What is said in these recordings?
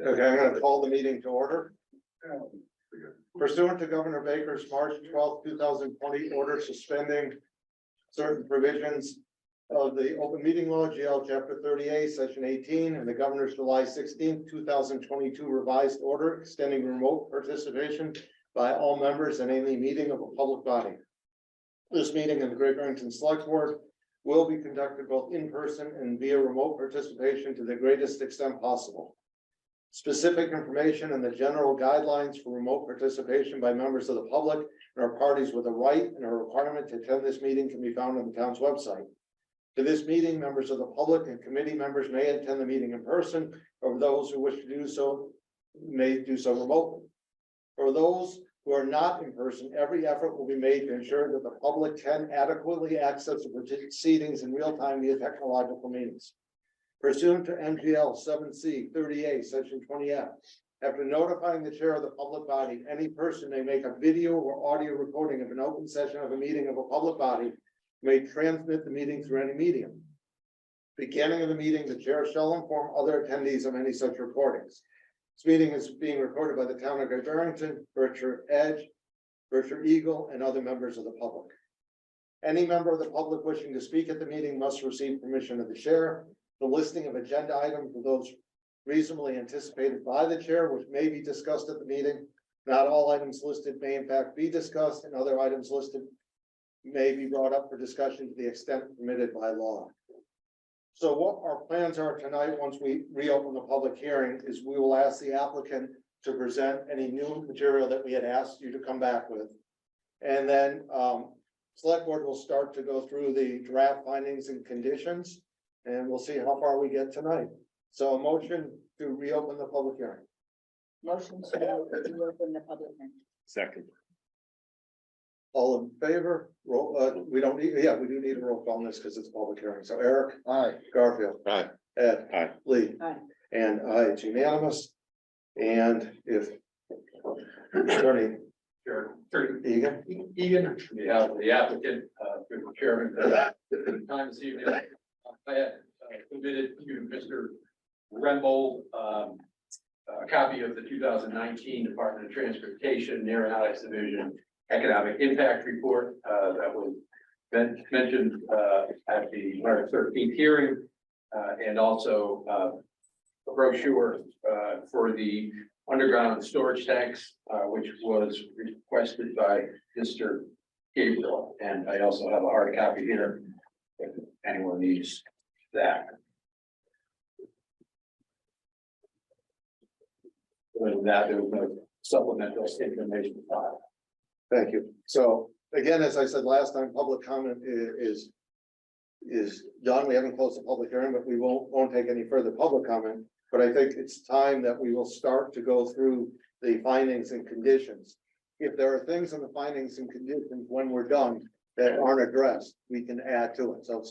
Okay, I'm going to call the meeting to order. Pursuant to Governor Baker's March 12th, 2020 order suspending certain provisions of the open meeting law, GL chapter 38, section 18, and the governor's July 16th, 2022 revised order extending remote participation by all members in any meeting of a public body. This meeting in the Great Barrington Selectboard will be conducted both in person and via remote participation to the greatest extent possible. Specific information and the general guidelines for remote participation by members of the public and our parties with a right and a requirement to attend this meeting can be found on the town's website. To this meeting, members of the public and committee members may attend the meeting in person, or those who wish to do so may do so remotely. For those who are not in person, every effort will be made to ensure that the public can adequately access the proceedings in real time via technological means. Pursuant to MGL 7C 38, section 20F, after notifying the chair of the public body, any person may make a video or audio recording of an open session of a meeting of a public body, may transmit the meeting through any medium. Beginning of the meeting, the chair shall inform other attendees of any such recordings. This meeting is being recorded by the town of Great Barrington, Berkshire Edge, Berkshire Eagle, and other members of the public. Any member of the public wishing to speak at the meeting must receive permission of the chair. The listing of agenda items are those reasonably anticipated by the chair, which may be discussed at the meeting. Not all items listed may in fact be discussed, and other items listed may be brought up for discussion to the extent permitted by law. So what our plans are tonight, once we reopen the public hearing, is we will ask the applicant to present any new material that we had asked you to come back with. And then select board will start to go through the draft findings and conditions, and we'll see how far we get tonight. So a motion to reopen the public hearing. Motion to reopen the public hearing. Second. All in favor? Roll, we don't need, yeah, we do need a roll call on this because it's a public hearing. So Eric? Aye. Garfield? Aye. Ed? Aye. Lee? Aye. And aye, it's unanimous. And if Attorney Egan? Egan, on behalf of the applicant, through the chairman, time this evening, I had submitted to Mr. Rembold a copy of the 2019 Department of Transportation Aeronautics Division Economic Impact Report that was mentioned at the March 13th hearing, and also a brochure for the underground storage tanks, which was requested by Mr. Gabriel. And I also have a hard copy here if anyone needs that. Other than that, there was no supplemental information file. Thank you. So again, as I said last time, public comment is done. We haven't closed the public hearing, but we won't take any further public comment. But I think it's time that we will start to go through the findings and conditions. If there are things in the findings and conditions when we're done that aren't addressed, we can add to it. So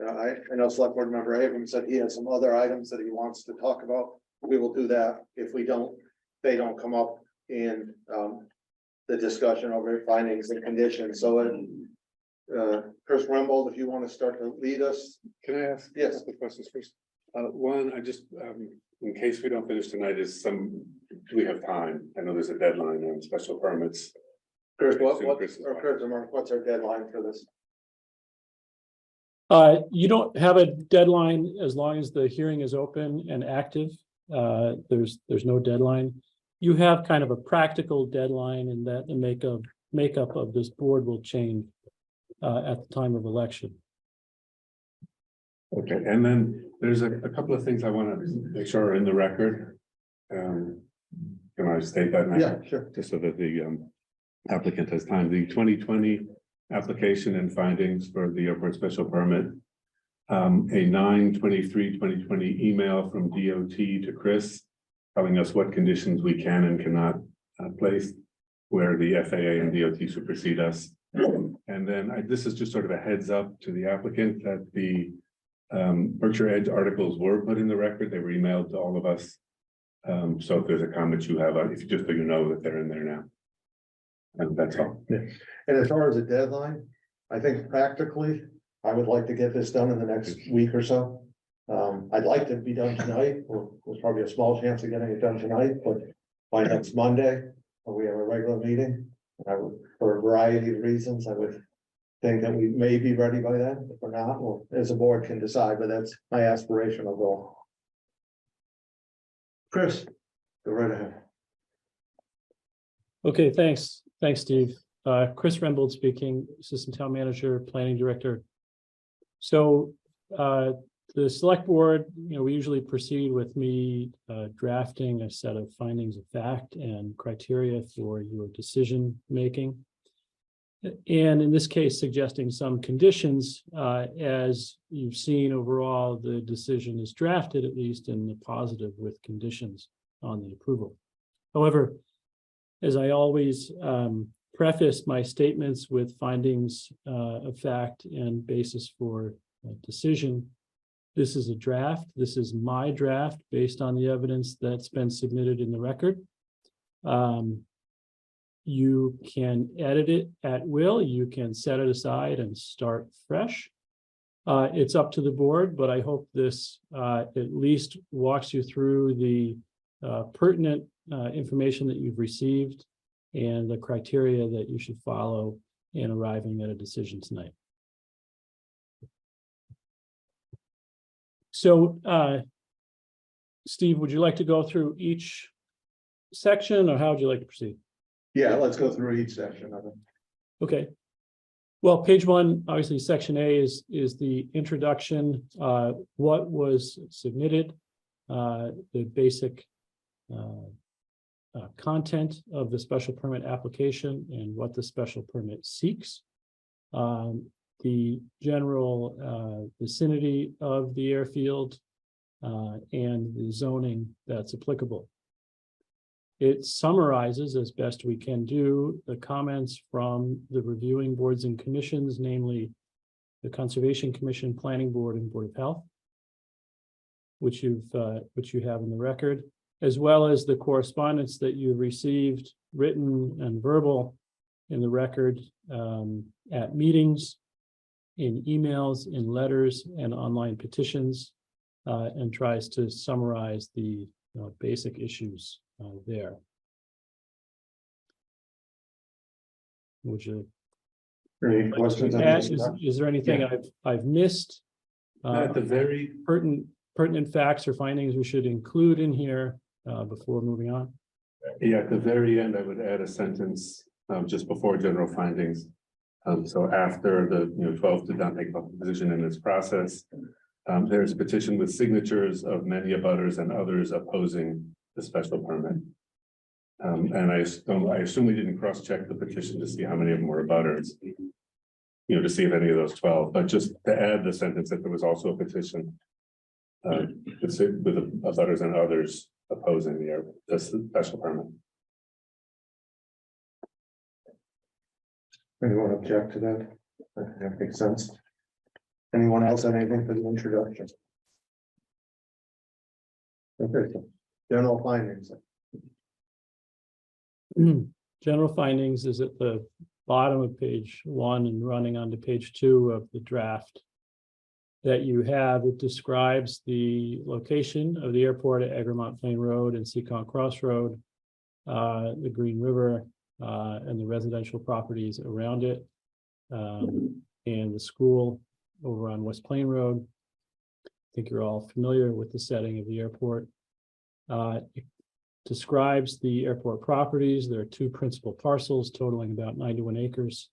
I know Select Board Member Abrams said he has some other items that he wants to talk about. We will do that. If they don't come up in the discussion over findings and conditions. So Chris Rembold, if you want to start to lead us. Can I ask? Yes. The questions first. One, I just, in case we don't finish tonight, do we have time? I know there's a deadline on special permits. Chris, what's our deadline for this? You don't have a deadline as long as the hearing is open and active. There's no deadline. You have kind of a practical deadline, and that the makeup of this board will change at the time of election. Okay, and then there's a couple of things I want to make sure are in the record. Can I state that now? Yeah, sure. Just so that the applicant has time. The 2020 application and findings for the airport special permit. A 9/23/2020 email from DOT to Chris telling us what conditions we can and cannot place, where the FAA and DOT supersede us. And then this is just sort of a heads up to the applicant that the Berkshire Edge articles were put in the record. They were emailed to all of us. So if there's a comment you have, if you just so you know that they're in there now. And that's all. Yeah. And as far as a deadline, I think practically, I would like to get this done in the next week or so. I'd like to be done tonight, there's probably a small chance of getting it done tonight, but by next Monday, we have a regular meeting. I would, for a variety of reasons, I would think that we may be ready by then. If we're not, well, as a board can decide, but that's my aspirational goal. Chris, go right ahead. Okay, thanks. Thanks, Steve. Chris Rembold speaking, Assistant Town Manager, Planning Director. So the select board, we usually proceed with me drafting a set of findings of fact and criteria for your decision making. And in this case, suggesting some conditions, as you've seen overall, the decision is drafted at least in the positive with conditions on the approval. However, as I always preface my statements with findings of fact and basis for decision, this is a draft. This is my draft based on the evidence that's been submitted in the record. You can edit it at will. You can set it aside and start fresh. It's up to the board, but I hope this at least walks you through the pertinent information that you've received and the criteria that you should follow in arriving at a decision tonight. So, Steve, would you like to go through each section, or how would you like to proceed? Yeah, let's go through each section of it. Okay. Well, page one, obviously, section A is the introduction, what was submitted, the basic content of the special permit application and what the special permit seeks. The general vicinity of the airfield and the zoning that's applicable. It summarizes as best we can do the comments from the reviewing boards and commissions, namely the Conservation Commission, Planning Board, and Board of Health, which you have in the record, as well as the correspondence that you received, written and verbal, in the record at meetings, in emails, in letters, and online petitions, and tries to summarize the basic issues there. Would you? Any questions? Is there anything I've missed? At the very Pertinent facts or findings we should include in here before moving on? Yeah, at the very end, I would add a sentence just before general findings. So after the 12 did not take a position in this process, there's a petition with signatures of many abutters and others opposing the special permit. And I assume we didn't cross-check the petition to see how many of them were abutters, to see if any of those 12, but just to add the sentence that there was also a petition with abutters and others opposing the special permit. Anyone object to that? That makes sense. Anyone else have anything for the introduction? Okay, so general findings. General findings is at the bottom of page 1 and running onto page 2 of the draft that you have. It describes the location of the airport at Egremont Plain Road and Seacon Cross Road, the Green River, and the residential properties around it, and the school over on West Plain Road. I think you're all familiar with the setting of the airport. It describes the airport properties. There are 2 principal parcels totaling about 91 acres.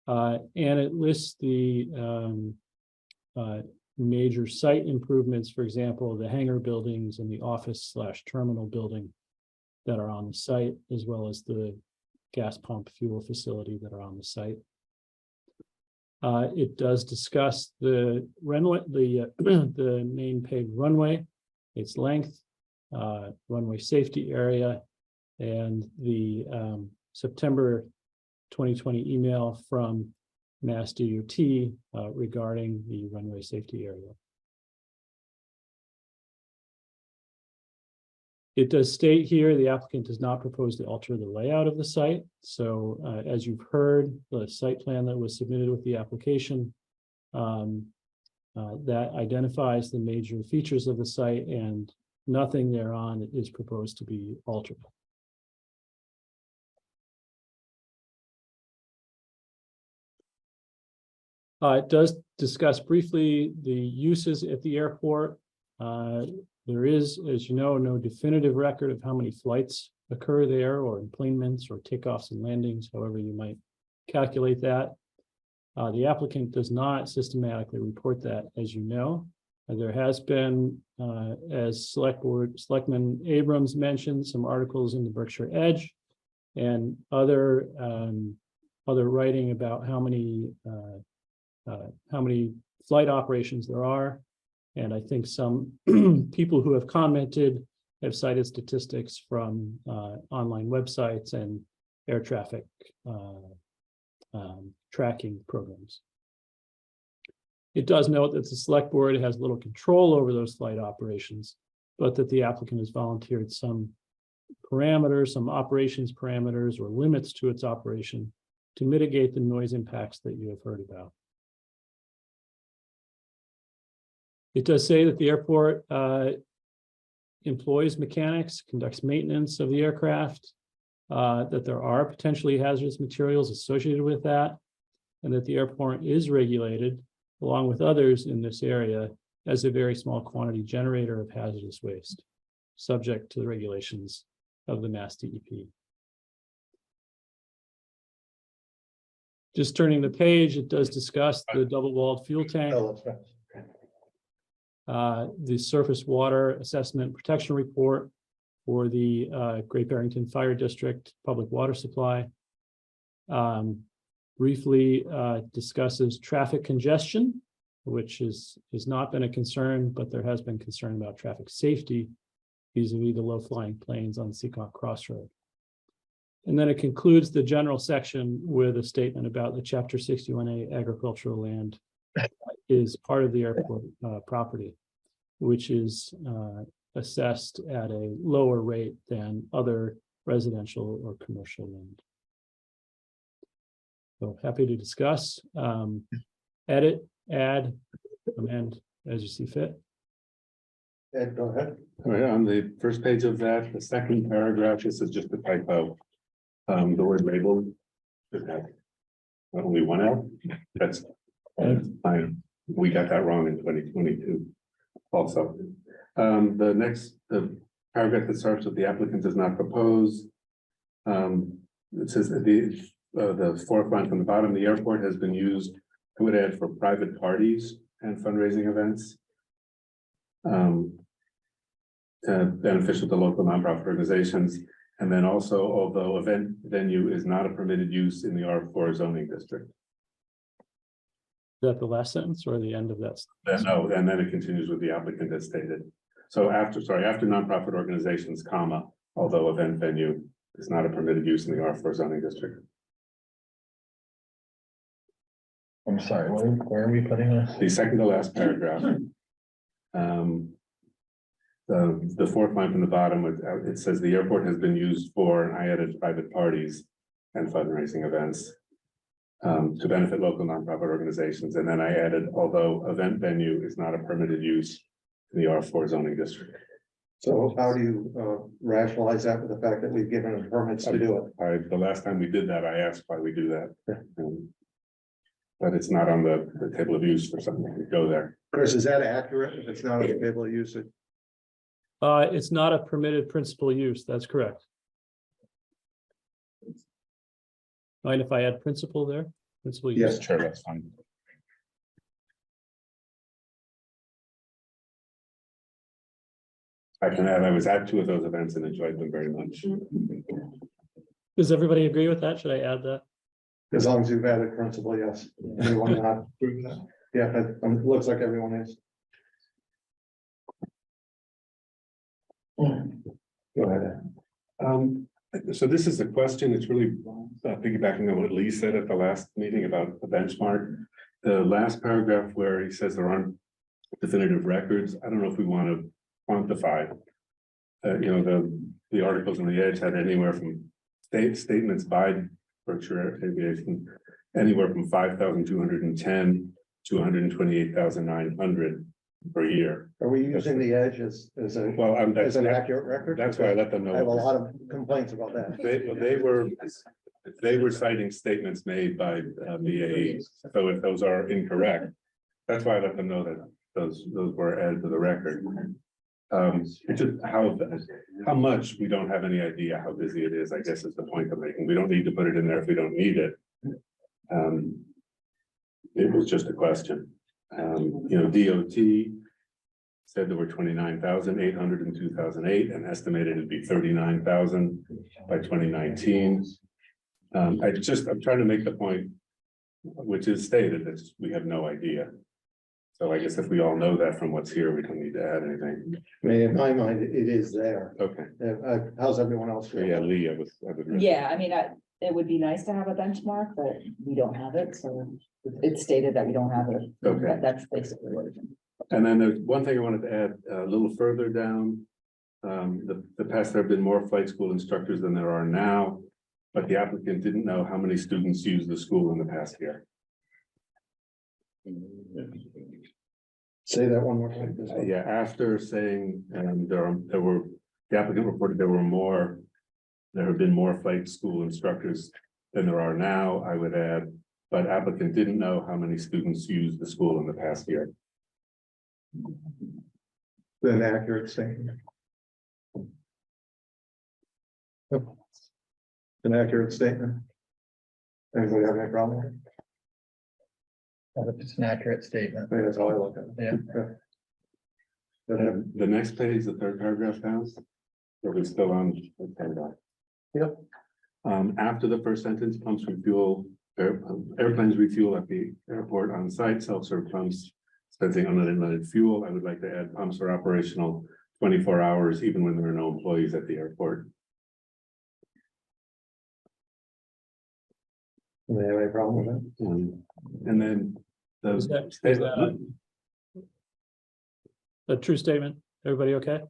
And it lists the major site improvements, for example, the hangar buildings and the office/terminal building that are on the site, as well as the gas pump fuel facility that are on the site. It does discuss the runway, the main paved runway, its length, runway safety area, and the September 2020 email from Mass DOT regarding the runway safety area. It does state here the applicant does not propose to alter the layout of the site. So as you've heard, the site plan that was submitted with the application that identifies the major features of the site, and nothing thereon is proposed to be altered. It does discuss briefly the uses at the airport. There is, as you know, no definitive record of how many flights occur there, or enplanements, or takeoffs and landings, however you might calculate that. The applicant does not systematically report that, as you know. There has been, as Selectman Abrams mentioned, some articles in the Berkshire Edge and other writing about how many flight operations there are. And I think some people who have commented have cited statistics from online websites and air traffic tracking programs. It does note that the select board has little control over those flight operations, but that the applicant has volunteered some parameters, some operations parameters or limits to its operation to mitigate the noise impacts that you have heard about. It does say that the airport employs mechanics, conducts maintenance of the aircraft, that there are potentially hazardous materials associated with that, and that the airport is regulated, along with others in this area, as a very small quantity generator of hazardous waste, subject to the regulations of the Mass DEP. Just turning the page, it does discuss the double-walled fuel tank, the surface water assessment protection report for the Great Barrington Fire District public water supply. Briefly discusses traffic congestion, which has not been a concern, but there has been concern about traffic safety vis-a-vis the low-flying planes on Seacon Crossroad. And then it concludes the general section with a statement about the Chapter 61A agricultural land is part of the airport property, which is assessed at a lower rate than other residential or commercial land. So happy to discuss, edit, add, amend as you see fit. Ed, go ahead. All right, on the first page of that, the second paragraph, this is just a typo. The word label should have only one L. That's fine. We got that wrong in 2022 also. The next paragraph that starts with the applicant does not propose. It says that the fourth line from the bottom, the airport has been used, I would add, for private parties and fundraising events. Beneficial to local nonprofit organizations. And then also, although event venue is not a permitted use in the R4 zoning district. Is that the last sentence or the end of that? No, and then it continues with the applicant as stated. So after nonprofit organizations, comma, although event venue is not a permitted use in the R4 zoning district. I'm sorry, where are we putting this? The second to last paragraph. The fourth line from the bottom, it says the airport has been used for, and I added private parties and fundraising events to benefit local nonprofit organizations. And then I added, although event venue is not a permitted use in the R4 zoning district. So how do you rationalize that with the fact that we've given them permits to do it? The last time we did that, I asked why we do that. But it's not on the table of use for something to go there. Chris, is that accurate? If it's not on the table of use, it It's not a permitted principal use. That's correct. Mind if I add principal there? Principal use. Yes. Sure, that's fine. I can add, I was at 2 of those events and enjoyed them very much. Does everybody agree with that? Should I add that? as long as you've added principal, yes. Anyone not? Yeah, it looks like everyone is. Go ahead. So this is a question, it's really piggybacking on what Lee said at the last meeting about the benchmark. The last paragraph where he says there aren't definitive records, I don't know if we want to quantify. The articles on the Edge had anywhere from statements by Berkshire Aviation, anywhere from 5,210 228,900 per year. Are we using the edge as a, Well, as an accurate record? that's why I let them I have a know. lot of complaints about that. They were citing statements made by BAE, so if those are incorrect, that's why I let them know that those were added to the record. It's just how much, we don't have any idea how busy it is, I guess is the point I'm making. We don't need to put it in there if we don't need it. It was just a question. You know, DOT said there were 29,800 in 2008 and estimated it'd be 39,000 by 2019. I'm trying to make the point, which is stated, that we have no idea. So I guess if we all know that from what's here, we don't need to add anything. I mean, in my mind, it is there. Okay, How's everyone else feel? yeah, Lee, I would. Yeah, I mean, it would be nice to have a benchmark, but we don't have it, so it's stated that we don't have it. Okay. That's basically what it is. And then there's one thing I wanted to add a little further down. The past, there have been more flight school instructors than there are now, but the applicant didn't know how many students used the school in the past year. Say that one more time. Yeah, after saying, the applicant reported there have been more flight school instructors than there are now, I would add, but applicant didn't know how many students used the school in the past year. An accurate statement. An accurate statement. Anybody have any problem with it? Well, if it's an accurate statement. I think that's how I look at it. Yeah. But, The next page, the third paragraph down. Are we still on? the paragraph? Yep. After the first sentence, pumps refuel, airplanes refuel at the airport on site, self-serve pumps, dispensing unleaded fuel. I would like to add pumps are operational 24 hours, even when there are no employees at the airport. do they have any problem with that? And then Is that a true statement? Everybody okay?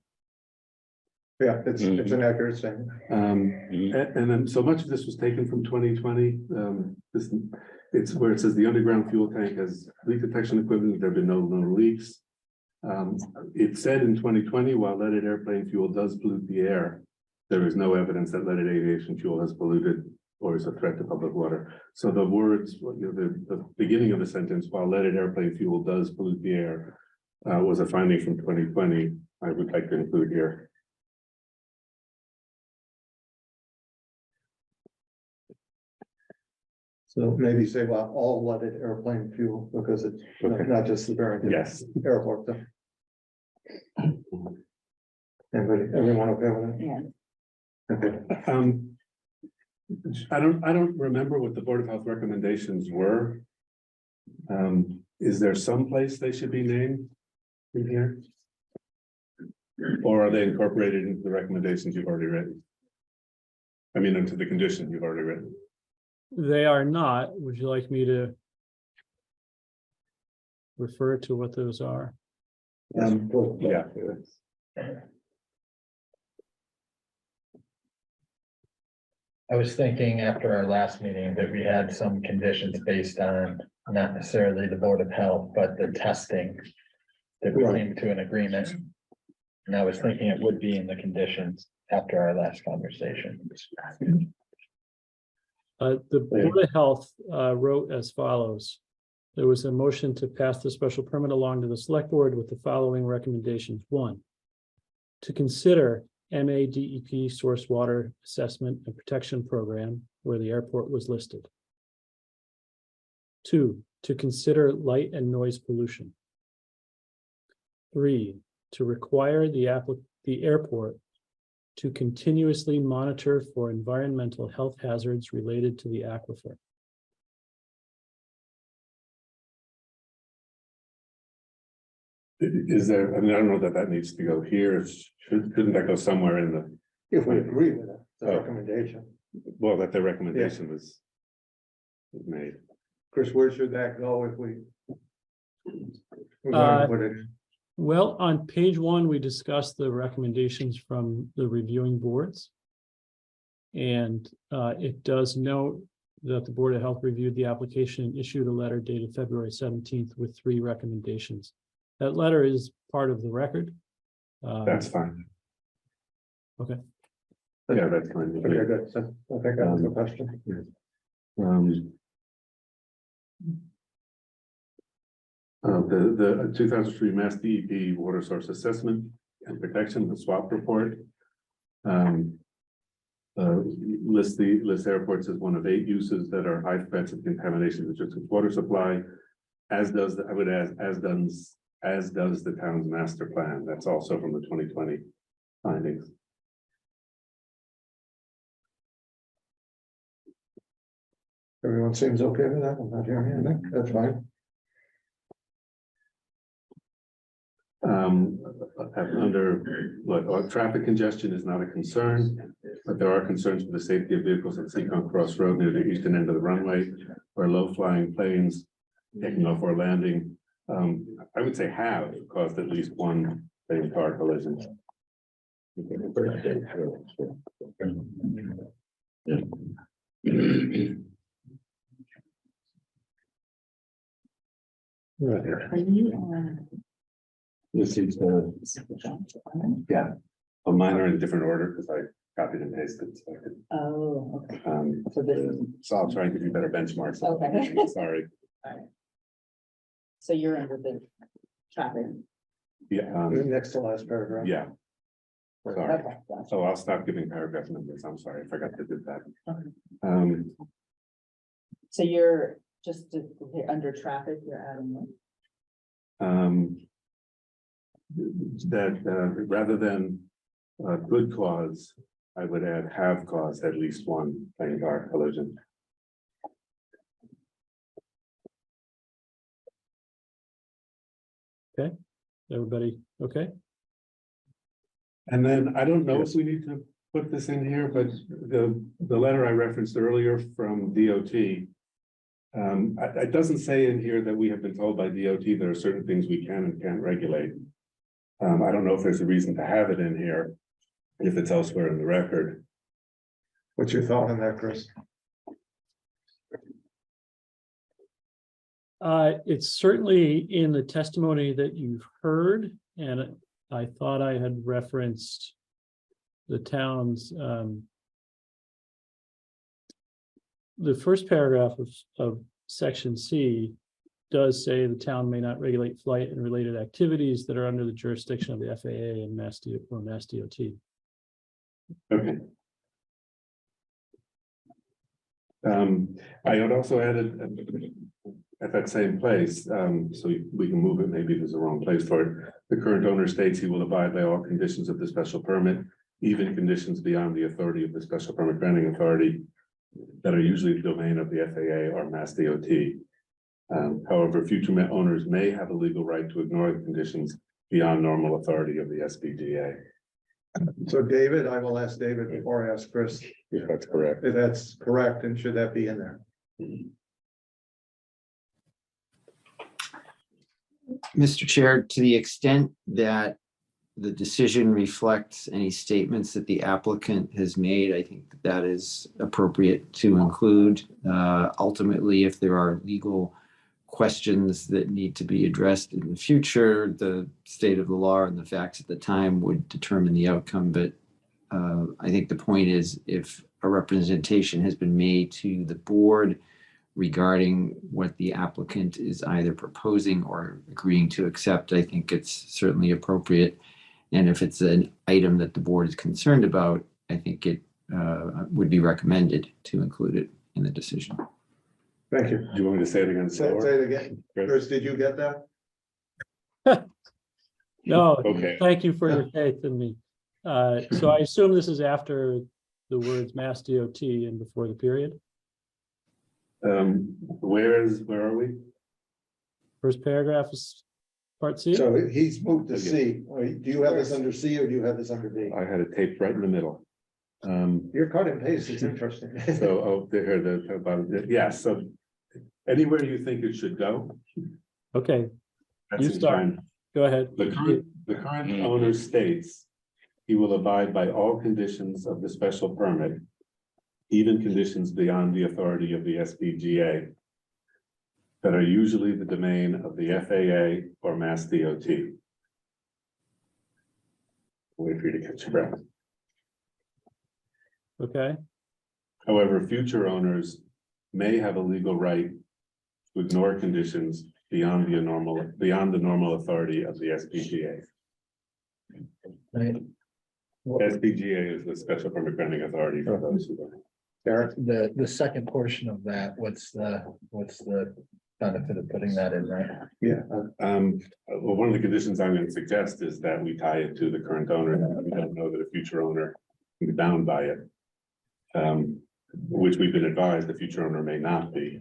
Yeah, it's an accurate statement. And then so much of this was taken from 2020. It's where it says the underground fuel tank has leak detection equipment. There have been no leaks. It said in 2020, while leaded airplane fuel does pollute the air, there is no evidence that leaded aviation fuel has polluted or is a threat to public water. So the words, the beginning of the sentence, while leaded airplane fuel does pollute the air, was a finding from 2020. I would like to include here. So maybe say, well, all leaded airplane fuel, because it's Okay. not just the Barrington Yes. Airport. So. Everyone okay with that? Yeah. Okay. I don't remember what the Board of Health recommendations were. Is there some place they should be named in here? Or are they incorporated into the recommendations you've already written? I mean, into the condition you've already written. They are not. Would you like me to refer to what those are? Yeah. I was thinking after our last meeting that we had some conditions based on not necessarily the Board of Health, but the testing. That we came to an agreement. And I was thinking it would be in the conditions after our last conversation. The Board of Health wrote as follows. There was a motion to pass the special permit along to the select board with the following recommendations. 1, to consider MADEP source water assessment and protection program where the airport was listed. 2, to consider light and noise pollution. 3, to require the airport to continuously monitor for environmental health hazards related to the aquifer. Is there, I mean, I don't know that that needs to go here. Couldn't that go somewhere in the, If we agree with it, the Oh. recommendation. well, that the recommendation was made? Chris, where should that go if we? We're going to put it, Well, on page 1, we discussed the recommendations from the reviewing boards. And it does note that the Board of Health reviewed the application and issued a letter dated February 17th with 3 recommendations. That letter is part of the record. That's fine. Okay. Yeah, that's fine. Okay, good. So, I think that was the question. The 2003 Mass DEP Water Source Assessment and Protection, the SWAP report. Lists airports as one of 8 uses that are high threats of contamination to district's water supply. As does, I would add, as does the town's master plan. That's also from the 2020 findings. Everyone seems okay with that. I'm not hearing anything. That's fine. Traffic congestion is not a concern, but there are concerns for the safety of vehicles at Seacon Cross Road near the eastern end of the runway, where low-flying planes taking off or landing, I would say have caused at least one plane car collision. Are you on? This is yeah, a minor in different order because I copied and pasted. So, Oh, okay. so this is- I'll try and give you better benchmarks. Okay. Sorry. So you're under the traffic. Yeah, Next to last paragraph. yeah. Sorry. Okay, gotcha. So I'll stop giving paragraph numbers. I'm sorry, I forgot to do that. Okay. So you're under traffic, you're adding. That rather than good cause, I would add have caused at least one plane car collision. Everybody, okay? And then I don't know if we need to put this in here, but the letter I referenced earlier from DOT. It doesn't say in here that we have been told by DOT there are certain things we can and can't regulate. I don't know if there's a reason to have it in here, if it's elsewhere in the record. What's your thought on that, Chris? It's certainly in the testimony that you've heard, and I thought I had referenced the town's, the first paragraph of section C does say the town may not regulate flight and related activities that are under the jurisdiction of the FAA and Mass DOT. Okay. I had also added at that same place, so we can move it, maybe there's a wrong place for it. The current owner states he will abide by all conditions of the special permit, even conditions beyond the authority of the special permit granting authority that are usually the domain of the FAA or Mass DOT. However, future owners may have a legal right to ignore the conditions beyond normal authority of the SBGA. So David, I will ask David before I ask Chris. If that's correct. If that's correct, and should that be in there? Mr. Chair, to the extent that the decision reflects any statements that the applicant has made, I think that is appropriate to include. Ultimately, if there are legal questions that need to be addressed in the future, the state of the law and the facts at the time would determine the outcome. But I think the point is, if a representation has been made to the board regarding what the applicant is either proposing or agreeing to accept, I think it's certainly appropriate. And if it's an item that the board is concerned about, I think it would be recommended to include it in the decision. Thank you. Do you want me to say it again? Say it again. Chris, did you get that? No, Okay. thank you for your faith in me. So I assume this is after the words Mass DOT and before the period. Where are we? First paragraph is part C. So he's moved to C. Do you have this under C or do you have this under D? I had it taped right in the middle. Your cut and paste is interesting. So, yeah, so anywhere you think it should go. Okay, that's You in start. time. go ahead. The current owner states he will abide by all conditions of the special permit, even conditions beyond the authority of the SPGA that are usually the domain of the FAA or Mass DOT. Wait for you to catch your breath. Okay, However, future owners may have a legal right to ignore conditions beyond the normal authority of the SPGA. Right. SPGA is the Special Permit Granting Authority for those who don't know. Eric, The second portion of that, what's the benefit of putting that in there? Well, one of the conditions I'm going to suggest is that we tie it to the current owner. We don't know that a future owner can be bound by it. Which we've been advised the future owner may not be.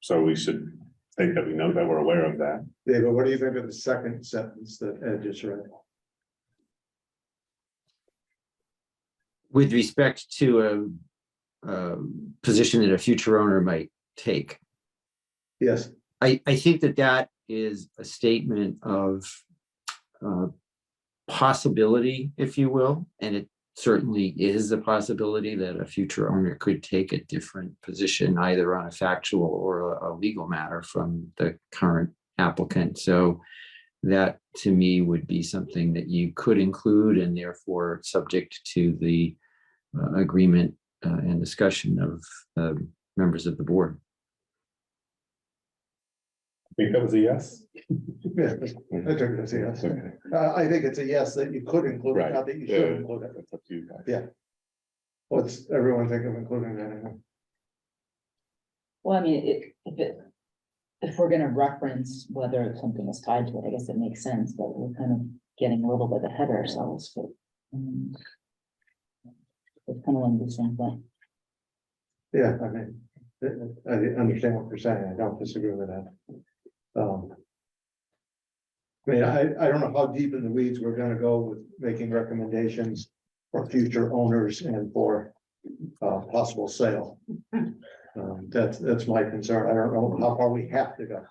So we should think that we know that we're aware of that. David, what do you think of the second sentence that Ed just read? With respect to a position that a future owner might take. Yes, I think that is a statement of possibility, if you will, and it certainly is a possibility that a future owner could take a different position, either on a factual or a legal matter from the current applicant. So that to me would be something that you could include and therefore subject to the agreement and discussion of members of the board. I think that was a yes. yeah, I think it's a yes. Okay. I think it's a yes that you could include it, not that you should include it. That's up to you guys. Yeah. What's everyone think of including that in? Well, I mean, if we're gonna reference whether something is tied to it, I guess it makes sense, but we're kind of getting a little bit ahead of ourselves, but. It's kind of one of these things, but Yeah, I mean, I understand what you're saying. I don't disagree with that. I mean, I don't know how deep in the weeds we're gonna go with making recommendations for future owners and for possible sale. That's my concern. I don't know how far we have to go.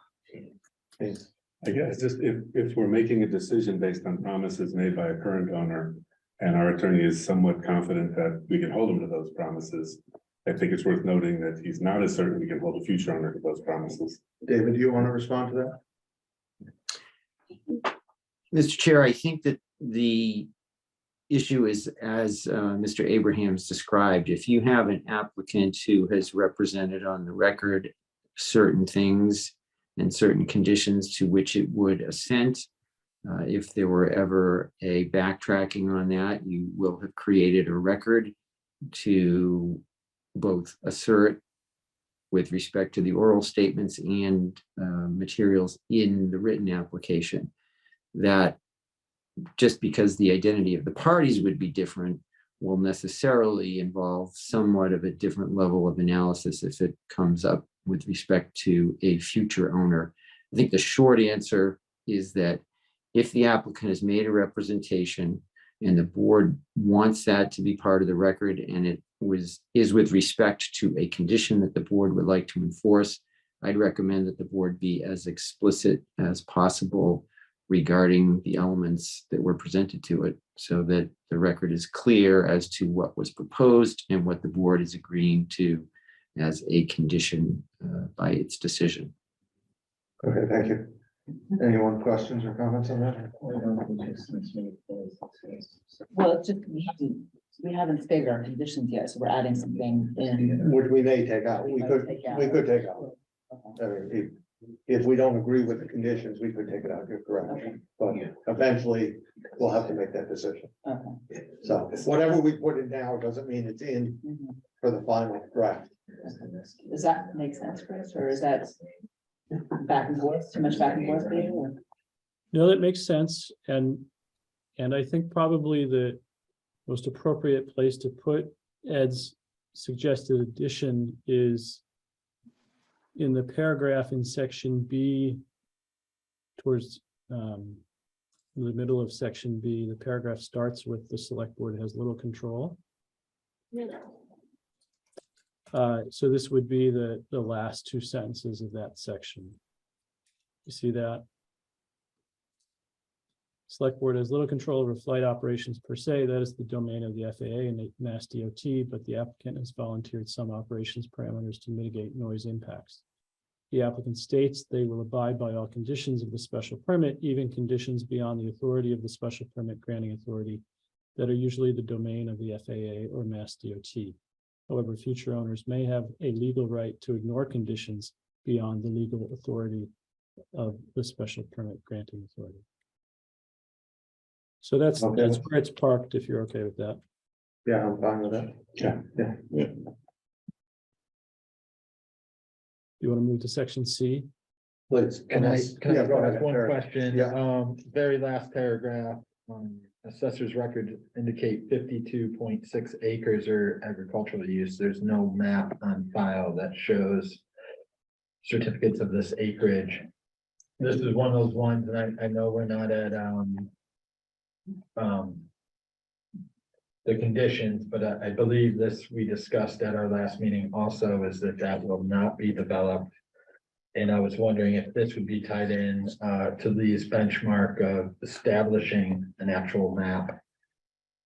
I guess just if we're making a decision based on promises made by a current owner and our attorney is somewhat confident that we can hold him to those promises, I think it's worth noting that he's not as certain we can hold a future owner to those promises. David, do you want to respond to that? Mr. Chair, I think that the issue is, as Mr. Abrahams described, if you have an applicant who has represented on the record certain things and certain conditions to which it would assent, if there were ever a backtracking on that, you will have created a record to both assert with respect to the oral statements and materials in the written application, that just because the identity of the parties would be different will necessarily involve somewhat of a different level of analysis if it comes up with respect to a future owner. I think the short answer is that if the applicant has made a representation and the board wants that to be part of the record and it is with respect to a condition that the board would like to enforce, I'd recommend that the board be as explicit as possible regarding the elements that were presented to it so that the record is clear as to what was proposed and what the board is agreeing to as a condition by its decision. Okay, thank you. Anyone questions or comments on that? well, it's just, we haven't stated our conditions yet, so we're adding something in. Which we may take out. We could take out. Okay. I mean, if we don't agree with the conditions, we could take it out. You're correct. But eventually, we'll have to make that decision. Okay. So whatever we put in now doesn't mean it's in Mhm. for the final draft. Does that make sense, Chris, or is that back and forth, too much back and forth for you, or? no, that makes sense, and I think probably the most appropriate place to put Ed's suggested addition is in the paragraph in section B towards the middle of section B. The paragraph starts with the select board has little control. So this would be the last two sentences of that section. You see that? Select Board has little control over flight operations per se. That is the domain of the FAA and Mass DOT, but the applicant has volunteered some operations parameters to mitigate noise impacts. The applicant states they will abide by all conditions of the special permit, even conditions beyond the authority of the special permit granting authority that are usually the domain of the FAA or Mass DOT. However, future owners may have a legal right to ignore conditions beyond the legal authority of the special permit granting authority. So that's Okay. where it's parked, if you're okay with that. Yeah, I'm fine with that. Yeah. You want to move to section C? Please. Can I Yeah, go ahead, ask one Eric. question? Yeah. Very last paragraph, assessor's record indicate 52.6 acres are agricultural use. There's no map on file that shows certificates of this acreage. This is one of those ones, and I know we're not at, the conditions, but I believe this we discussed at our last meeting also is that will not be developed. And I was wondering if this would be tied in to Lee's benchmark of establishing an actual map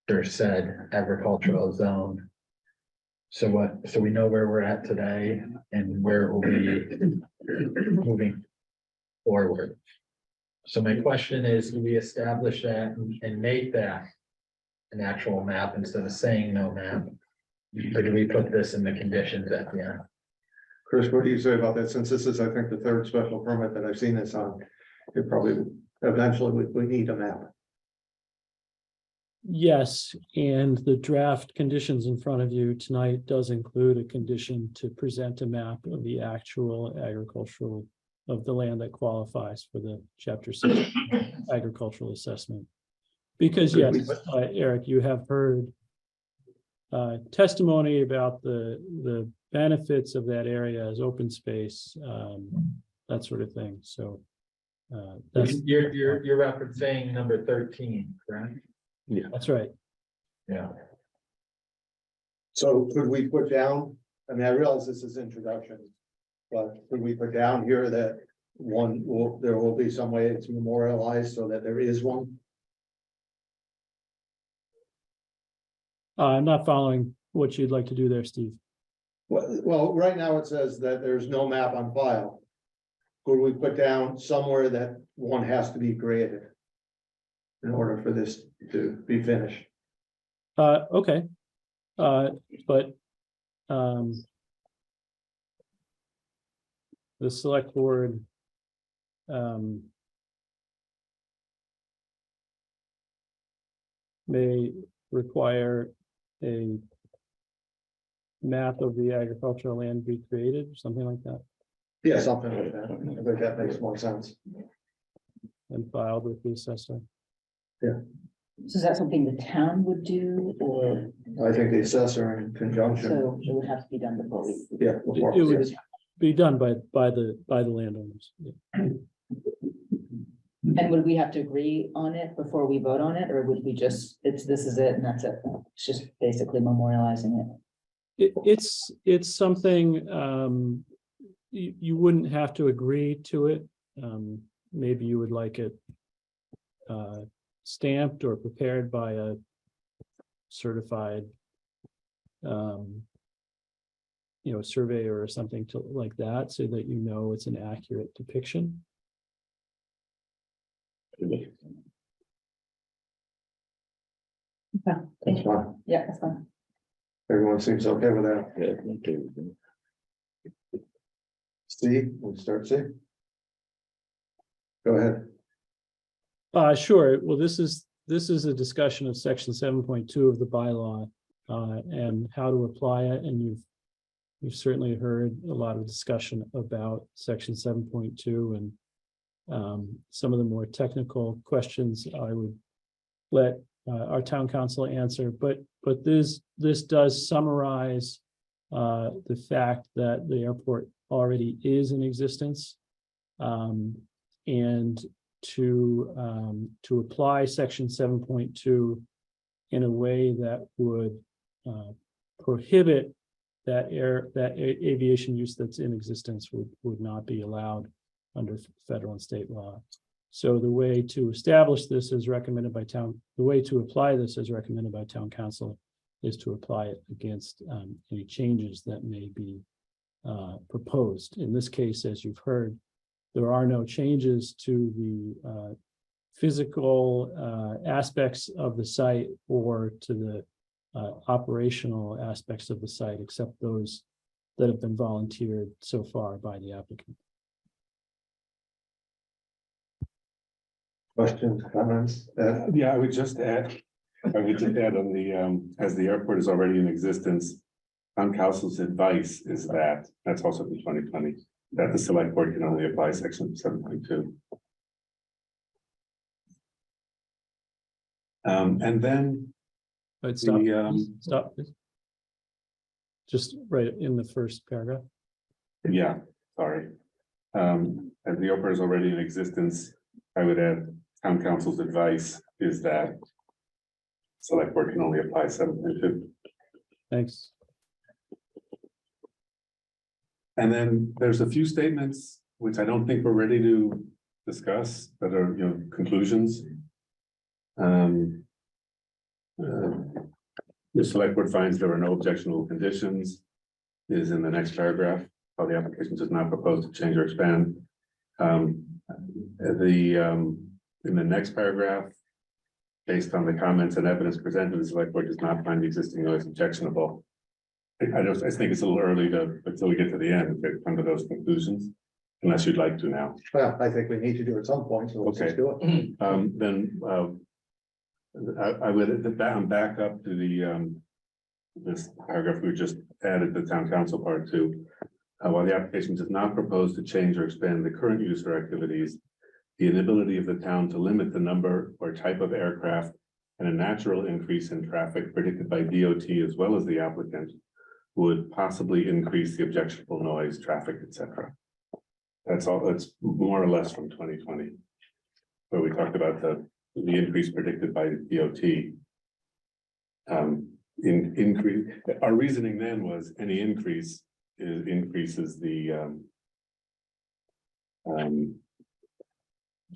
for said agricultural zone. So we know where we're at today and where it will be moving forward. So my question is, do we establish that and make that an actual map instead of saying no map? Or do we put this in the conditions at the end? Chris, what do you say about that? Since this is, I think, the third special permit that I've seen this on, it probably eventually we need a map. Yes, and the draft conditions in front of you tonight does include a condition to present a map of the actual agricultural of the land that qualifies for the chapter 6 agricultural assessment. Because yes, Eric, you have heard testimony about the benefits of that area as open space, that sort of thing. So that's You're referencing number 13, correct? that's right. Yeah. So could we put down, I mean, I realize this is introduction, but could we put down here that there will be some way it's memorialized so that there is one? I'm not following what you'd like to do there, Steve. Well, right now it says that there's no map on file. Could we put down somewhere that one has to be created in order for this to be finished? Okay. But the select board may require a map of the agricultural land be created, something like that, Yeah, something like that. I think that makes more sense. and filed with the assessor. So is that something the town would do, or I think the assessor in conjunction, so it would have to be done before we? yeah. before- It would be done by the landowners. Yeah. And would we have to agree on it before we vote on it, or would we just, this is it and that's it? It's just basically memorializing it. It's something, you wouldn't have to agree to it. Maybe you would like it stamped or prepared by a certified surveyor or something like that, so that you know it's an accurate depiction. Okay, That's fine. yeah, that's fine. Everyone seems okay with that. C, we'll start C. Go ahead. Sure. Well, this is a discussion of section 7.2 of the bylaw and how to apply it. And you've certainly heard a lot of discussion about section 7.2 and some of the more technical questions I would let our town council answer. But this does summarize the fact that the airport already is in existence, and to apply section 7.2 in a way that would prohibit that aviation use that's in existence would not be allowed under federal and state law. So the way to establish this is recommended by the way to apply this as recommended by town council is to apply it against any changes that may be proposed. In this case, as you've heard, there are no changes to the physical aspects of the site or to the operational aspects of the site, except those that have been volunteered so far by the applicant. Questions, comments? Yeah, I would just add on the, as the airport is already in existence, town council's advice is that, that's also from 2020, that the select board can only apply section 7.2. And then But stop, the, stop. Just right in the first paragraph. yeah, sorry. As the airport is already in existence, I would add town council's advice is that select board can only apply 7.2. Thanks. And then there's a few statements which I don't think we're ready to discuss that are, conclusions. The select board finds there are no objectionable conditions is in the next paragraph. How the application does not propose to change or expand. In the next paragraph, based on the comments and evidence presented, the select board does not find the existing noise objectionable. I think it's a little early until we get to the end, to come to those conclusions, unless you'd like to now. Well, I think we need to do it at some point, so let's just do it. Then I would back up to the this paragraph we just added the town council part to. While the application does not propose to change or expand the current use or activities, the inability of the town to limit the number or type of aircraft and a natural increase in traffic predicted by DOT as well as the applicant would possibly increase the objectionable noise, traffic, etc. That's all. That's more or less from 2020, where we talked about the increase predicted by DOT. Increase. Our reasoning then was any increase increases the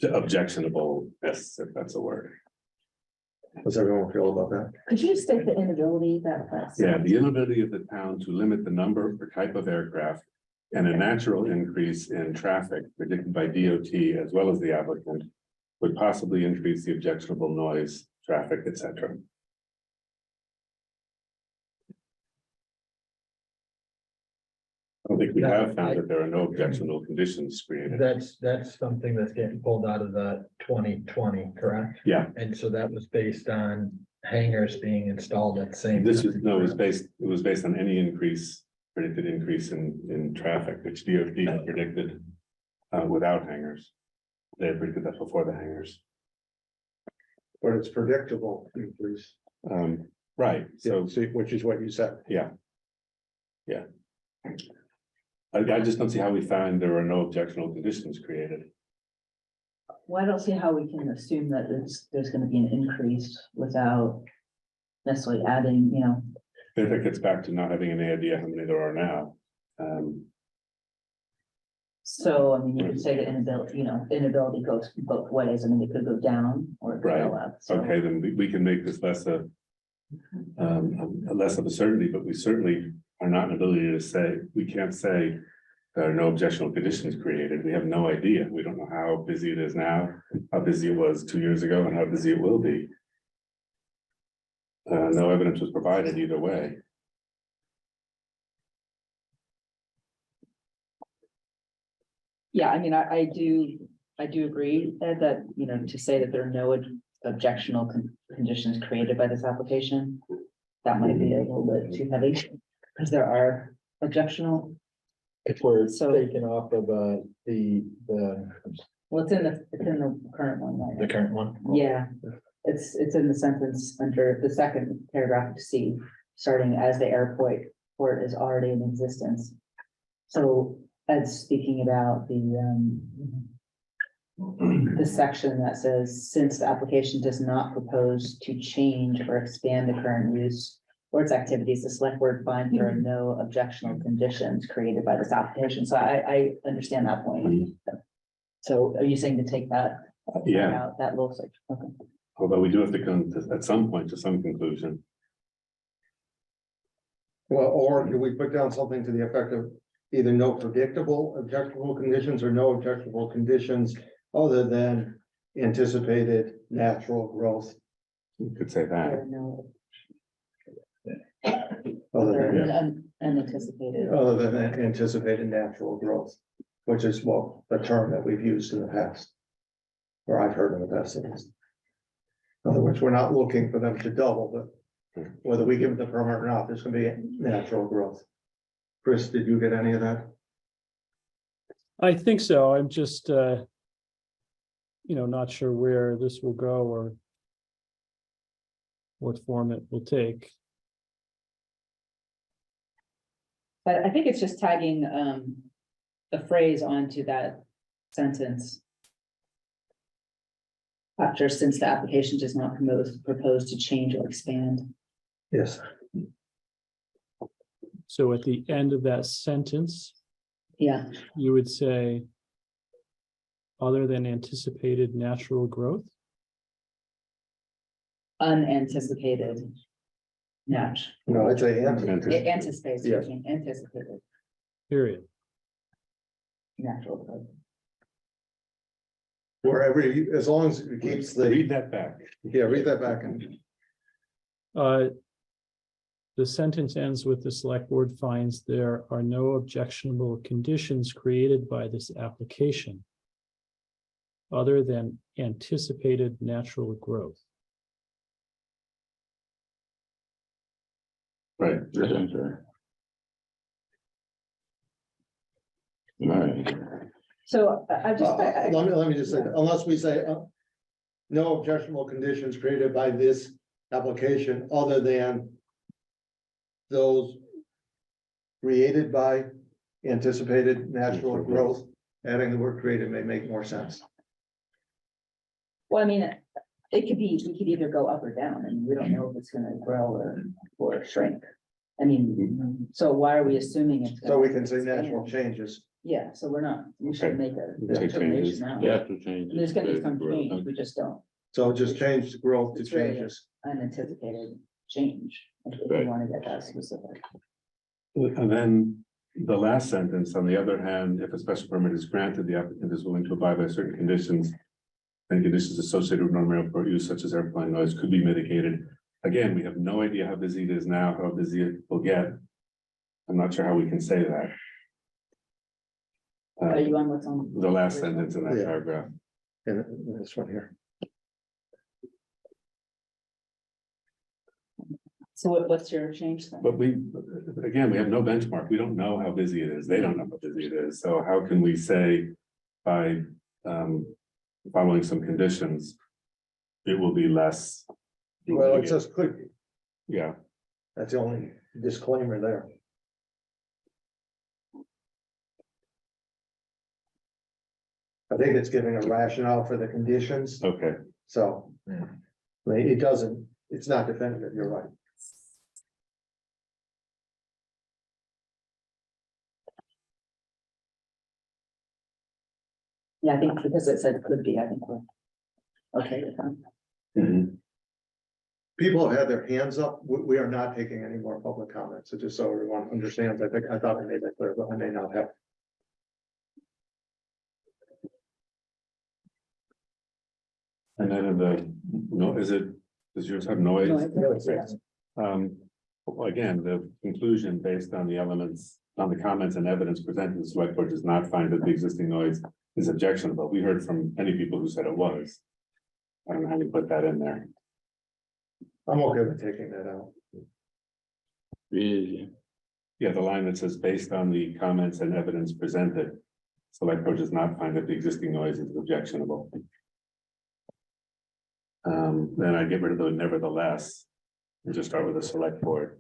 objectionableness, if that's a word. How does everyone feel about that? Could you state the inability that's? Yeah, the inability of the town to limit the number or type of aircraft and a natural increase in traffic predicted by DOT as well as the applicant would possibly increase the objectionable noise, traffic, etc. I don't think we have found that there are no objectionable conditions created. That's something that's getting pulled out of the 2020, correct? Yeah, And so that was based on hangars being installed at the same. this is, time. no, it was based on any predicted increase in traffic, which DOT had predicted without hangars. They had predicted that before the hangars. But it's predictable increase. Right, so, See, which is what you said. yeah. Yeah. I just don't see how we find there are no objectionable conditions created. Well, I don't see how we can assume that there's gonna be an increase without necessarily adding, I think it gets back to not having any idea how many there are now. so, I mean, you could say the inability goes both ways. I mean, it could go down or it could go up. So- Okay, then we can make this less of a certainty, but we certainly are not an ability to say, we can't say there are no objectionable conditions created. We have no idea. We don't know how busy it is now, how busy it was 2 years ago, and how busy it will be. No evidence was provided either way. Yeah, I mean, I do agree, Ed, that, to say that there are no objectionable conditions created by this application. That might be a little bit too heavy, because there are objectionable. If we're So- taking off of the Well, it's in the current one, right? current one. Yeah, it's in the sentence under the second paragraph of C, starting as the airport is already in existence. So Ed's speaking about the section that says, since the application does not propose to change or expand the current use or its activities, the select board finds there are no objectionable conditions created by this application. So I understand that point. So are you saying to take that Yeah. Now, that looks like, okay. Although we do have to come to, at some point, to some conclusion. Well, or do we put down something to the effect of either no predictable objectionable conditions or no objectionable conditions other than anticipated natural growth? You could say There that. are no Other than, unanticipated. other than anticipated natural growth, which is well, the term that we've used in the past. Or I've heard in the past at least. In other words, we're not looking for them to double, but whether we give them the permit or not, there's gonna be natural growth. Chris, did you get any of that? I think so. I'm just, not sure where this will go or what form it will take. But I think it's just tagging a phrase onto that sentence. After, since the application does not propose to change or expand. Yes. So at the end of that sentence, Yeah, you would say, other than anticipated natural growth? unanticipated. Natch. No, I'd say Anticipated, Yes. anticipated Period. natural growth. wherever you, as long as it keeps the, Read that back. yeah, read that back and. The sentence ends with the select board finds there are no objectionable conditions created by this application. Other than anticipated natural growth. Right. So I just, Let me just say, unless we say, no objectionable conditions created by this application other than those created by anticipated natural growth, adding the word created may make more sense. well, I mean, it could be, we could either go up or down, and we don't know if it's gonna grow or shrink. I mean, so why are we assuming it's? So we can gonna say natural expand? changes. Yeah, so we're not, we should make a Take changes. determination now. change. There's gonna be some change, we just don't, So just change the growth to It's really- changes. unanticipated change, if we Right. wanna get that specific. And then the last sentence, on the other hand, if a special permit is granted, the applicant is willing to abide by certain conditions. And conditions associated with normal airport use such as airplane noise could be mitigated. Again, we have no idea how busy it is now, how busy it will get. I'm not sure how we can say that. Are you on what's on? The last sentence in that Yeah. paragraph. In this one here. So what's your change then? But we, again, we have no benchmark. We don't know how busy it is. They don't know how busy it is. So how can we say by following some conditions, it will be less? Well, it says could be. Yeah, That's the only disclaimer there. I think it's giving a rationale for the conditions, okay. so. Yeah. I mean, it doesn't, it's not definitive, you're right. Yeah, I think because it said could be, I think we're. Okay, with that. Mhm. People have had their hands up. We are not taking any more public comments. So just so everyone understands, I thought I made that clear, but I may not have. And then in the, no, does yours have noise? Yes. Well, again, the conclusion based on the elements, on the comments and evidence presented, the select board does not find that the existing noise is objectionable. We heard from many people who said it was. I don't know how you put that in there. I'm okay with taking that out. Yeah, the line that says, based on the comments and evidence presented, select board does not find that the existing noise is objectionable. Then I get rid of the nevertheless, and just start with the select board.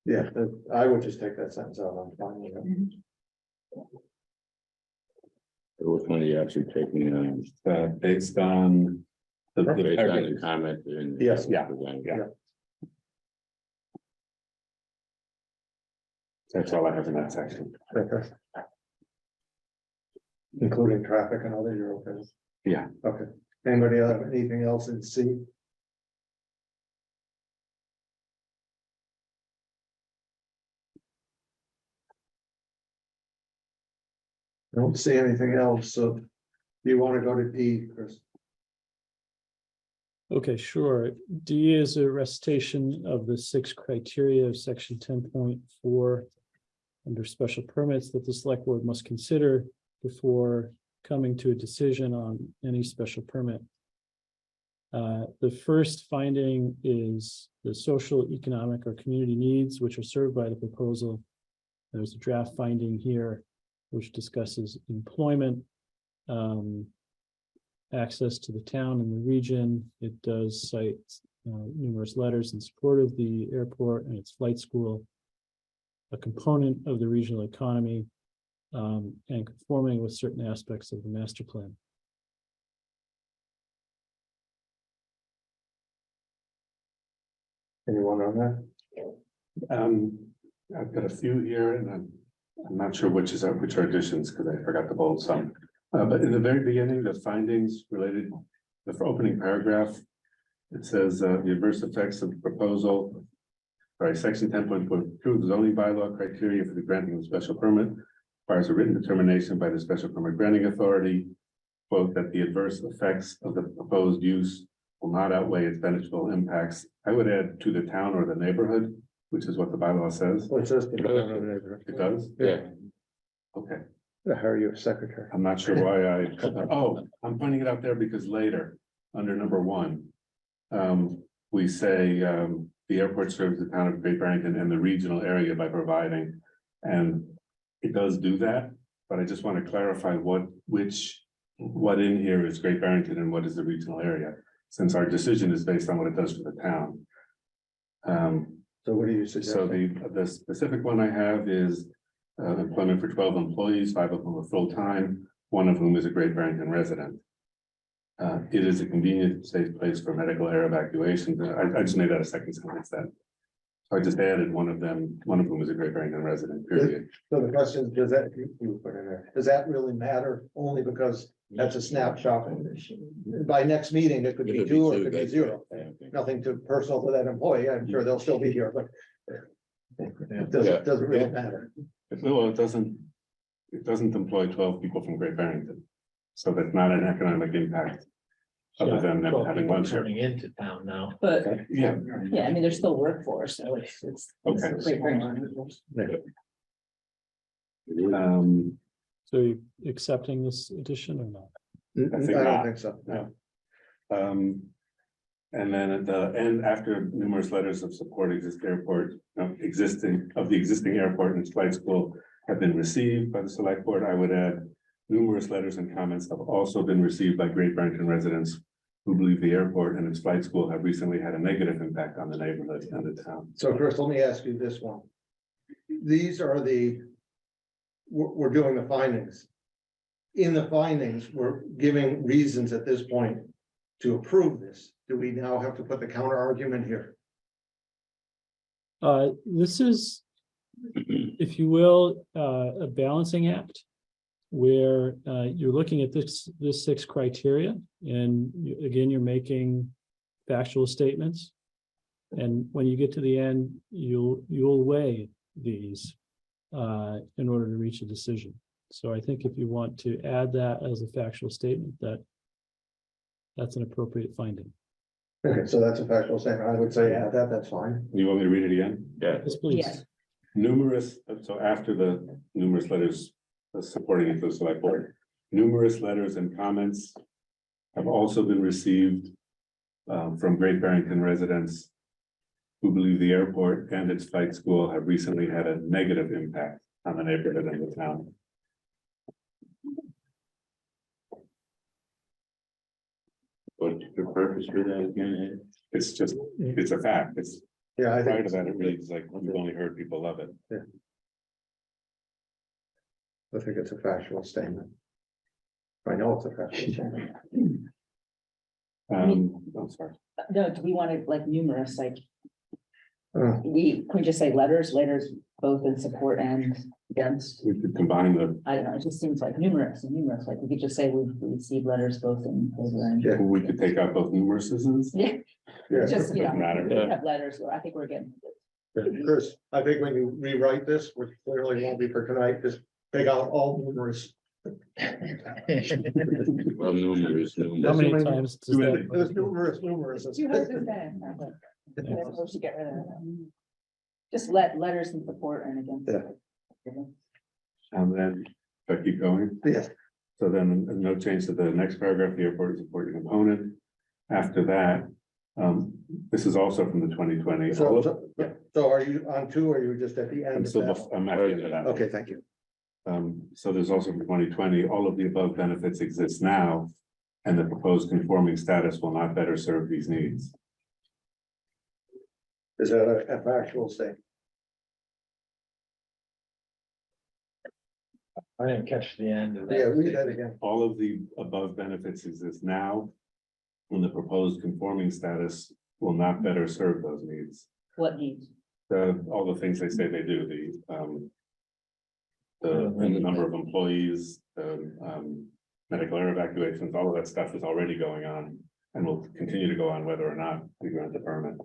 Yeah, I would just take that sentence out. I'm fine with it. Which one are you actually taking, Based on. The based on the paragraph. comment? Yes. Yeah, presented? yeah. That's all I have in that section. Okay. Including traffic and other, you're okay? Yeah. Okay. Anybody have anything else in C? Don't see anything else, so do you want to go to D, Chris? Okay, sure. D is a recitation of the 6 criteria of section 10.4 under special permits that the select board must consider before coming to a decision on any special permit. The first finding is the social, economic, or community needs which are served by the proposal. There's a draft finding here which discusses employment, access to the town and the region. It does cite numerous letters in support of the airport and its flight school, a component of the regional economy, and conforming with certain aspects of the master plan. Anyone on that? I've got a few here and I'm not sure which are additions because I forgot to bold some. But in the very beginning, the findings related, the opening paragraph, it says the adverse effects of the proposal. Sorry, section 10.4 zoning bylaw criteria for the granting of special permit requires a written determination by the special permit granting authority. Quote, that the adverse effects of the proposed use will not outweigh its beneficial impacts. I would add to the town or the neighborhood, which is what the bylaw says. Well, it says. It does? Yeah. Okay. How are you, secretary? I'm not sure why I'm pointing it out there because later, under number 1. We say, the airport serves the town of Great Barrington and the regional area by providing. And it does do that, but I just want to clarify what in here is Great Barrington and what is the regional area, since our decision is based on what it does for the town. So what do you suggest? So the specific one I have is employment for 12 employees, 5 of whom are full-time, 1 of whom is a Great Barrington resident. It is a convenient, safe place for medical air evacuation. I just made that a second sentence then. So I just added 1 of whom is a Great Barrington resident, period. So the question, does that, you put in there, does that really matter? Only because that's a snapshot. By next meeting, it could be 2 or it could be 0. Nothing too personal to that employee. I'm sure they'll still be here, but it doesn't really matter. Well, it doesn't employ 12 people from Great Barrington. So that's not an economic impact. Other than them having lunch here. Turning into town now. But Yeah. yeah, I mean, there's still workforce, so it's. Okay. So you accepting this addition or not? I don't think so. No. And then at the end, after numerous letters of support existing airport and its flight school have been received by the select board, I would add numerous letters and comments have also been received by Great Barrington residents who believe the airport and its flight school have recently had a negative impact on the neighborhood and the town. So Chris, let me ask you this one. These are we're doing the findings. In the findings, we're giving reasons at this point to approve this. Do we now have to put the counter argument here? This is, if you will, a balancing act where you're looking at this 6 criteria, and again, you're making factual statements. And when you get to the end, you'll weigh these in order to reach a decision. So I think if you want to add that as a factual statement, that's an appropriate finding. Okay, so that's a factual statement. I would say, yeah, that's fine. You want me to read it again? Yeah. Yes, please. Yes. So after the numerous letters supporting it to the select board, numerous letters and comments have also been received from Great Barrington residents who believe the airport and its flight school have recently had a negative impact on the neighborhood and the town. What's the purpose for that again? It's just, it's a fact. It's Yeah, I prior think, to that, it reads like we've only heard people love it. I think it's a factual statement. I know it's a factual statement. I'm sorry. No, do we want to like numerous, like, Uh, can we just say letters, both in support and against. We could combine the, I don't know, it just seems like numerous and numerous, like we could just say we've received letters both in favor and. Yeah. we could take out both numerouses. Yeah, Yeah. just, you know, Doesn't matter. we have letters, where I think we're getting. Chris, I think when you rewrite this, which clearly won't be for tonight, just take out all numerous. Well, numerous. How many times does that? There's numerous. Too hard to say. We should get rid of that. Just let letters in support and against. And then, if I keep going. Yes. So then no change to the next paragraph, the airport is a important component. After that, this is also from the 2020. So are you on two, or are you just at the end? I'm of still, that? I'm at the end of that. Okay, thank you. So there's also from 2020, all of the above benefits exist now. And the proposed conforming status will not better serve these needs. Is that a factual statement? I didn't catch the end of that. Yeah, read that again. All of the above benefits exist now. And the proposed conforming status will not better serve those needs. What needs? All the things they say they do, the number of employees, medical air evacuations, all of that stuff is already going on. And will continue to go on whether or not we grant the permit,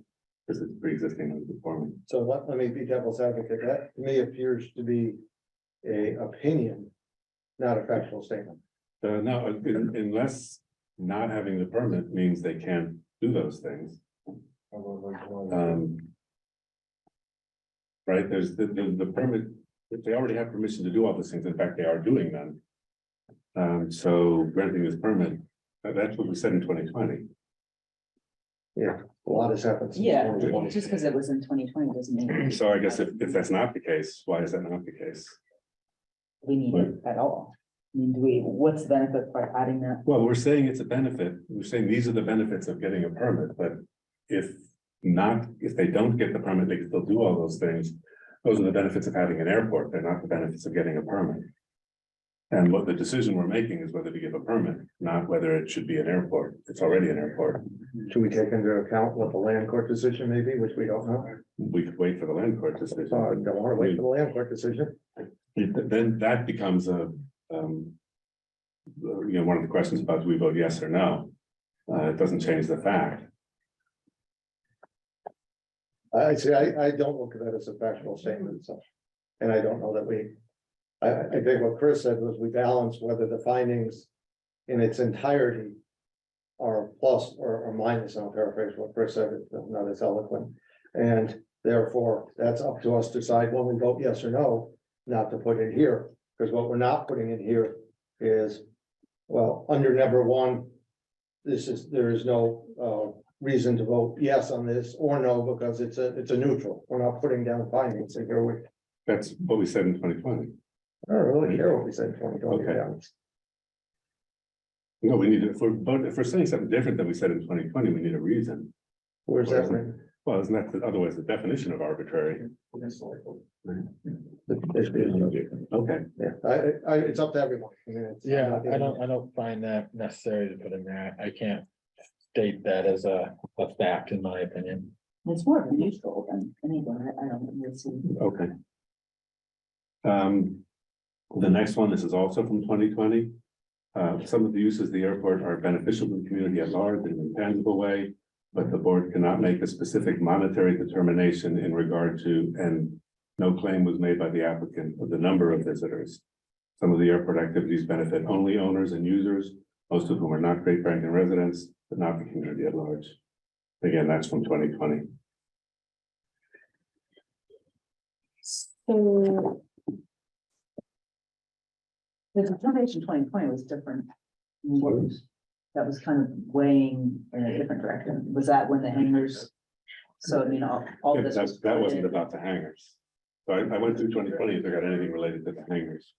because it's pre-existing and conforming. So let me be devil's advocate. That to me appears to be a opinion, not a factual statement. No, unless not having the permit means they can't do those things. Right, there's the permit, if they already have permission to do all these things, in fact, they are doing them. So granting this permit, that's what we said in 2020. Yeah, a lot has happened. since Yeah, 2020. just because it was in 2020 doesn't mean So I guess if that's not the case, why is that not the case? we need it at all. I mean, what's the benefit by adding that? Well, we're saying it's a benefit. We're saying these are the benefits of getting a permit, but if they don't get the permit, they can still do all those things. Those are the benefits of having an airport. They're not the benefits of getting a permit. And what the decision we're making is whether to give a permit, not whether it should be an airport. It's already an airport. Should we take into account what the land court decision may be, which we don't know? We could wait for the land court decision. Don't want to wait for the land court decision. Then that becomes one of the questions about do we vote yes or no? It doesn't change the fact. I say, I don't look at that as a factual statement, so. And I don't know that I think what Chris said was we balance whether the findings in its entirety are plus or minus. I'll paraphrase what Chris said, it's not as eloquent. And therefore, that's up to us to decide when we vote yes or no, not to put it here. Because what we're not putting in here is, well, under number one, there is no reason to vote yes on this or no, because it's a neutral. We're not putting down findings. And here we, That's what we said in 2020. I don't really care what we said in 2020. Okay. No, we need to, if we're saying something different than we said in 2020, we need a reason. Where's that written? Well, isn't that otherwise the definition of arbitrary? Okay, Yeah, it's up to everyone. I mean, Yeah, I don't find that necessary to put in there. I can't state that as a fact, in my opinion. It's more of a neutral than anything. I don't really see. okay. The next one, this is also from 2020. Some of the uses of the airport are beneficial to the community at large in an intangible way, but the board cannot make a specific monetary determination in regard to, and no claim was made by the applicant of the number of visitors. Some of the airport activities benefit only owners and users, most of whom are not Great Barrington residents, but not the community at large. Again, that's from 2020. So. The determination 2020 was different. That was kind of weighing in a different direction. Was that when the hangers? So I mean, all Yeah, this. was that wasn't created. about the hangars. So I went through 2020 if I got anything related to the hangars.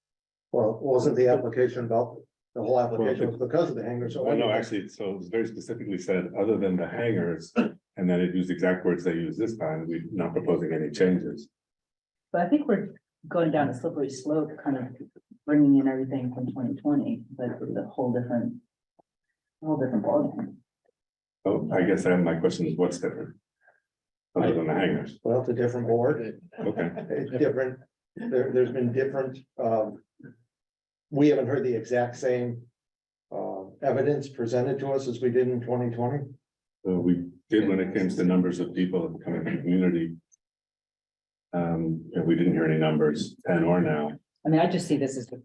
Well, wasn't the application about, the whole application was because of the hangers? So Well, no, actually, so it was very specifically said, other than the hangars, and then it used exact words they used this time, we're not proposing any changes. But I think we're going down a slippery slope, kind of bringing in everything from 2020, but with a whole different ballgame. So I guess my question is, what's different? other than the hangars. Well, it's a different board. Okay, It's different. There's been different, we haven't heard the exact same evidence presented to us as we did in 2020. so we did when it comes to numbers of people coming to the community. And we didn't hear any numbers, 10 or now. I mean, I just see this as a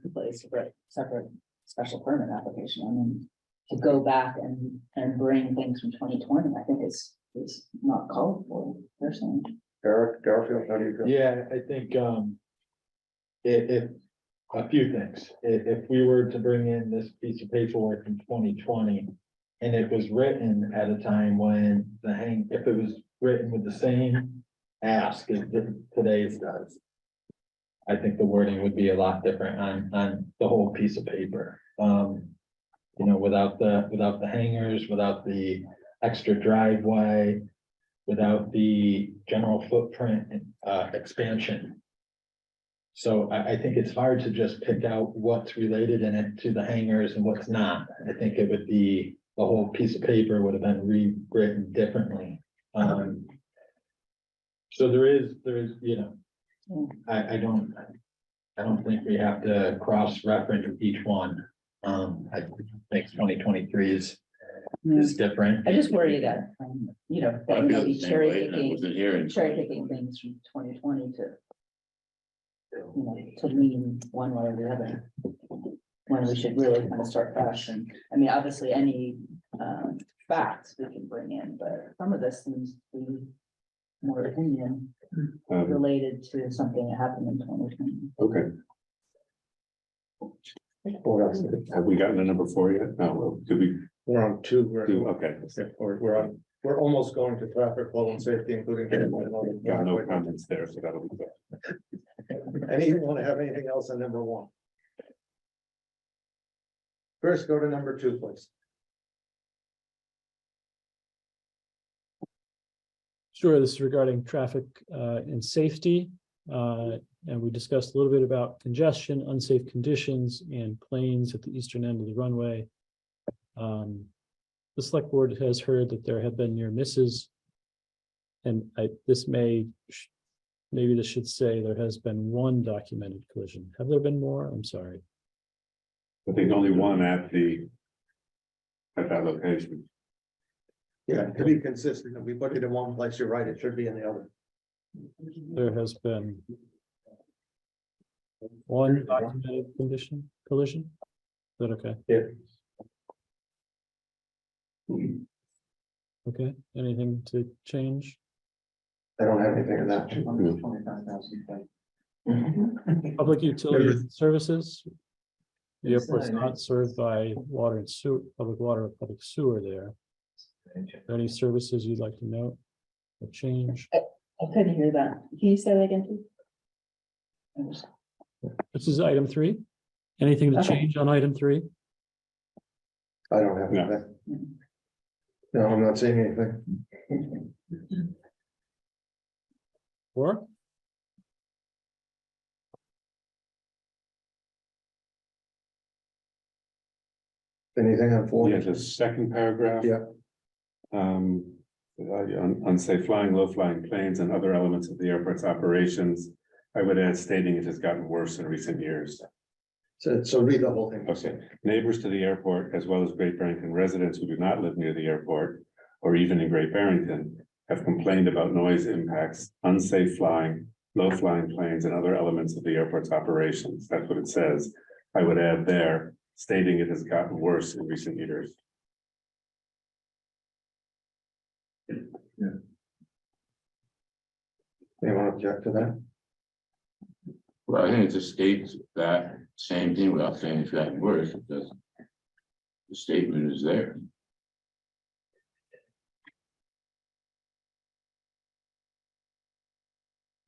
separate special permit application. I mean, to go back and bring things from 2020, I think is not called for personally. Eric, Garfield, how do you feel? Yeah, I think, if, a few things. If we were to bring in this piece of paperwork from 2020. And it was written at a time when if it was written with the same ask as today's does. I think the wording would be a lot different on the whole piece of paper. You know, without the hangars, without the extra driveway, without the general footprint expansion. So I think it's hard to just pick out what's related in it to the hangars and what's not. I think it would be, the whole piece of paper would have been rewritten differently. So there is, you know, I don't think we have to cross-reference each one. I think 2023 is different. I just worry that, you know, I that feel maybe the same way, and I wasn't hearing. cherry picking things from 2020 to, you know, to lean one way or the other. When we should really kind of start fresh. And I mean, obviously, any facts we can bring in, but some of this seems to be more opinion related to something that happened in 2020. Okay, What else? have we gotten to number 4 yet? No, well, did we We're on two. do, okay, We're almost going to traffic flow and safety, including. got no comments there, so that'll be good. Anyone want to have anything else on number 1? First, go to number 2, please. Sure, this is regarding traffic and safety. And we discussed a little bit about congestion, unsafe conditions, and planes at the eastern end of the runway. The select board has heard that there have been near misses. And maybe this should say there has been one documented collision. Have there been more? I'm sorry. I think only one at that location. Yeah, to be consistent, if we put it in one place, you're right, it should be in the other. There has been one documented collision. Is that okay? Yeah. Okay, anything to change? I don't have anything in that. Public utility services. The airport's not served by water and sewer, public water or public sewer there. Are there any services you'd like to note or change? I couldn't hear that. Can you say that again, please? This is item 3. Anything to Okay. change on item 3? I don't have No. anything. No, I'm not seeing anything. 4? Anything on 4? Yeah, the second paragraph. Yeah. Unsafe flying, low flying planes and other elements of the airport's operations. I would add stating it has gotten worse in recent years. So read the whole thing. Okay, neighbors to the airport, as well as Great Barrington residents who do not live near the airport or even in Great Barrington, have complained about noise impacts, unsafe flying, low flying planes and other elements of the airport's operations. That's what it says. I would add there, stating it has gotten worse in recent years. Anyone object to that? Well, I think it just states that same thing without saying it's gotten worse, because the statement is there.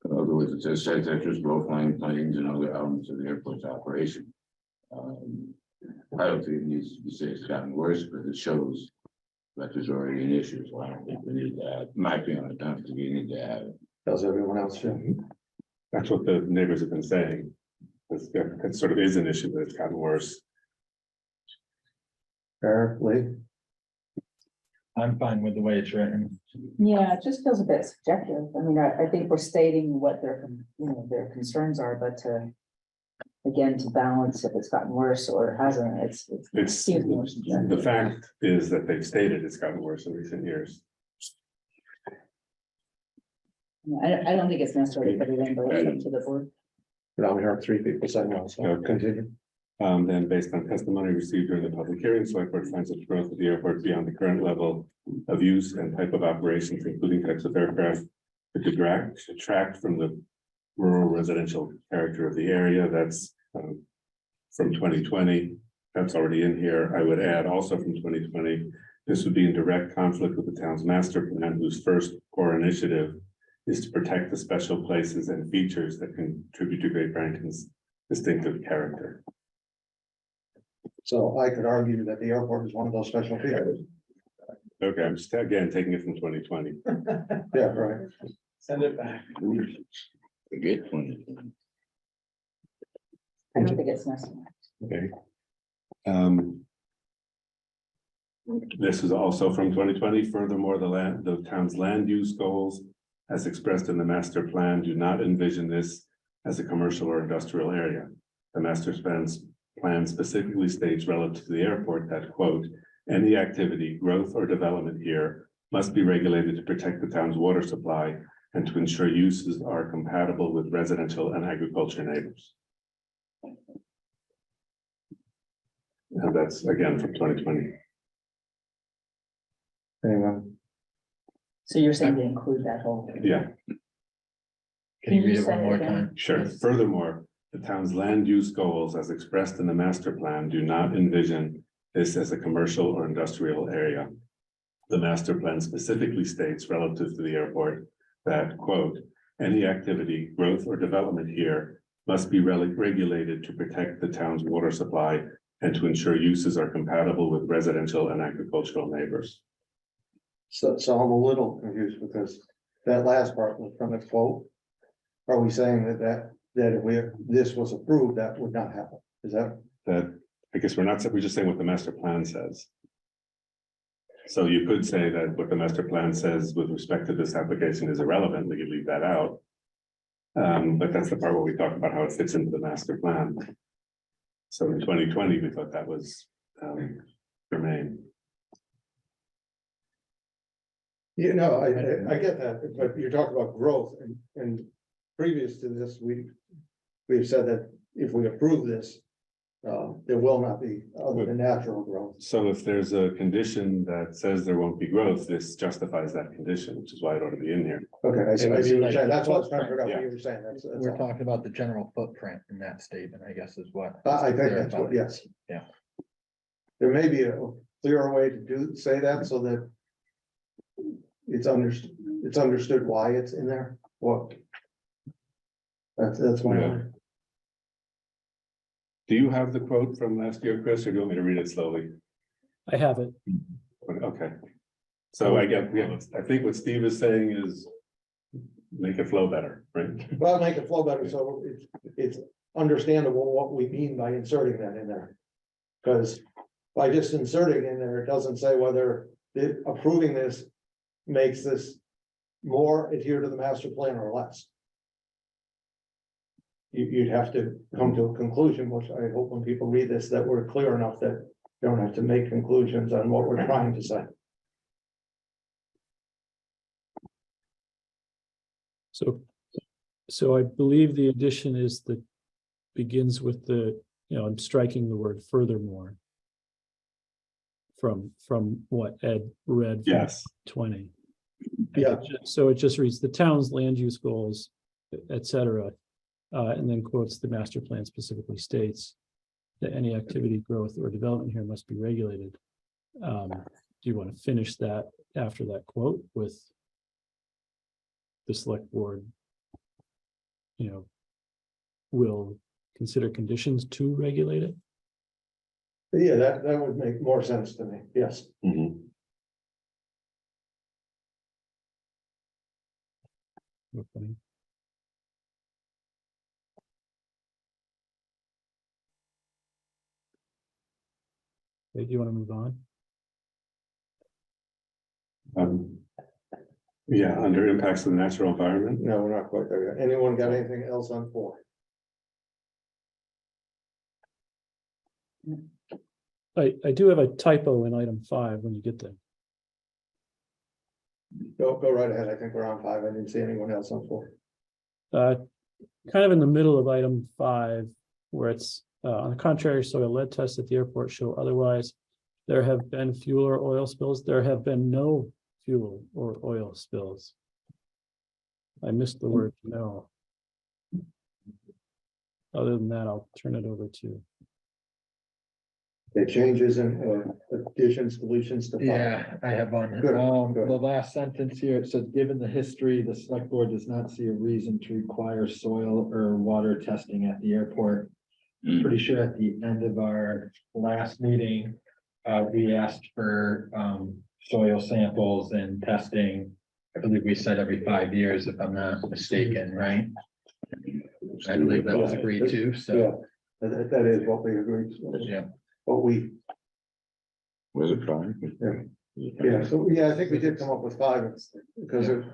In other words, it just says that there's low flying planes and other elements of the airport's operation. I don't think it needs to be said it's gotten worse, but it shows that there's already an issue, so I don't think we need to add, my opinion, I don't think we need to add it. Does everyone else feel? That's what the neighbors have been saying. It sort of is an issue, but it's gotten worse. Eric, Lee? I'm fine with the way it's written. Yeah, it just feels a bit subjective. I mean, I think we're stating what their concerns are, but again, to balance if it's gotten worse or hasn't, it It's, seems more subjective. the fact is that they've stated it's gotten worse in recent years. I don't think it's necessary to put it in, but it's up to the board. Now we heard three people saying no, so Okay. continue. Then based on testimony received during the public hearing, select board finds that the growth of the airport beyond the current level of use and type of operations, including types of aircraft, could detract from the rural residential character of the area. That's from 2020. That's already in here. I would add also from 2020, this would be in direct conflict with the town's master plan, whose first core initiative is to protect the special places and features that contribute to Great Barrington's distinctive character. So I could argue that the airport is one of those special features. Okay, I'm just again taking it from 2020. Yeah, right. Send it back. Forget 20. I don't think it's necessary. Okay. This is also from 2020. Furthermore, the town's land use goals, as expressed in the master plan, do not envision this as a commercial or industrial area. The master plan specifically states relative to the airport that, quote, any activity, growth, or development here must be regulated to protect the town's water supply and to ensure uses are compatible with residential and agriculture neighbors. And that's again from 2020. Anyone? So you're saying to include that whole. Yeah, Can you read it say one it more again? time? sure. Furthermore, the town's land use goals as expressed in the master plan do not envision this as a commercial or industrial area. The master plan specifically states relative to the airport that, quote, any activity, growth, or development here must be regulated to protect the town's water supply and to ensure uses are compatible with residential and agricultural neighbors. So I'm a little confused because that last part was from the quote. Are we saying that if this was approved, that would not happen? Is that? That, I guess we're just saying what the master plan says. So you could say that what the master plan says with respect to this application is irrelevant, we could leave that out. But that's the part where we talk about how it fits into the master plan. So in 2020, we thought that was germane. You know, I get that, but you're talking about growth and previous to this, we've said that if we approve this, there will not be other than natural growth. So if there's a condition that says there won't be growth, this justifies that condition, which is why it ought to be in here. Okay, I see what you're saying. That's what I was trying to figure out Yeah. what you were saying. That's We're all. talking about the general footprint in that statement, I guess is what. I think that's what, yes. Yeah. There may be a clearer way to say that so that it's understood why it's in there. What? That's my. Yeah. Do you have the quote from last year, Chris, or do you want me to read it slowly? I have it. Okay. So I think what Steve is saying is make it flow better, right? Well, make it flow better, so it's understandable what we mean by inserting that in there. Because by just inserting in there, it doesn't say whether approving this makes this more adhere to the master plan or less. You'd have to come to a conclusion, which I hope when people read this, that we're clear enough that you don't have to make conclusions on what we're trying to say. So I believe the addition is that begins with the, I'm striking the word furthermore. From what Ed read. From Yes. 20. Yeah. So it just reads the town's land use goals, et cetera. And then quotes the master plan specifically states that any activity, growth, or development here must be regulated. Do you want to finish that after that quote with the select board? Will consider conditions to regulate it? Yeah, that would make more sense to me, yes. Mhm. Okay. Okay, do you want to move on? Yeah, under impacts of the natural environment. No, we're not quite there yet. Anyone got anything else on 4? I do have a typo in item 5 when you get there. Go right ahead. I think we're on 5. I didn't see anyone else on 4. Kind of in the middle of item 5, where it's on the contrary, soil lead tests at the airport show otherwise. There have been fuel or oil spills. There have been no fuel or oil spills. I missed the word no. Other than that, I'll turn it over to. The changes in additions, deletions to 5. Yeah, I have one. Good, good. The last sentence here, it says, given the history, the select board does not see a reason to require soil or water testing at the airport. Pretty sure at the end of our last meeting, we asked for soil samples and testing. I believe we said every 5 years, if I'm not mistaken, right? I believe that was agreed to, Yeah, so, that is what we agreed. yeah. But we, Was it 5? yeah, so, yeah, I think we did come up with 5 because of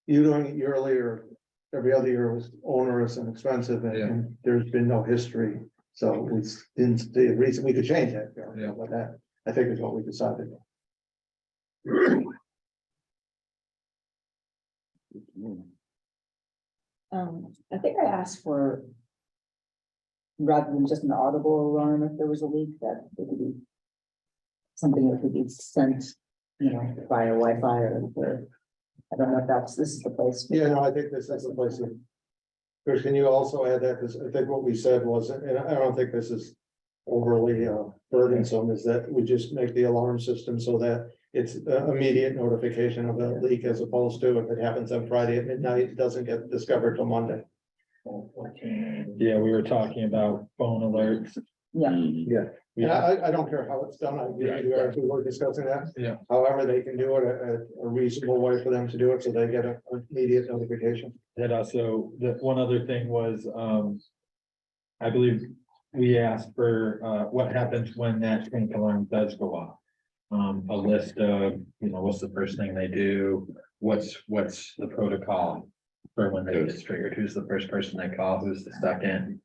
you doing it yearly or every other year was onerous and expensive and there's been no history. So we didn't see a reason we could change that. Yeah. But that, I think is what we decided. I think I asked for. Rather than just an audible alarm, if there was a leak, that it could be. Something that could be sent, via Wi-Fi or. I don't know if this is the place. Yeah, no, I think this is the place. Chris, can you also add that? Because I think what we said was, and I don't think this is overly burdensome, is that we just make the alarm system so that it's immediate notification of a leak as opposed to if it happens on Friday at midnight, it doesn't get discovered till Monday. Yeah, we were talking about phone alerts. Yeah, Yeah. Yeah, I don't care how it's done. We were discussing that. Yeah. However, they can do it a reasonable way for them to do it, so they get an immediate notification. And also, the one other thing was, I believe we asked for, what happens when that pink alarm does go off. A list of, what's the first thing they do, what's the protocol for when they get triggered, who's the first person they call, who's the second?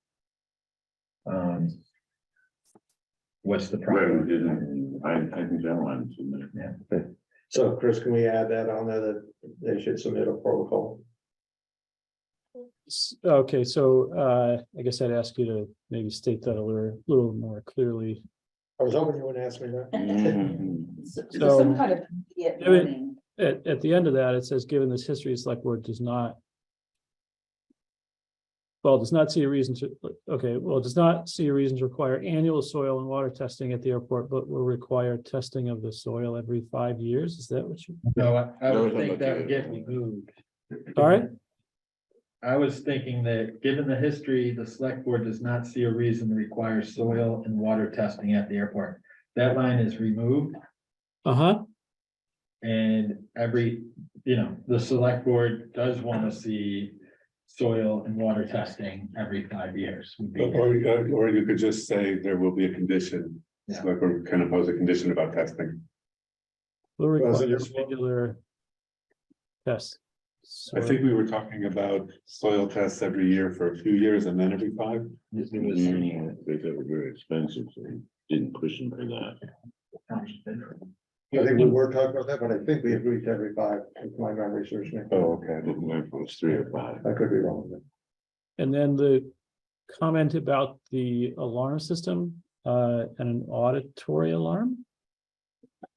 What's the problem? I think that one. Yeah. So Chris, can we add that on there that they should submit a protocol? Okay, so I guess I'd ask you to maybe state that a little more clearly. I was hoping you wouldn't ask me that. so some kind of immediate Yeah, but- warning. At the end of that, it says, given this history, the select board does not. Well, does not see a reason to, does not see a reason to require annual soil and water testing at the airport, but will require testing of the soil every 5 years. Is that what you? No, I Those would are think that the- would get removed. All right, I was thinking that, given the history, the select board does not see a reason to require soil and water testing at the airport. That line is removed, uh-huh, and the select board does want to see soil and water testing every 5 years. would be- Or you could just say there will be a condition. Yeah. Like we're kind of pose a condition about testing. will Was it require just- regular tests. I think we were talking about soil tests every year for a few years and then every 5. They said it was very expensive, so we didn't push them for that. I think we were talking about that, but I think we agreed to every 5, if my memory serves me. Oh, okay. I didn't know if it was 3 or 5. I could be wrong. And then the comment about the alarm system and an auditory alarm.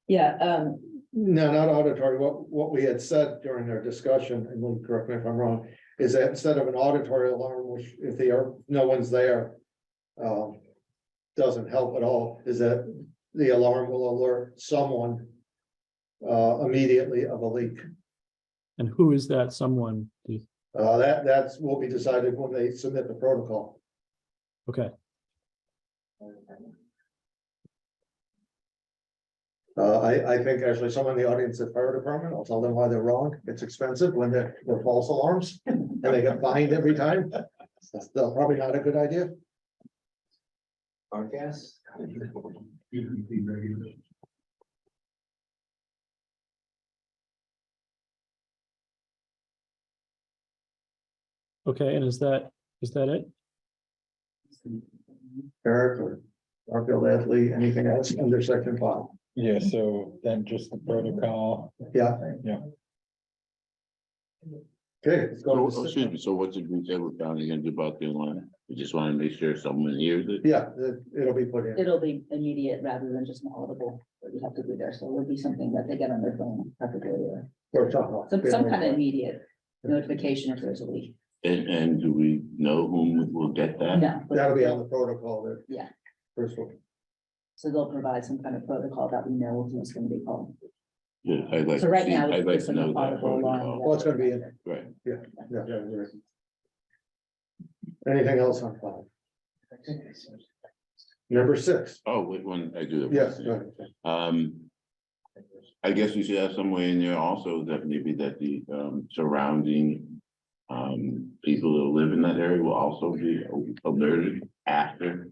Yeah, No, not auditory. What we had said during our discussion, and Lynn, correct me if I'm wrong, is that instead of an auditory alarm, which if no one's there, doesn't help at all, is that the alarm will alert someone immediately of a leak. And who is that someone? That's will be decided when they submit the protocol. Okay, I think actually someone in the audience at fire department, I'll tell them why they're wrong. It's expensive when they're false alarms and they get fined every time. That's still probably not a good idea. Our gas. Okay, and is that it? Eric or Garfield Athlete, anything else under section 5? Yeah, so then just the protocol. Yeah. Yeah. Okay, let's go. So, to excuse me, so what did we say we're finally gonna do about the line? We just wanna make sure someone hears it? Yeah, it'll be put in. It'll be immediate rather than just an audible, that you have to do there, so it'll be something that they get on their phone, preferably, or Or something. some kind of immediate notification if there's a leak. And do we know whom will get that? No. but- That'll be on the protocol there. Yeah. First one. So they'll provide some kind of protocol that we know who's gonna be called. Yeah, I'd like. So to right see- now, I'd like it's to an know that audible line. protocol. Well, it's gonna be in. Right. Yeah. Right. Anything else on 5? Number 6. Oh, wait, one, I do. have one Yes, thing. go ahead. I guess we should have some way in there also that maybe that the surrounding. People that live in that area will also be alerted after.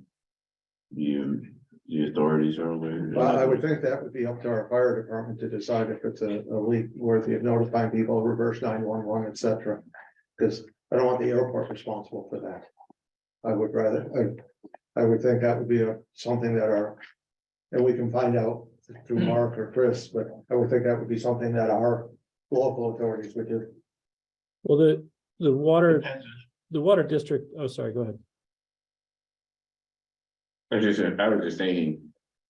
The authorities are alerted. Well, I would think that would be up to our fire department to decide if it's a leak worthy of notifying people, reverse 911, et cetera. Because I don't want the airport responsible for that. I would rather, I would think that would be something that and we can find out through Mark or Chris, but I would think that would be something that our local authorities would do. Well, the water district, oh, sorry, go ahead. I was just thinking,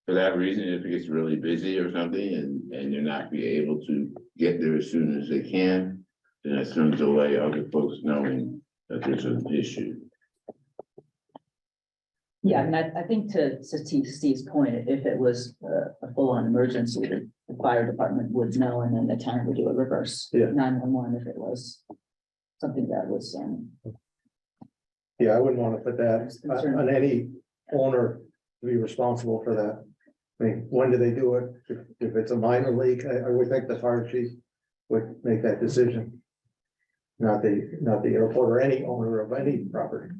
for that reason, if it gets really busy or something and you're not be able to get there as soon as they can, then that's gonna delay other folks knowing that there's an issue. Yeah, and I think to Steve's point, if it was a full-on emergency, the fire department would know, and then the town would do a reverse Yeah. 911 if it was something that was, Yeah, I wouldn't want to put that on any owner to be responsible for that. I mean, when do they do it? If it's a minor leak, I would think the fire chief would make that decision. Not the airport or any owner of any property.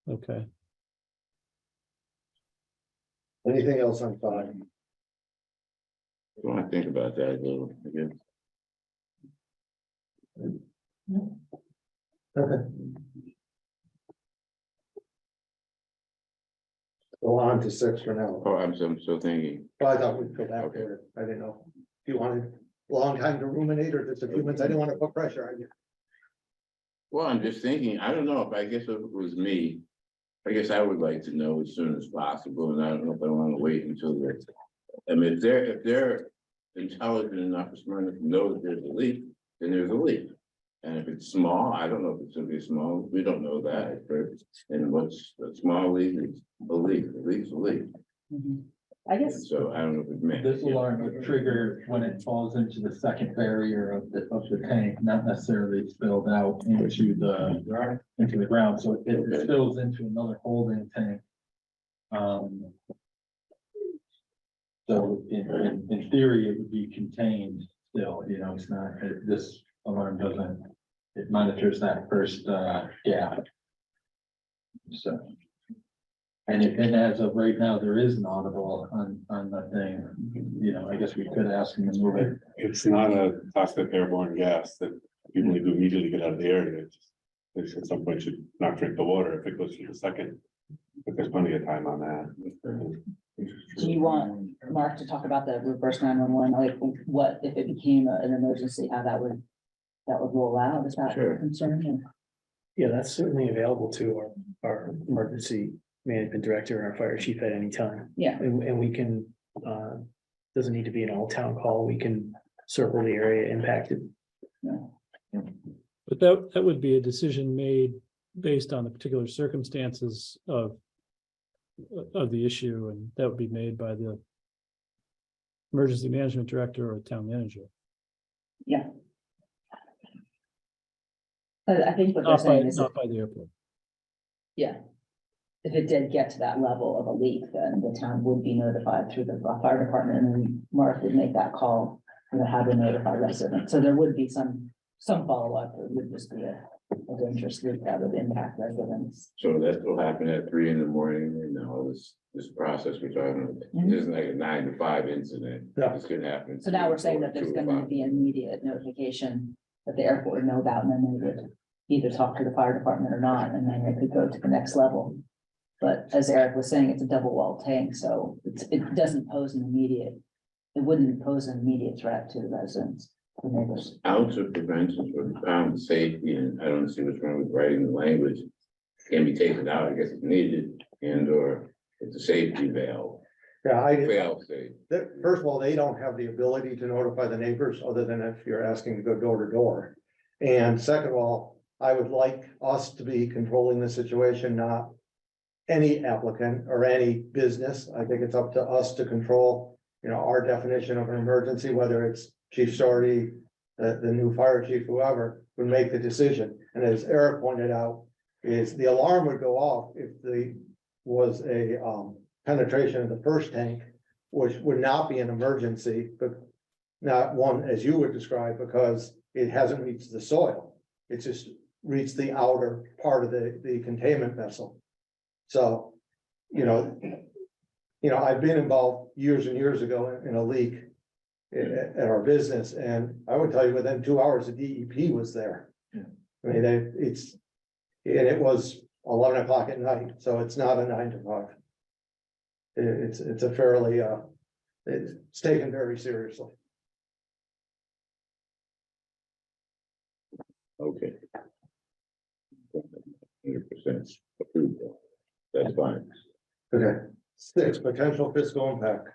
Okay, Anything else on 5? So I think about that a little, I guess. Okay. Go on to 6 for now. Oh, I'm still thinking, Well, I thought we'd go back there. I didn't know. Do you want a long time to ruminate or just a few minutes? I didn't want to put pressure on you. well, I'm just thinking, I don't know if I guess if it was me. I guess I would like to know as soon as possible, and I don't know if I want to wait until they're. I mean, if they're intelligent enough, smart enough to know that there's a leak, then there's a leak. And if it's small, I don't know if it's gonna be small, we don't know that at first. And what's a small leak is a leak, a leak's a leak. I guess, So I don't know if it's me. This alarm would trigger when it falls into the second barrier of the tank, not necessarily spilled out into the ground, so it spills into another holding tank. So in theory, it would be contained still, it's not, this alarm doesn't, it monitors that first gap. So. And as of right now, there is an audible on the thing, I guess we could ask them to move it. It's not a toxic airborne gas that people need to immediately get out of the area. It's just, they should at some point should not drink the water if it goes through the second. But there's plenty of time on that. do you want Mark to talk about the reverse 911, like what if it became an emergency, how that would roll out? Is that Sure. a concern? Yeah, that's certainly available to our emergency management director and our fire chief at any time. Yeah. And we can, doesn't need to be an all town call. We can circle the area impacted. but that would be a decision made based on the particular circumstances of the issue, and that would be made by the emergency management director or town manager. Yeah. I think what they're saying is, Not by the airport. yeah. If it did get to that level of a leak, then the town would be notified through the fire department, and then Mark would make that call, how to notify residents. So there would be some some follow-up, it would just be a dangerous loop that would impact residents. So that will happen at 3 in the morning, and all this process we're talking about. Mhm. This isn't like a 9 to 5 incident. Yeah. It's gonna happen. So now we're saying that 3 there's or 4, going to 2 be immediate notification that the airport would know about, and then they would either talk to the fire department or not, and then they could go to the next level. But as Eric was saying, it's a double wall tank, so it doesn't pose an immediate, it wouldn't pose an immediate threat to the residents, the neighbors. Ounce of prevention for the pound safety, and I don't see what's wrong with writing the language. Can be taken out, I guess if needed, and or it's a safety valve, Yeah, fail safe. first of all, they don't have the ability to notify the neighbors, other than if you're asking to go door to door. And second of all, I would like us to be controlling the situation, not any applicant or any business. I think it's up to us to control, our definition of an emergency, whether it's Chief Shorty, the new fire chief, whoever, would make the decision. And as Eric pointed out, is the alarm would go off if was a penetration of the first tank, which would not be an emergency, but not one as you would describe, because it hasn't reached the soil. It's just reached the outer part of the containment vessel. So, I've been involved years and years ago in a leak at our business, and I would tell you within 2 hours, the DEP was there. I mean, it was 11 o'clock at night, so it's not a 9 to 5. It's a fairly, it's taken very seriously. Okay. 100% approved. That's fine. Okay. 6, potential fiscal impact.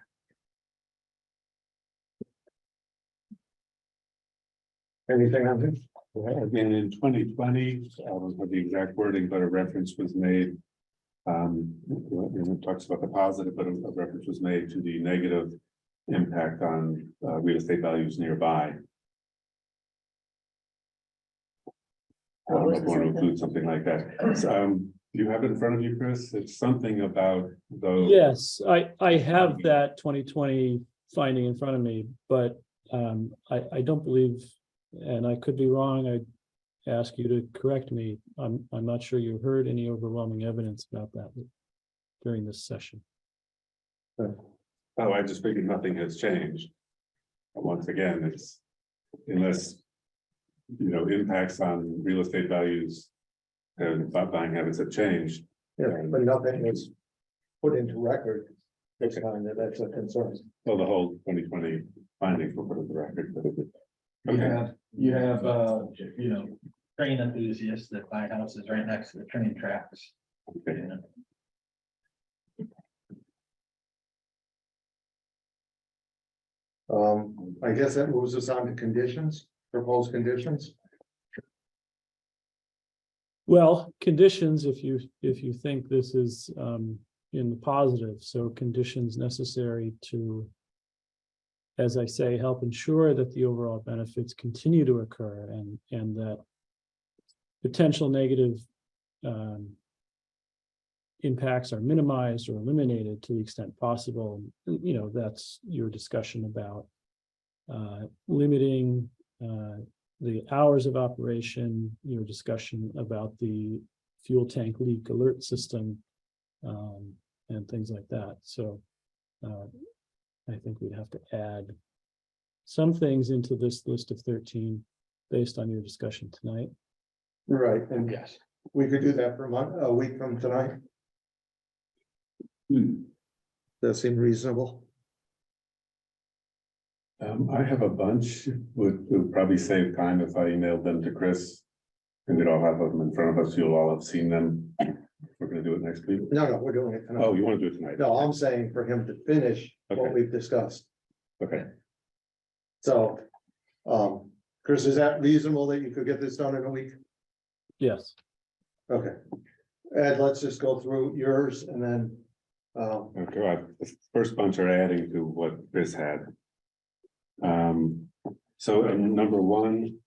Anything on this? Again, in 2020, I don't know the exact wording, but a reference was made. It talks about the positive, but a reference was made to the negative impact on real estate values nearby. I don't know if you want to include something like that. So, do you have it in front of you, Chris? It's something about those. Yes, I have that 2020 finding in front of me, but I don't believe, and I could be wrong, I'd ask you to correct me. I'm not sure you heard any overwhelming evidence about that during this session. Oh, I just figured nothing has changed. Once again, it's unless, impacts on real estate values and buying habits have changed. Yeah, but nothing was put into record this time that's a concern. Well, the whole 2020 findings were put in the record. But okay. You have, train enthusiasts that buy houses right next to the train tracks. Okay. I guess that moves us on to conditions, proposed conditions. Well, conditions, if you think this is in the positive, so conditions necessary to, as I say, help ensure that the overall benefits continue to occur and that potential negative impacts are minimized or eliminated to the extent possible. That's your discussion about limiting the hours of operation, your discussion about the fuel tank leak alert system, and things like that. So I think we'd have to add some things into this list of 13 based on your discussion tonight. Right, and yes, we could do that for a week from tonight. That seem reasonable. I have a bunch, would probably save time if I emailed them to Chris. And we'd all have them in front of us, you'll all have seen them. We're gonna do it next week. No, we're doing it tonight. Oh, you wanna do it tonight? No, I'm saying for him to finish what Okay. we've discussed. Okay, So, Chris, is that reasonable that you could get this done in a week? Yes. Okay. Ed, let's just go through yours and then, okay, the first bunch are adding to what Chris had. So number 1.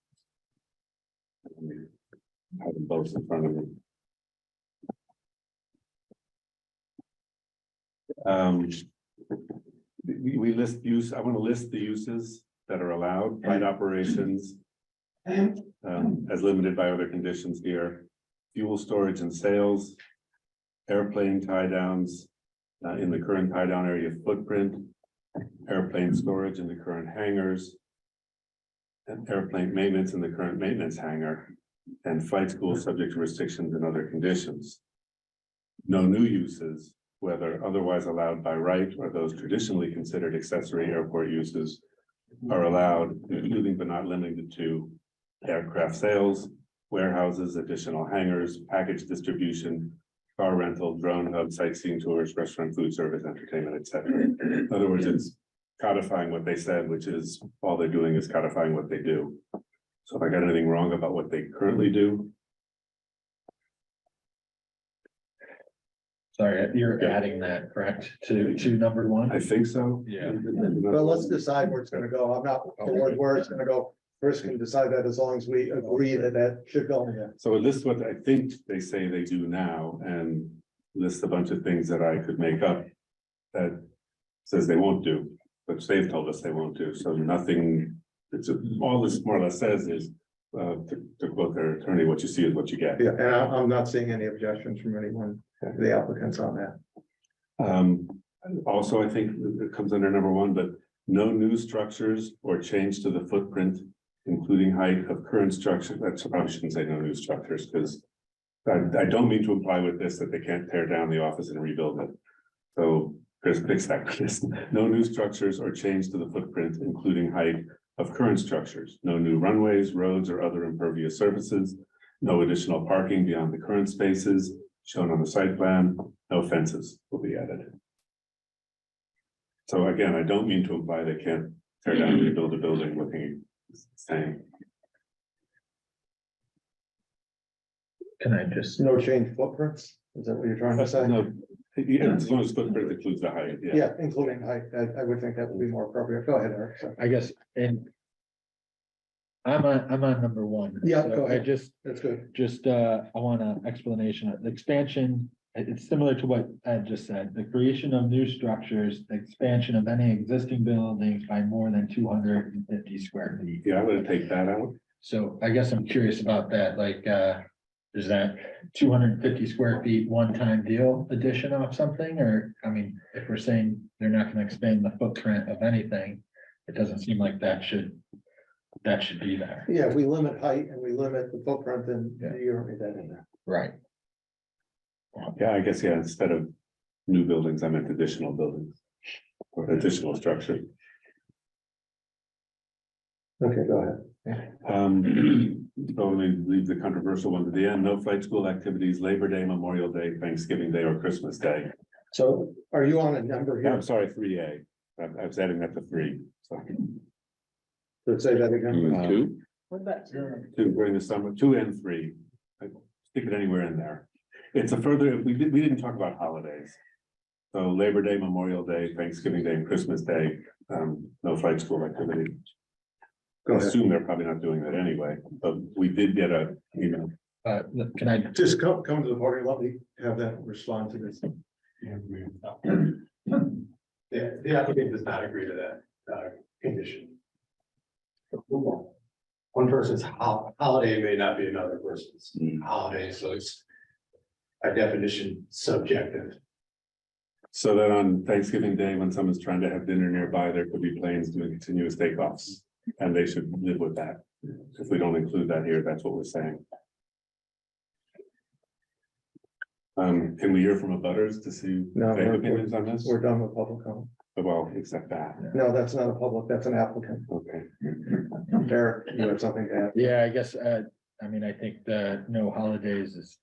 Let me have them both in front of me. We list use, I want to list the uses that are allowed, light operations, as limited by other conditions here. Fuel storage and sales, airplane tie downs in the current tie down area footprint, airplane storage in the current hangars, and airplane maintenance in the current maintenance hangar, and flight school subject to restrictions and other conditions. No new uses, whether otherwise allowed by right or those traditionally considered accessory airport uses, are allowed, including but not limited to aircraft sales, warehouses, additional hangars, package distribution, car rental, drone hub, sightseeing tours, restaurant, food service, entertainment, etc. In other words, it's codifying what they said, which is all they're doing is codifying what they do. So if I got anything wrong about what they currently do, Sorry, you're adding that, correct, to number one? I think so. Yeah. But let's decide where it's gonna go. I'm not forward where it's gonna go. Chris can decide that as long as we agree that that should go in there. So this is what I think they say they do now and list a bunch of things that I could make up that says they won't do, which they've told us they won't do. So nothing, it's all this more or less says is to quote their attorney, what you see is what you get. Yeah, and I'm not seeing any objections from anyone, the applicants on that. Also, I think it comes under number one, but no new structures or change to the footprint, including height of current structure. That's probably shouldn't say no new structures, because I don't mean to imply with this that they can't tear down the office and rebuild it. So Chris picks that list. No new structures or change to the footprint, including height of current structures. No new runways, roads, or other impervious surfaces. No additional parking beyond the current spaces shown on the site plan. No fences will be added. So again, I don't mean to imply they can't tear down and rebuild a building looking the same. Can I just, No change footprints? Is that what you're trying to say? No, yeah, as long as footprint includes the height, yeah. Yeah, including height. I would think that would be more appropriate. Go ahead, Eric. Sorry. I guess, and I'm on number one. Yeah, So go ahead. I That's good. I want an explanation of the expansion. It's similar to what Ed just said, the creation of new structures, the expansion of any existing buildings by more than 250 square feet. Yeah, I'm gonna take that out. So I guess I'm curious about that, like, is that 250 square feet, one-time deal addition of something, or, I mean, if we're saying they're not gonna expand the footprint of anything, it doesn't seem like that should be there. Yeah, we limit height and we limit the footprint, and you don't need that in there. Right. Yeah, I guess, yeah, instead of new buildings, I meant additional buildings. Or additional structure. Okay, go ahead. So let me leave the controversial one to the end. No flight school activities, Labor Day, Memorial Day, Thanksgiving Day, or Christmas Day. So are you on a number Yeah, here? I'm sorry, 3A. I was adding that to 3. So Let's say that again. Two? What about? 2 during the summer, 2 and 3. I stick it anywhere in there. It's a further, we didn't talk about holidays. So Labor Day, Memorial Day, Thanksgiving Day, and Christmas Day, no flight school activity. I Go ahead. assume they're probably not doing that anyway, but we did get a, Can I, Just come to the party. Let me have that respond to this. The applicant does not agree to that condition. One person's holiday may not be another person's holiday, so it's by definition subjective. so that on Thanksgiving Day, when someone's trying to have dinner nearby, there could be planes doing continuous takeoffs. And they should live with that. If we don't include that here, that's what we're saying. Can we hear from abutters to see No, if they have we're- opinions on this? We're done with public comment. Well, except that, No, that's not a public, that's an applicant. okay. Eric, you have something to add? yeah, I guess, I mean, I think the no holidays is,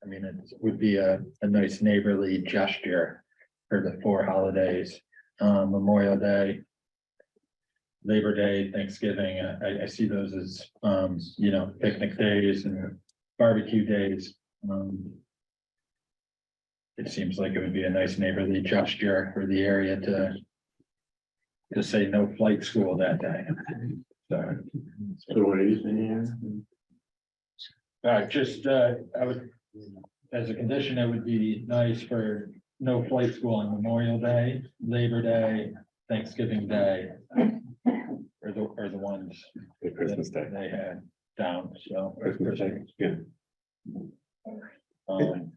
I mean, it would be a nice neighborly gesture for the 4 holidays, Memorial Day, Labor Day, Thanksgiving. I see those as, picnic days and barbecue days. It seems like it would be a nice neighborly gesture for the area to say no flight school that day. So. So what are you saying? I would, as a condition, it would be nice for no flight school on Memorial Day, Labor Day, Thanksgiving Day. Are the ones The Christmas Day. they had. down, so. Yeah. Um,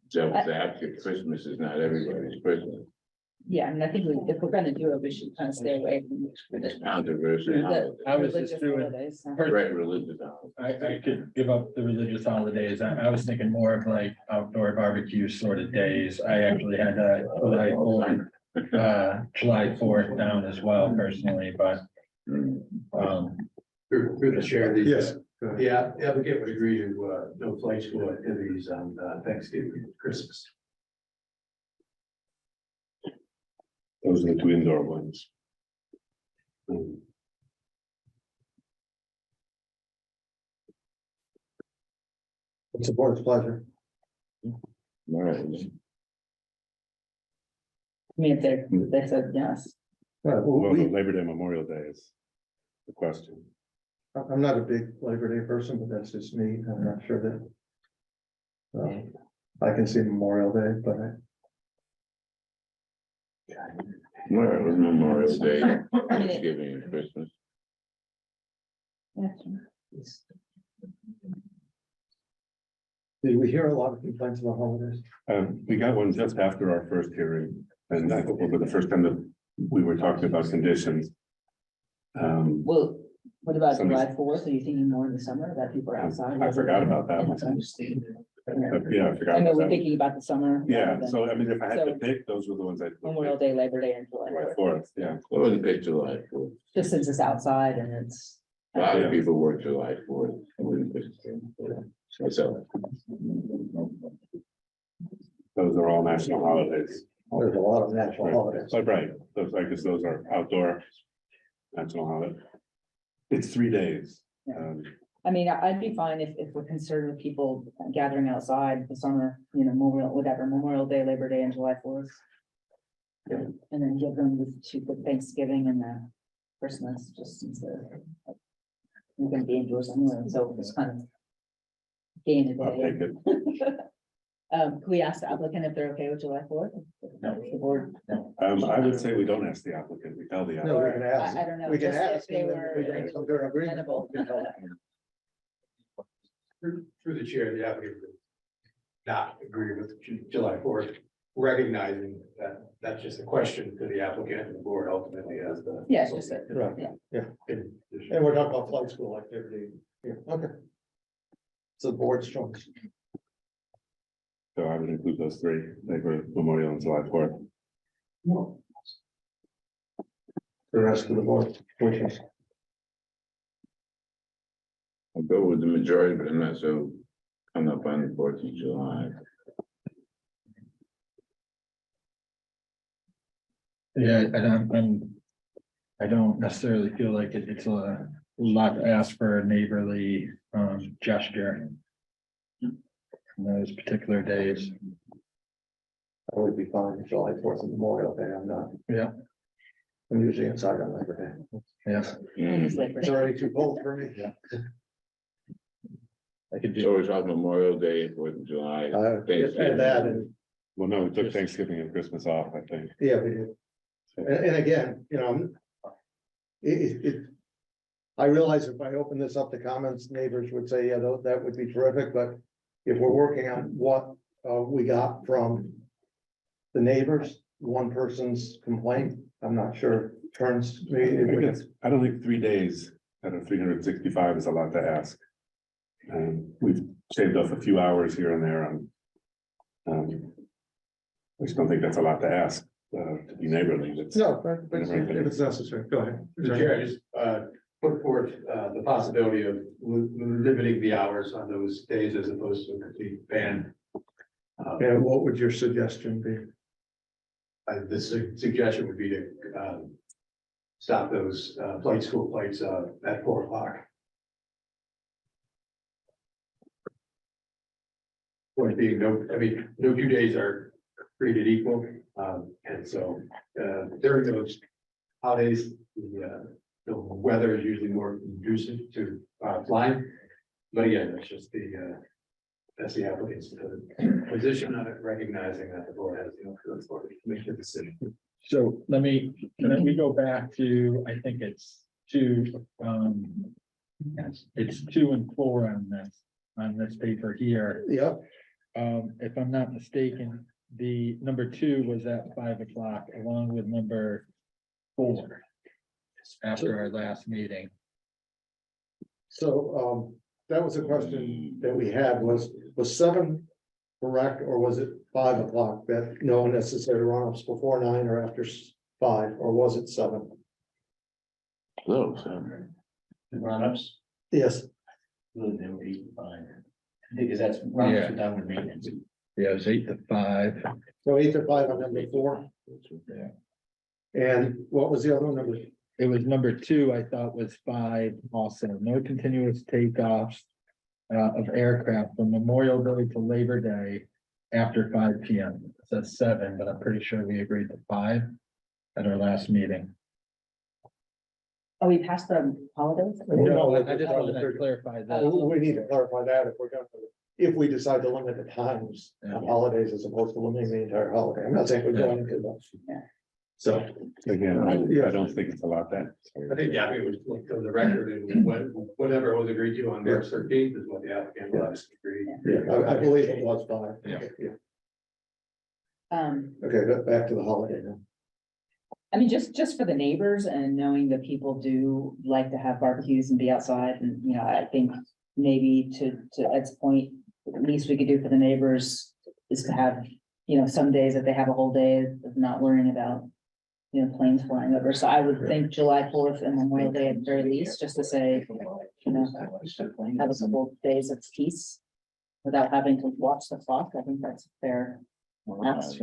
So, yeah, that's after Christmas is not everybody's Christmas. Yeah, and I think if we're gonna do it, we should kind of stay away from It's controversial. the I was just religious doing- holidays. So. Right, religious. I could give up the religious holidays. I was thinking more of like outdoor barbecue sort of days. I actually had July 4th down as well personally, but Through the chair, Yes. the applicant would agree to no flight school activities on Thanksgiving and Christmas. Those are the two indoor ones. What's the board's pleasure? All right. I mean, if they said yes. Well, Well, Labor Day, Memorial Day is the question. I'm not a big Labor Day person, but that's just me. I'm not sure that. I can see Memorial Day, but Well, it was Memorial Day, Thanksgiving and Christmas. did we hear a lot of complaints about holidays? We got one just after our first hearing, and I think over the first time that we were talking about conditions. Well, what about Somebody's- July 4th? Are you thinking more in the summer that people are outside? I forgot about that. Yeah, I forgot. I know about we're that. thinking about the summer. Yeah, rather than so I mean, if I had to So- pick, those were the ones I. Memorial Day, Labor Day, and July July 4th. 4th, yeah. It wasn't picked July 4th. Just since it's outside and it's. A lot Yeah. of people work July 4th. I wouldn't pick myself. Those are all national holidays. There's a lot of national holidays. So, right, those, I guess those are outdoor national holiday. It's 3 days. I mean, I'd be fine if we're concerned with people gathering outside the summer, Memorial Day, Labor Day, and July 4th. And then give them the Thanksgiving and the Christmas, just since we're gonna be indoors anyway, so it's kind of. Gain a I'll take day. it. Can we ask the applicant if they're okay with July 4th? No. The board, I would say we don't ask the applicant, we tell the No, applicant. we can ask. I don't know. We can just if ask. they and then were we can come to an agreement. amenable. Through the chair, the applicant would not agree with July 4th, recognizing that that's just a question to the applicant and the board ultimately has the. Yeah, it's just a- Right, yeah. and we're talking about flight school activity. Yeah, okay. So the board's choice. So I would include those three, Labor, Memorial, and July 4th. The rest of the board wishes. I'll go with the majority, but I'm not so hung up on the 4th of July. Yeah, I don't necessarily feel like it's a lot to ask for a neighborly gesture. In those particular days. I would be fine with July 4th and Memorial Day. I'm not. Yeah. I'm usually inside on Labor Day. Yes, And it's Labor It's Day. already too cold for me. I could So do, we're talking Memorial Day, 4th of July. And that, and Well, no, we took Thanksgiving and Christmas off, I think. yeah, we did. And again, I realize if I open this up to comments, neighbors would say, yeah, that would be terrific, but if we're working on what we got from the neighbors, one person's complaint, I'm not sure turns me. I don't think 3 days out of 365 is a lot to ask. We've shaved off a few hours here and there on. I just don't think that's a lot to ask, to be neighborly. That's- No, but if it's necessary, go ahead. The chair, I just put forth the possibility of limiting the hours on those days as opposed to a complete ban. And what would your suggestion be? The suggestion would be to stop those flight school flights at 4 o'clock. Point being, no 2 days are created equal, and so during those holidays, the weather is usually more conducive to flying. But again, that's the applicant's position on it, recognizing that the board has the influence to make the decision. So let me go back to, I think it's yes, it's 2 and 4 on this paper here. Yeah, If I'm not mistaken, the number 2 was at 5 o'clock along with number 4. After our last meeting. so, that was a question that we had, was 7 correct, or was it 5 o'clock that no necessary run-ups before 9 or after 5, or was it 7? Close, Run-ups, Yes, they were 8 and 5. Because that's Yeah. run-ups are done with maintenance. Yeah, it was 8 to 5. so 8 to 5 on number 4. Yeah. And what was the other one, number? It was number 2, I thought was 5 also, no continuous takeoffs. Of aircraft from Memorial Day to Labor Day after 5 PM. It says 7, but I'm pretty sure we agreed to 5 at our last meeting. Oh, we passed the holidays? No, I just wanted to clarify that. We need to clarify that if we're gonna, if we decide to limit the times on holidays as opposed to limiting the entire holiday. I'm not saying we're going to those. Yeah. So, Again, I don't think it's a lot that. I think, yeah, it was like on the record and whatever was agreed to on March 13th is what the applicant was agreed. yeah, I believe it was 5. Yeah. Okay, back to the holiday now. I mean, just for the neighbors and knowing that people do like to have barbecues and be outside and, you know, I think maybe to Ed's point, at least we could do for the neighbors is to have, you know, some days that they have a whole day of not worrying about, you know, planes flying over. So I would think July 4th and Memorial Day at the very least, just to say, you know, have a couple of days of peace without having to watch the clock. I think that's fair. Ask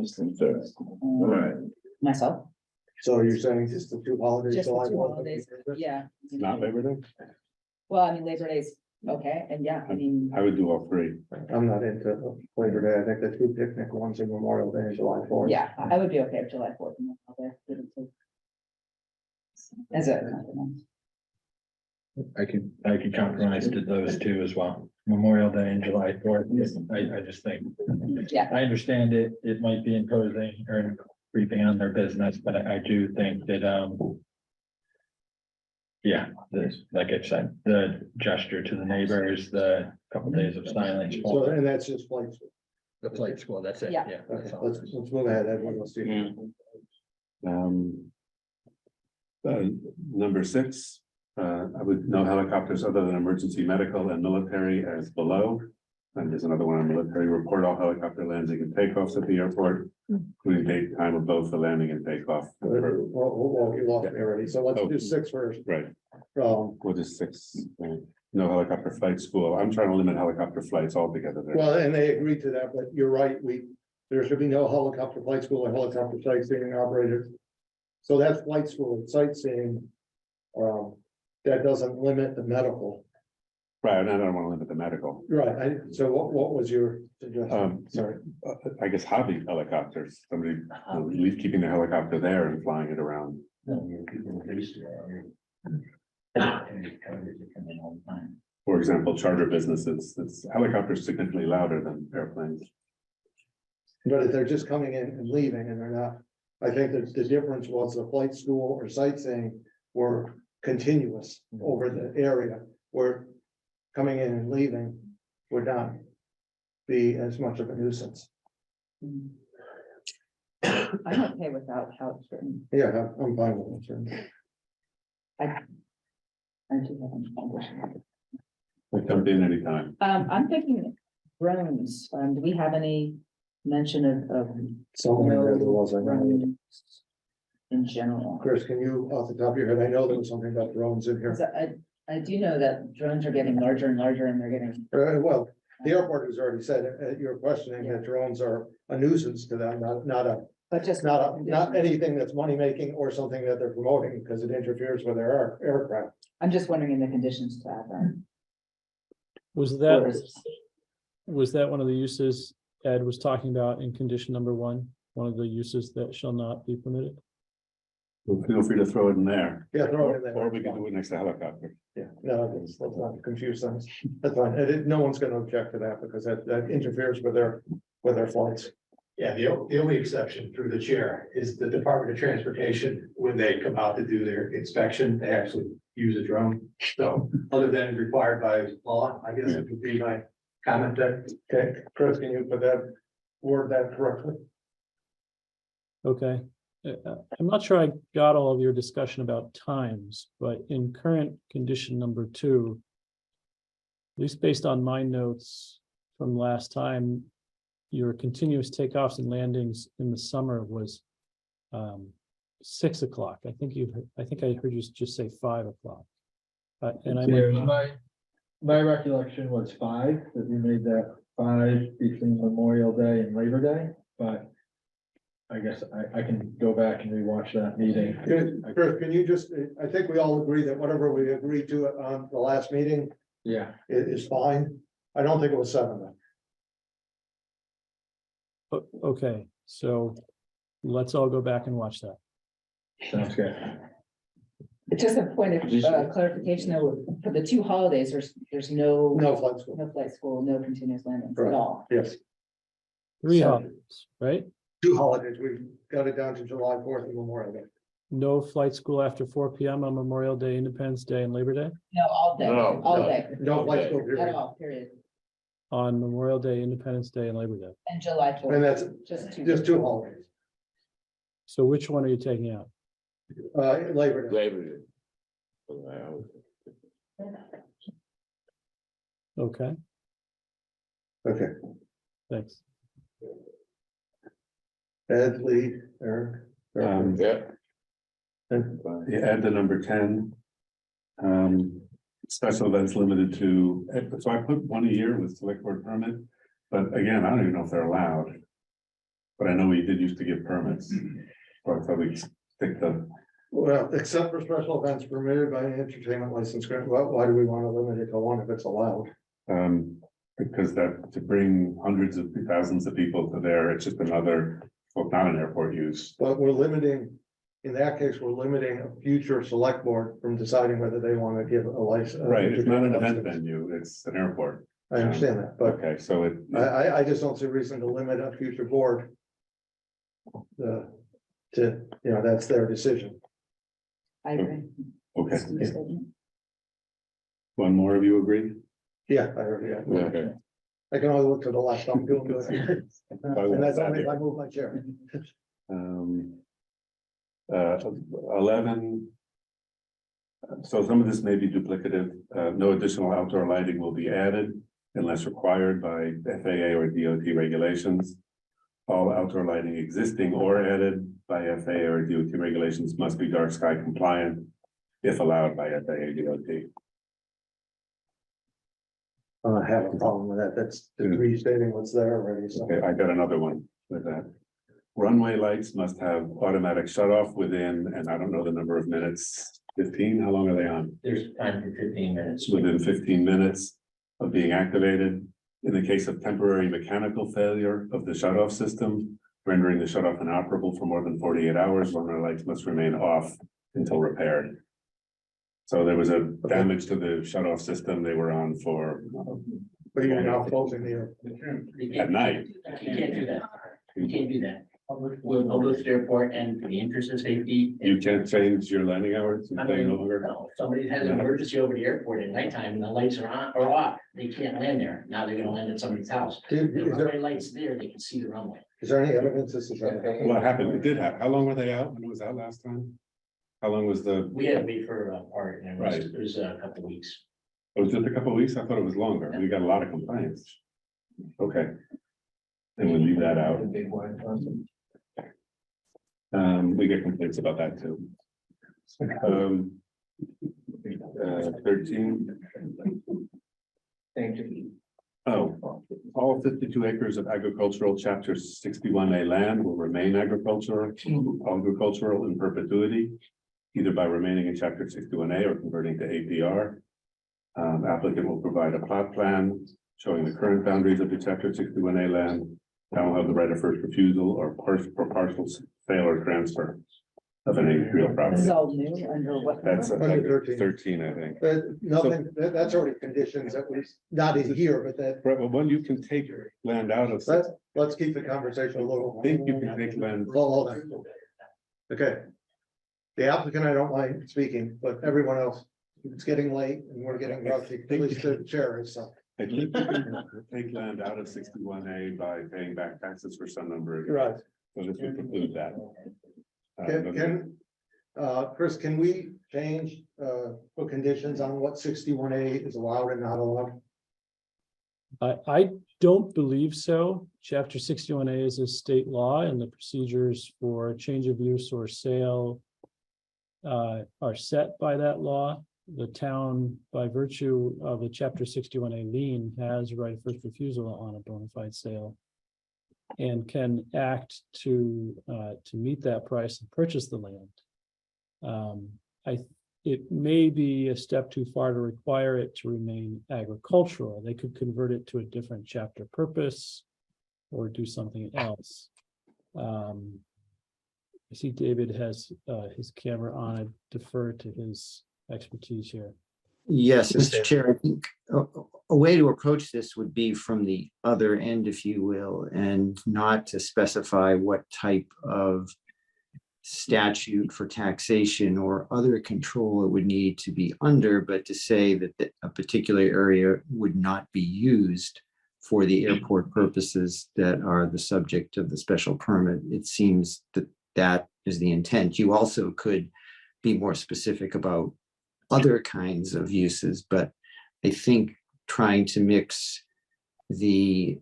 myself. So you're saying just the 2 holidays? Just the July 2 4th? holidays, yeah. Not Labor Day? Well, I mean, Labor Day's okay, and yeah, I mean, I would do all 3. I'm not into Labor Day. I think the 2 picnic ones are Memorial Day and July 4th. yeah, I would be okay with July 4th. and Memorial Day. As a compromise. I could compromise to those 2 as well, Memorial Day and July 4th. I just think. Yeah. I understand it might be imposing or creeping on their business, but I do think that, yeah, like I said, the gesture to the neighbors, the couple days of silence. So, and that's just flights. The flight school, that's it, Yeah. yeah. Okay, that's all. let's move ahead. Edward. Let's see. Number 6, I would no helicopters other than emergency medical and military as below. And there's another one on military report, all helicopter landing and takeoffs at the airport, including date, time of both the landing and takeoff. Well, you lost me already. So let's do 6 first. Right, Um, what is 6? No helicopter flight school. I'm trying to limit helicopter flights altogether there. well, and they agreed to that, but you're right. There should be no helicopter flight school or helicopter sightseeing operators. So that's flight school and sightseeing. That doesn't limit the medical. Right, and I don't want to limit the medical. Right, so what was your suggestion? Sorry. I guess hobby helicopters, somebody keeping the helicopter there and flying it around. For example, charter businesses, it's helicopters significantly louder than airplanes. But if they're just coming in and leaving and they're not, I think that the difference was the flight school or sightseeing were continuous over the area where coming in and leaving would not be as much of a nuisance. I'm okay without how it's written. Yeah, I'm fine with it. I do have a condition. They come in anytime. I'm thinking drones. Do we have any mention of Somewhere there was, I know. drones in general? Chris, can you, off the top of your head, I know there was something about drones in here. 'Cause I do know that drones are getting larger and larger and they're getting, Well, the airport has already said, you're questioning that drones are a nuisance to them, but just. not anything that's money making or something that they're promoting because it interferes with their aircraft. I'm just wondering in the conditions to add that. Was that one of the uses Ed was talking about in condition number 1? One of the uses that shall not be permitted? Well, feel free to throw it in there. Yeah, throw it in there. Or we can do it next to helicopter. Yeah, no, let's not confuse things. That's fine. No one's gonna object to that because that interferes with their flights. Yeah, the only exception through the chair is the Department of Transportation, when they come out to do their inspection, they actually use a drone. So other than required by law, I guess it would be my comment there. Okay, Chris, can you put that, word that correctly? Okay. I'm not sure I got all of your discussion about times, but in current condition number 2, at least based on my notes from last time, your continuous takeoffs and landings in the summer was 6 o'clock. I think I heard you just say 5 o'clock. And I might, My recollection was 5, that we made that 5 between Memorial Day and Labor Day, but I guess I can go back and rewatch that meeting. Chris, can you just, I think we all agree that whatever we agreed to on the last meeting Yeah, is fine. I don't think it was 7 though. okay, so let's all go back and watch that. sounds good. Just a point of clarification, though, for the 2 holidays, there's no Flight school. no flight school, no continuous landings at Correct. all. Yes, 3 So- holidays, right? 2 holidays. We got it down to July 4th and Memorial Day. No flight school after 4 p.m. on Memorial Day, Independence Day, and Labor Day. No, all day, No, all no. day, No flight school at period. all, period. On Memorial Day, Independence Day, and Labor Day. And July And 4th, that's just 2 holidays. So which one are you taking out? Labor Day. Labor Day. Okay, Okay. thanks. Ed, Lee, Eric. Yeah. You add the number 10. Special events limited to, so I put 1 a year with select board permit, but again, I don't even know if they're allowed. But I know we did used to give permits, or so we stick the, Well, except for special events permitted by an entertainment license grant, why do we want to limit it to 1 if it's allowed? because that to bring hundreds of thousands of people to there, it's just another, well, not an airport use. But we're limiting, in that case, we're limiting a future select board from deciding whether they want to give a license. Right, it's not an event venue, it's an airport. I understand that, but Okay, so it, I just don't see a reason to limit a future board. That's their decision. I agree. okay. One more of you agree? Yeah, I heard, yeah. Okay. I can only look to the left, I'm doing good. And that's only if I move my chair. 11. So some of this may be duplicative. No additional outdoor lighting will be added unless required by FAA or DOT regulations. All outdoor lighting existing or added by FAA or DOT regulations must be dark sky compliant if allowed by FAA DOT. I have a problem with that, that's restating what's there already, so. Okay, I got another one with that. Runway lights must have automatic shut off within, and I don't know the number of minutes, 15, how long are they on? There's time for 15 minutes. Within 15 minutes of being activated. In the case of temporary mechanical failure of the shut off system, rendering the shut off inoperable for more than 48 hours, runway lights must remain off until repaired. So there was a damage to the shut off system they were on for But you're now closing the. at night. You can't do that. You can't do that. We'll go to the airport and for the interest of safety. You can't change your landing hours and I stay mean, longer. no, if somebody has an emergency over the airport at nighttime and the lights are on or off, they can't land there. Now they're gonna land at somebody's house. The Is runway lights there, they can see the runway. there any evidence this is? What happened? It did happen. How long were they out? When it was out last time? How long was the, We had to wait for a part and Right. it was a couple of weeks. was it a couple of weeks? I thought it was longer. We got a lot of complaints. Okay. And we leave that out. We get complaints about that too. 13. Thank you. Oh, all 52 acres of agricultural chapter 61A land will remain agricultural in perpetuity, either by remaining in chapter 61A or converting to APR. Applicant will provide a plot plan showing the current boundaries of the chapter 61A land. Town will have the right of first refusal or for partial sale or transfer. of any real This property. is all new under what? That's number? Under 13. 13, I think. Nothing, that's already conditions that was not in here, but that, Right, well, when you can take land out of, let's keep the conversation a little. I think you can take land. Hold on. Okay. The applicant, I don't mind speaking, but everyone else, it's getting late and we're getting rusty, at least the chair is, so. I think you can take land out of 61A by paying back taxes for some number of years. Right. So this would preclude that. Chris, can we change, put conditions on what 61A is allowed and not allowed? I don't believe so. Chapter 61A is a state law and the procedures for change of use or sale are set by that law. The town, by virtue of the chapter 61A lien, has right of first refusal on a bona fide sale and can act to meet that price and purchase the land. It may be a step too far to require it to remain agricultural. They could convert it to a different chapter purpose or do something else. I see David has his camera on. I defer to his expertise here. Yes, Mr. Chair, I think a way to approach this would be from the other end, if you will, and not to specify what type of statute for taxation or other control it would need to be under, but to say that a particular area would not be used for the airport purposes that are the subject of the special permit. It seems that that is the intent. You also could be more specific about other kinds of uses, but I think trying to mix the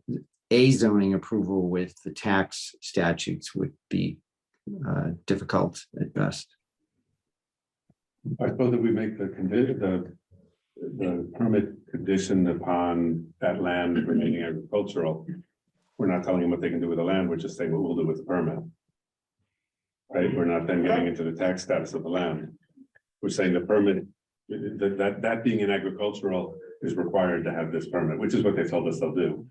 zoning approval with the tax statutes would be difficult at best. I suppose that we make the permit conditioned upon that land remaining agricultural. We're not telling them what they can do with the land, we're just saying what we'll do with the permit. Right, we're not then getting into the tax status of the land. We're saying the permit, that being an agricultural is required to have this permit, which is what they told us they'll do.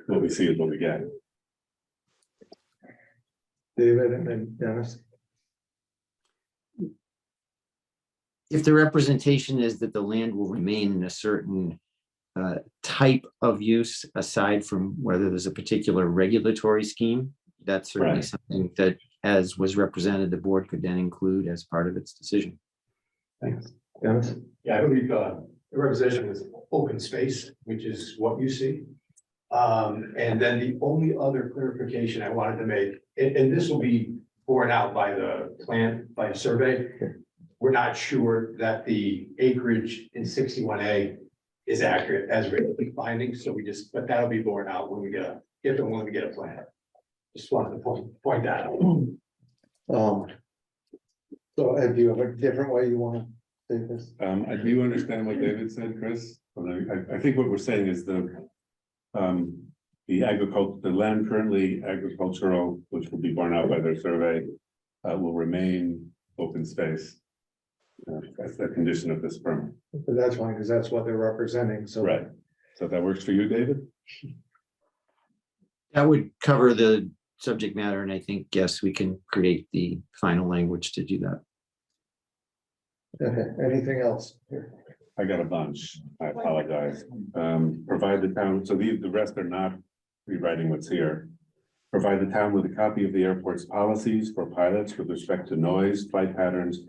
What we see is what we get. David and then Dennis. If the representation is that the land will remain in a certain type of use, aside from whether there's a particular regulatory scheme, that's certainly Right. something that, as was represented, the board could then include as part of its decision. Thanks. Dennis? Yeah, I believe the representation is open space, which is what you see. And then the only other clarification I wanted to make, and this will be borne out by the plan, by a survey. We're not sure that the acreage in 61A is accurate as regulatory findings, so but that'll be borne out when we get if and when we get a plan. Just wanted to point that out. So do you have a different way you want to say this? I do understand what David said, Chris. I think what we're saying is the land currently agricultural, which will be borne out by their survey, will remain open space. That's the condition of this permit. But that's fine, because that's what they're representing, so. Right. So that works for you, David? That would cover the subject matter, and I think, yes, we can create the final language to do that. Okay, anything else? Here. I got a bunch. I apologize. Provide the town, so the rest are not rewriting what's here. Provide the town with a copy of the airport's policies for pilots with respect to noise, flight patterns,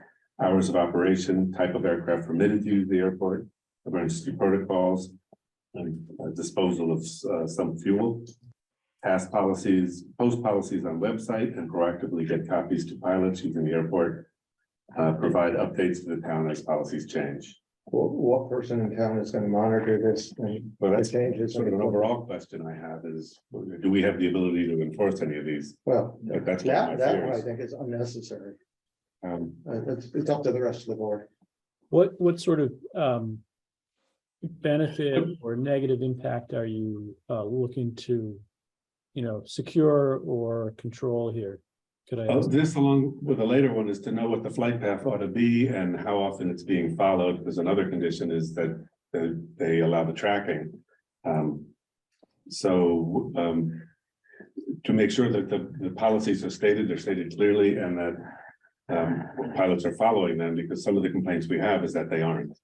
hours of operation, type of aircraft permitted to use the airport, emergency protocols, and disposal of some fuel. Pass policies, post policies on website, and proactively get copies to pilots using the airport. Provide updates to the town as policies change. Well, what person in town is going to monitor this? Well, that's changes. sort of an overall question I have is, do we have the ability to enforce any of these? Well, That's one of my that one I fears. think is unnecessary. Um, It's up to the rest of the board. What sort of benefit or negative impact are you looking to, secure or control here? Could I ask? This along with the later one is to know what the flight path ought to be and how often it's being followed, because another condition is that they allow the tracking. To make sure that the policies are stated, they're stated clearly, and that pilots are following them, because some of the complaints we have is that they aren't.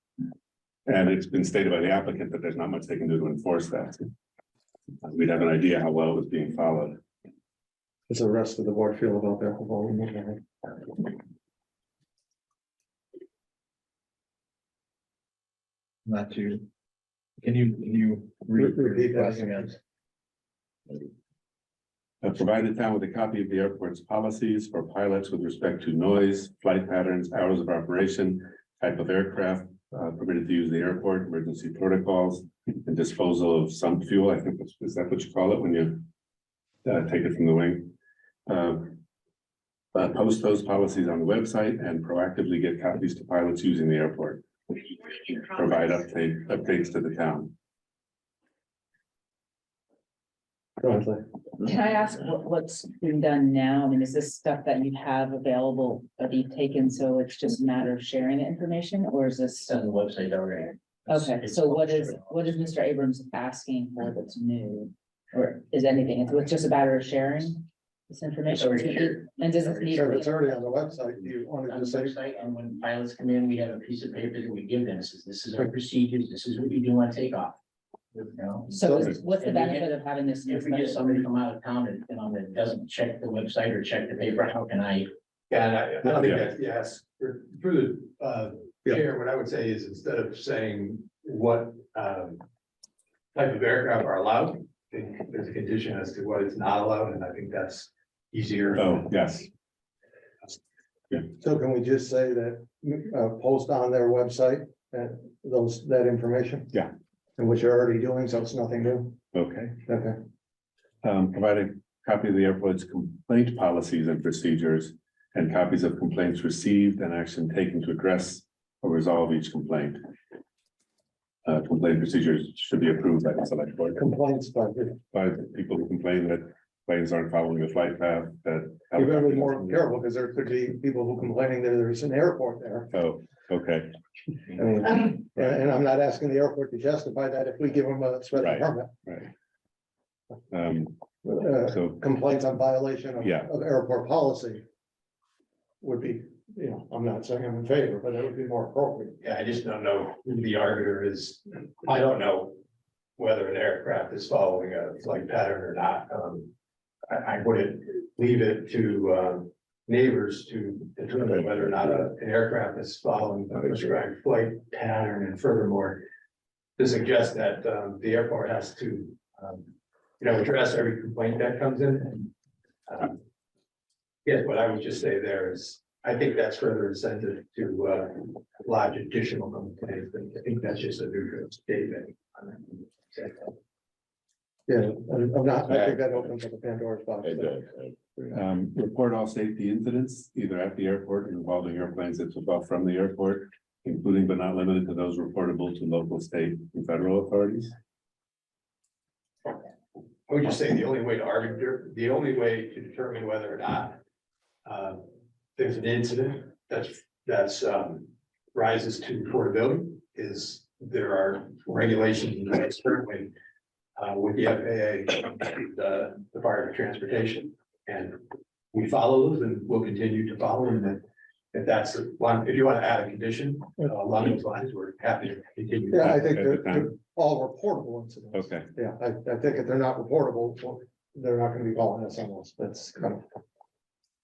And it's been stated by the applicant that there's not much they can do to enforce that. We'd have an idea how well it was being followed. Does the rest of the board feel about that? Not to. Can you repeat that again? Provide the town with a copy of the airport's policies for pilots with respect to noise, flight patterns, hours of operation, type of aircraft permitted to use the airport, emergency protocols, and disposal of some fuel. I think is that what you call it when you take it from the wing? Post those policies on the website and proactively get copies to pilots using the airport. Provide updates to the town. Can I ask what's being done now? I mean, is this stuff that you have available that you've taken, so it's just a matter of sharing the information, or is this? It's on the website already. Okay, so what is Mr. Abrams asking for that's new? Or is anything, it's just a matter of sharing this information? already shared. And does it need? Sure, it's already on the website. You On wanted the to say, website, and when pilots come in, we have a piece of paper that we give them, it says, this is our procedures, this is what you do on takeoff. You know, So what's the And we benefit of having this? if we get somebody from out of town and, that doesn't check the website or check the paper, how can I? Yeah, and I think that, yes, through the chair, what I would say is instead of saying what type of aircraft are allowed, I think there's a condition as to what is not allowed, and I think that's easier. Oh, yes. so can we just say that, post on their website that information? Yeah. And which you're already doing, so it's nothing new. Okay. Okay. Provide a copy of the airport's complaint policies and procedures and copies of complaints received and action taken to address or resolve each complaint. Complaint procedures should be approved by the select board. Complaints, but By the people who complain that planes aren't following the flight path, that. you gotta be more careful, because there could be people who complaining that there's an airport there. Oh, okay. I mean, and I'm not asking the airport to justify that if we give them a special Right. permit. Right. So, Complaints on violation Yeah. of airport policy would be, I'm not saying I'm in favor, but it would be more appropriate. Yeah, I just don't know who the arbiter is. I don't know whether an aircraft is following a flight pattern or not. I wouldn't leave it to neighbors to determine whether or not an aircraft is following the prescribed flight pattern, and furthermore, to suggest that the airport has to address every complaint that comes in. Yes, what I would just say there is, I think that's further incentive to lodge additional complaints. I think that's just a neutral statement. Yeah, I'm not, I think that opens up a Pandora's box. report all safety incidents, either at the airport or involving airplanes that took off from the airport, including but not limited to those reportable to local, state, and federal authorities. I would just say the only way to determine whether or not there's an incident that's rises to reportability is there are regulations that's currently with the FAA, the Department of Transportation, and we follow those and we'll continue to follow them. And if that's one, if you want to add a condition along those lines, we're happy to continue. Yeah, I think At the they're time. all reportable incidents. Okay, Yeah, I think if they're not reportable, well, they're not gonna be calling us on this. That's kind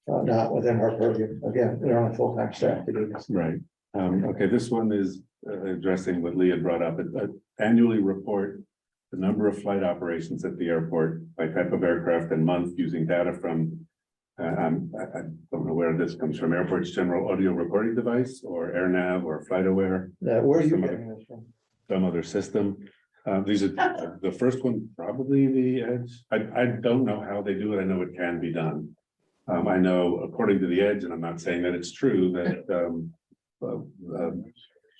of not within our purview. Again, they're on a full-time staff to do this. right. Okay, this one is addressing what Lee had brought up. Annually report the number of flight operations at the airport by type of aircraft and month using data from I don't know where this comes from, airport's general audio recording device or AirNav or FlightAware, Where are you Some getting this from? some other system. These are, the first one, probably the Edge. I don't know how they do it. I know it can be done. I know according to the Edge, and I'm not saying that it's true, that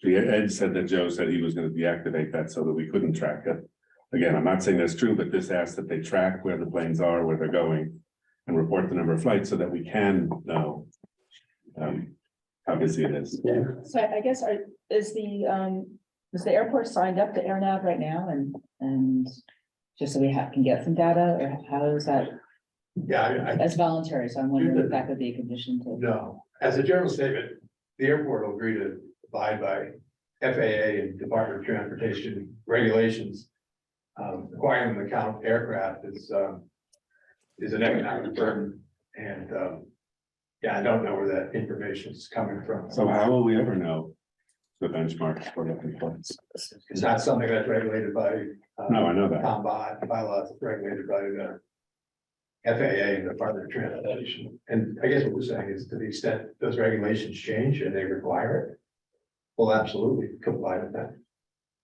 the Edge said that Joe said he was going to deactivate that so that we couldn't track it. Again, I'm not saying that's true, but this asks that they track where the planes are, where they're going, and report the number of flights so that we can know how busy it is. So I guess is the airport signed up to AirNav right now and just so we can get some data, or how is that? Yeah, That's voluntary, so I'm wondering if that could be a condition to. no, as a general statement, the airport will agree to abide by FAA and Department of Transportation regulations. Requiring them to count aircraft is an economic burden, and, yeah, I don't know where that information is coming from. So how will we ever know the benchmarks for looking for? It's not something that's regulated by. No, I know that. Bylaws, it's regulated by the FAA and Department of Transportation. And I guess what we're saying is, to the extent those regulations change and they require it, we'll absolutely comply with that.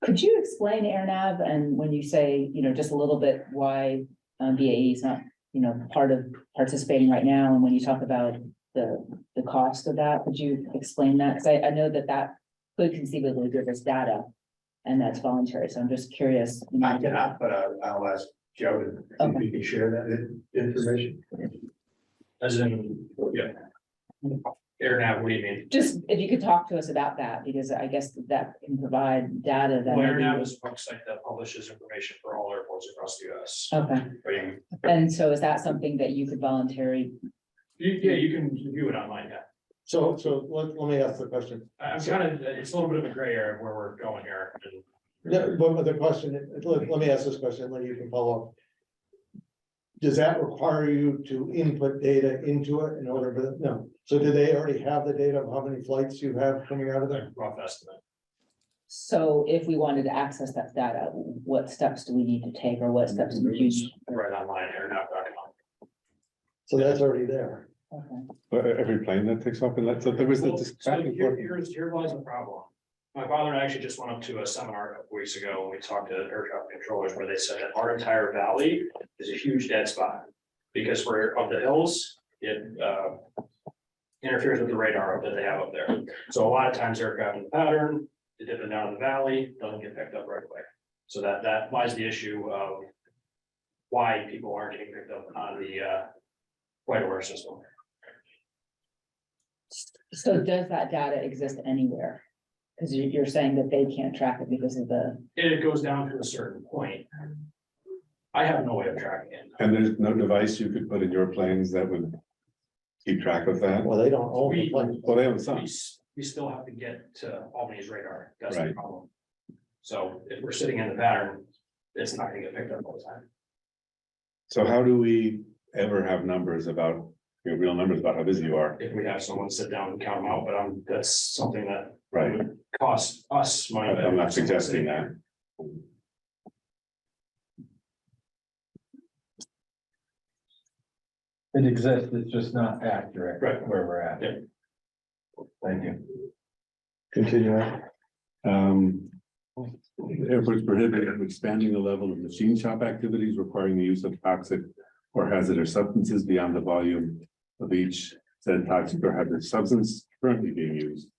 Could you explain AirNav, and when you say, just a little bit why BAE is not, part of participating right now, and when you talk about the cost of that, could you explain that? Because I know that could conceivably give us data, and that's voluntary, so I'm just curious. I cannot, but I'll ask Joe to, if he can share that information. As in, yeah. AirNav, what do you mean? Just if you could talk to us about that, because I guess that can provide data that. Well, maybe- AirNav is a website that publishes information for all airports across the US. Okay, and so is that something that you could voluntarily? Yeah, you can view it online, yeah. So let me ask the question. I'm kind of, it's a little bit of a gray area where we're going here. Yeah, but the question, let me ask this question, then you can follow up. Does that require you to input data into it in order to, no, so do they already have the data of how many flights you have coming out of there? Rough estimate. So if we wanted to access that data, what steps do we need to take, or what steps do we use? Right online, airnav.com. So that's already there. Okay. But every plane that takes off and so there was the. So here lies the problem. My father and I actually just went up to a seminar a couple weeks ago, and we talked to air traffic controllers where they said that our entire valley is a huge dead spot. Because we're up the hills, it interferes with the radar that they have up there. So a lot of times aircraft in the pattern, they dip it down in the valley, doesn't get picked up right away. So that lies the issue of why people aren't getting picked up on the flight aware system. So does that data exist anywhere? Because you're saying that they can't track it because of the. It goes down to a certain point. I have no way of tracking it. And there's no device you could put in your planes that would keep track of that? Well, they don't own the plane. Well, they own some. We still have to get to Albany's radar. That's the Right. problem. So if we're sitting in the pattern, it's not gonna get picked up all the time. So how do we ever have numbers about, real numbers about how busy you are? If we have someone sit down and count them out, but that's something that Right. would cost us money. I'm not suggesting that. It exists, it's just not accurate. Right. Where we're at. Yeah. Thank you. Continuing. Airports prohibited from expanding the level of machine shop activities requiring the use of toxic or hazardous substances beyond the volume of each said toxic or hazardous substance currently being used.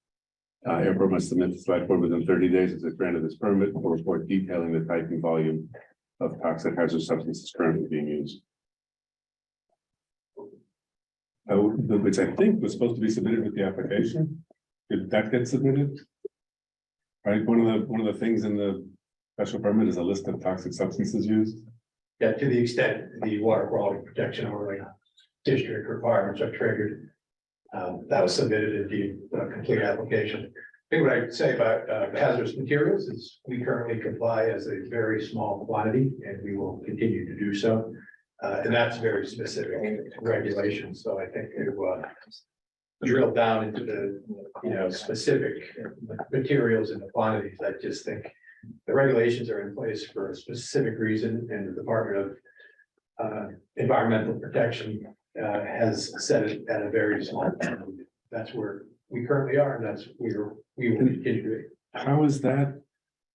Airport must submit to select board within 30 days of the grant of this permit or report detailing the type and volume of toxic hazardous substances currently being used. Which I think was supposed to be submitted with the application. Did that get submitted? Right, one of the things in the special permit is a list of toxic substances used. Yeah, to the extent the water quality protection overlay district requirements are triggered. That was submitted in the complete application. I think what I'd say about hazardous materials is we currently comply as a very small quantity, and we will continue to do so. And that's very specific regulation, so I think it will drill down into the, specific materials and the quantities. I just think the regulations are in place for a specific reason, and the Department of Environmental Protection has set it at a very small quantity. That's where we currently are, and that's where we will continue to be. How is that?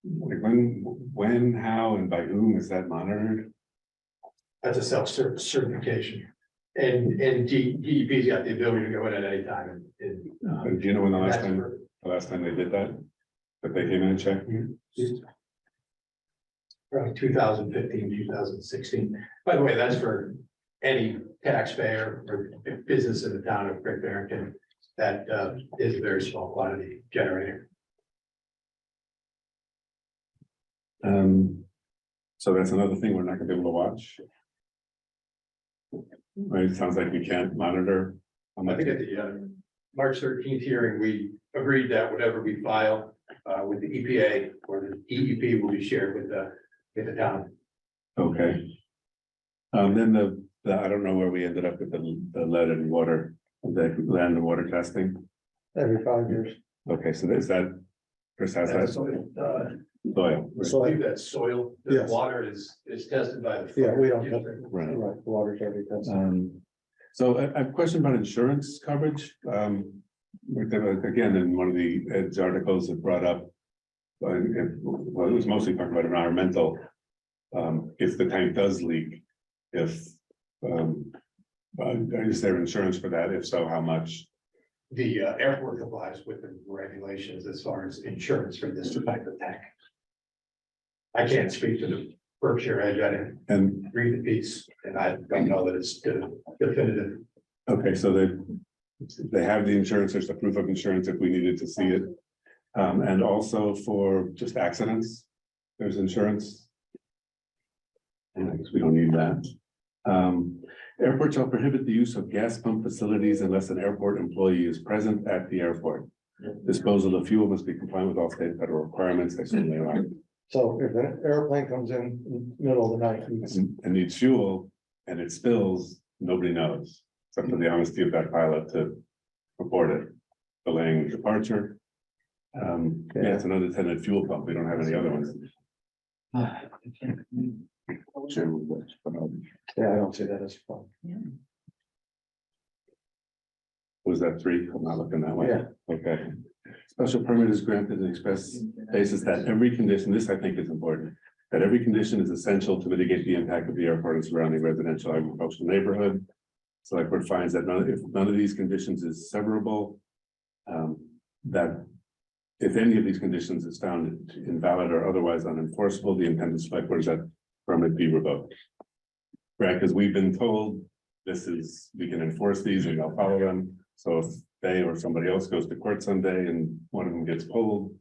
Like when, how, and by whom is that monitored? That's a self-certification. And DEP's got the ability to go in at any time and. Do you know when the that's last time they did that? That they came in and checked? Probably 2015, 2016. By the way, that's for any taxpayer or business in the town of Great Barrington. That is a very small quantity generator. So that's another thing we're not gonna be able to watch. Right, it sounds like we can't monitor. how I much- think at the March 13th hearing, we agreed that whatever we file with the EPA or the DEP will be shared with the town. Okay. Then I don't know where we ended up with the lead and water, the land and water testing. Every 5 years. Okay, so is that, Chris has that So, soil? I believe that soil, the Yes. water is tested by the. Yeah, we don't have, Right. right, water's already tested. So I have a question about insurance coverage. Again, in one of the Ed's articles, it brought up. Well, it was mostly talking about environmental. If the tank does leak, is there insurance for that? If so, how much? The airport complies with the regulations as far as insurance for this type of tank. I can't speak to the Berkshire Edge, I didn't And, read the piece, and I don't know that it's definitive. okay, so they have the insurance, there's the proof of insurance if we needed to see it. And also for just accidents, there's insurance. And I guess we don't need that. Airport shall prohibit the use of gas pump facilities unless an airport employee is present at the airport. Disposal of fuel must be compliant with all state and federal requirements. I assume they are. So if an airplane comes in the middle of the night, And needs fuel and it spills, nobody knows. Except for the honesty of that pilot to report it, delaying departure. Yeah, it's an unattended fuel pump. We don't have any other ones. yeah, I don't see that as fun. Was that 3? I'm not looking that way. Yeah. Okay. Special permit is granted in express basis that every condition, this I think is important, that every condition is essential to mitigate the impact of the airport and surrounding residential agricultural neighborhood. Selectboard finds that if none of these conditions is severable, that if any of these conditions is found invalid or otherwise unenforceable, the intended Selectboard is that permit be revoked. Right, because we've been told we can enforce these and they'll follow them. So if they or somebody else goes to court someday and one of them gets pulled,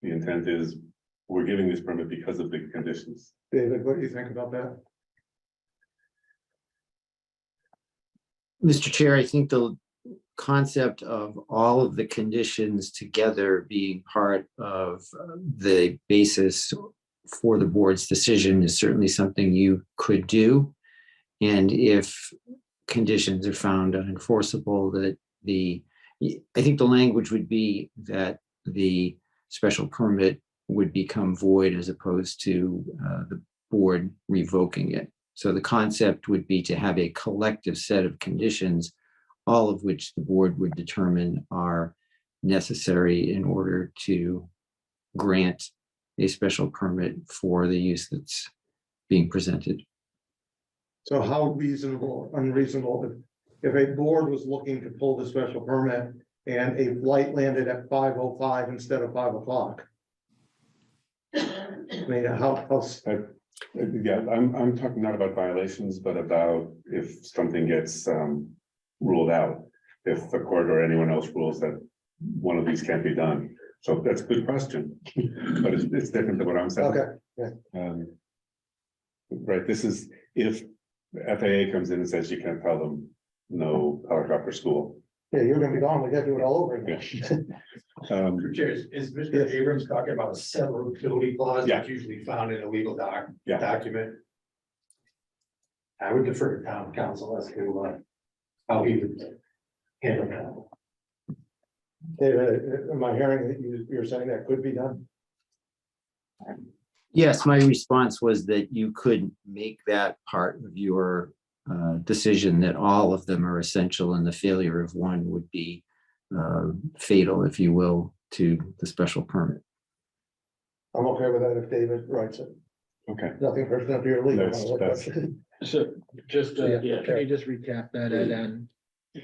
the intent is we're giving this permit because of the conditions. David, what do you think about that? Mr. Chair, I think the concept of all of the conditions together being part of the basis for the board's decision is certainly something you could do. And if conditions are found unenforceable, that I think the language would be that the special permit would become void as opposed to the board revoking it. So the concept would be to have a collective set of conditions, all of which the board would determine are necessary in order to grant a special permit for the use that's being presented. So how reasonable, unreasonable, if a board was looking to pull the special permit and a flight landed at 5:05 instead of 5 o'clock? I mean, how, Yeah, I'm talking not about violations, but about if something gets ruled out. If the court or anyone else rules that one of these can't be done. So that's a good question, but it's different than what I'm saying. okay, Right, this is if the FAA comes in and says you can't tell them no helicopter school. yeah, you're gonna be gone, we gotta do it all over again. Mr. Chair, is Mr. Abrams talking about a severability clause that's usually found in a legal Yeah. document? I would defer to town council as to how he would handle that. David, am I hearing that you're saying that could be done? Yes, my response was that you could make that part of your decision, that all of them are essential and the failure of one would be fatal, if you will, to the special permit. I'm okay with that if David writes it. Okay. Nothing personal to your legal. That's- So just, Yeah. can you just recap that and then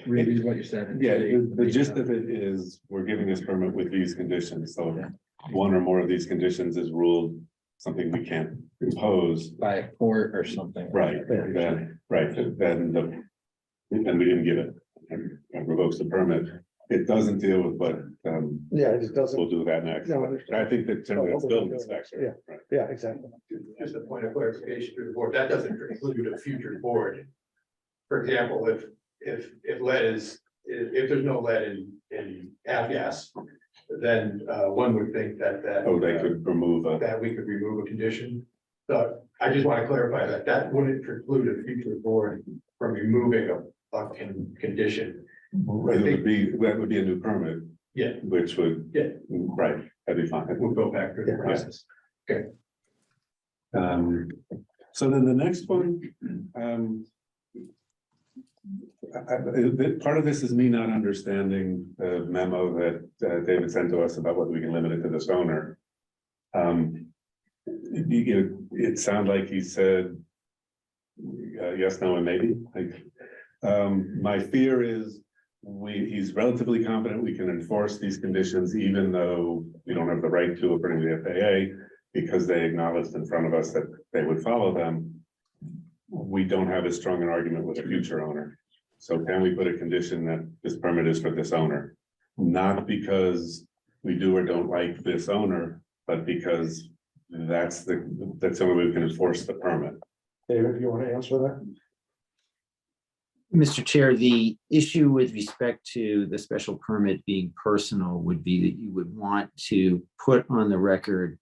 read what you said? Yeah, the gist of it is, we're giving this permit with these conditions, so if one or more of these conditions is ruled something we can't impose. By a court or something. Right, then we didn't give it, and revokes the permit. It doesn't deal with what, Yeah, it just doesn't, we'll do that next. No, I understand. I think that generally it's building inspector. Yeah. Right. yeah, exactly. Just a point of clarification to the board, that doesn't include a future board. For example, if lead is, if there's no lead yes, then one would think that. Oh, they could remove a, That we could remove a condition. So I just want to clarify that wouldn't preclude a future board from removing a condition. that would be a new permit, Yeah, which would, yeah, right, that'd be fine. we'll go back through the process. So then the next one, part of this is me not understanding the memo that David sent to us about whether we can limit it to this owner. It sounded like he said yes, no, and maybe. My fear is he's relatively confident we can enforce these conditions, even though we don't have the right to according to the FAA, because they acknowledged in front of us that they would follow them. We don't have as strong an argument with a future owner. So can we put a condition that this permit is for this owner? Not because we do or don't like this owner, but because that's the only way we can enforce the permit. David, if you want to answer that? Mr. Chair, the issue with respect to the special permit being personal would be that you would want to put on the record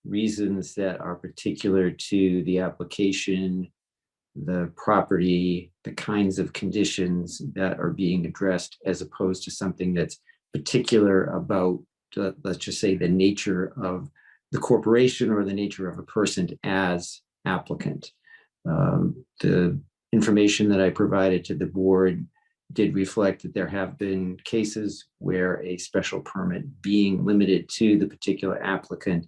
reasons that are particular to the application, the property, the kinds of conditions that are being addressed, as opposed to something that's particular about, let's just say, the nature of the corporation or the nature of a person as applicant. The information that I provided to the board did reflect that there have been cases where a special permit being limited to the particular applicant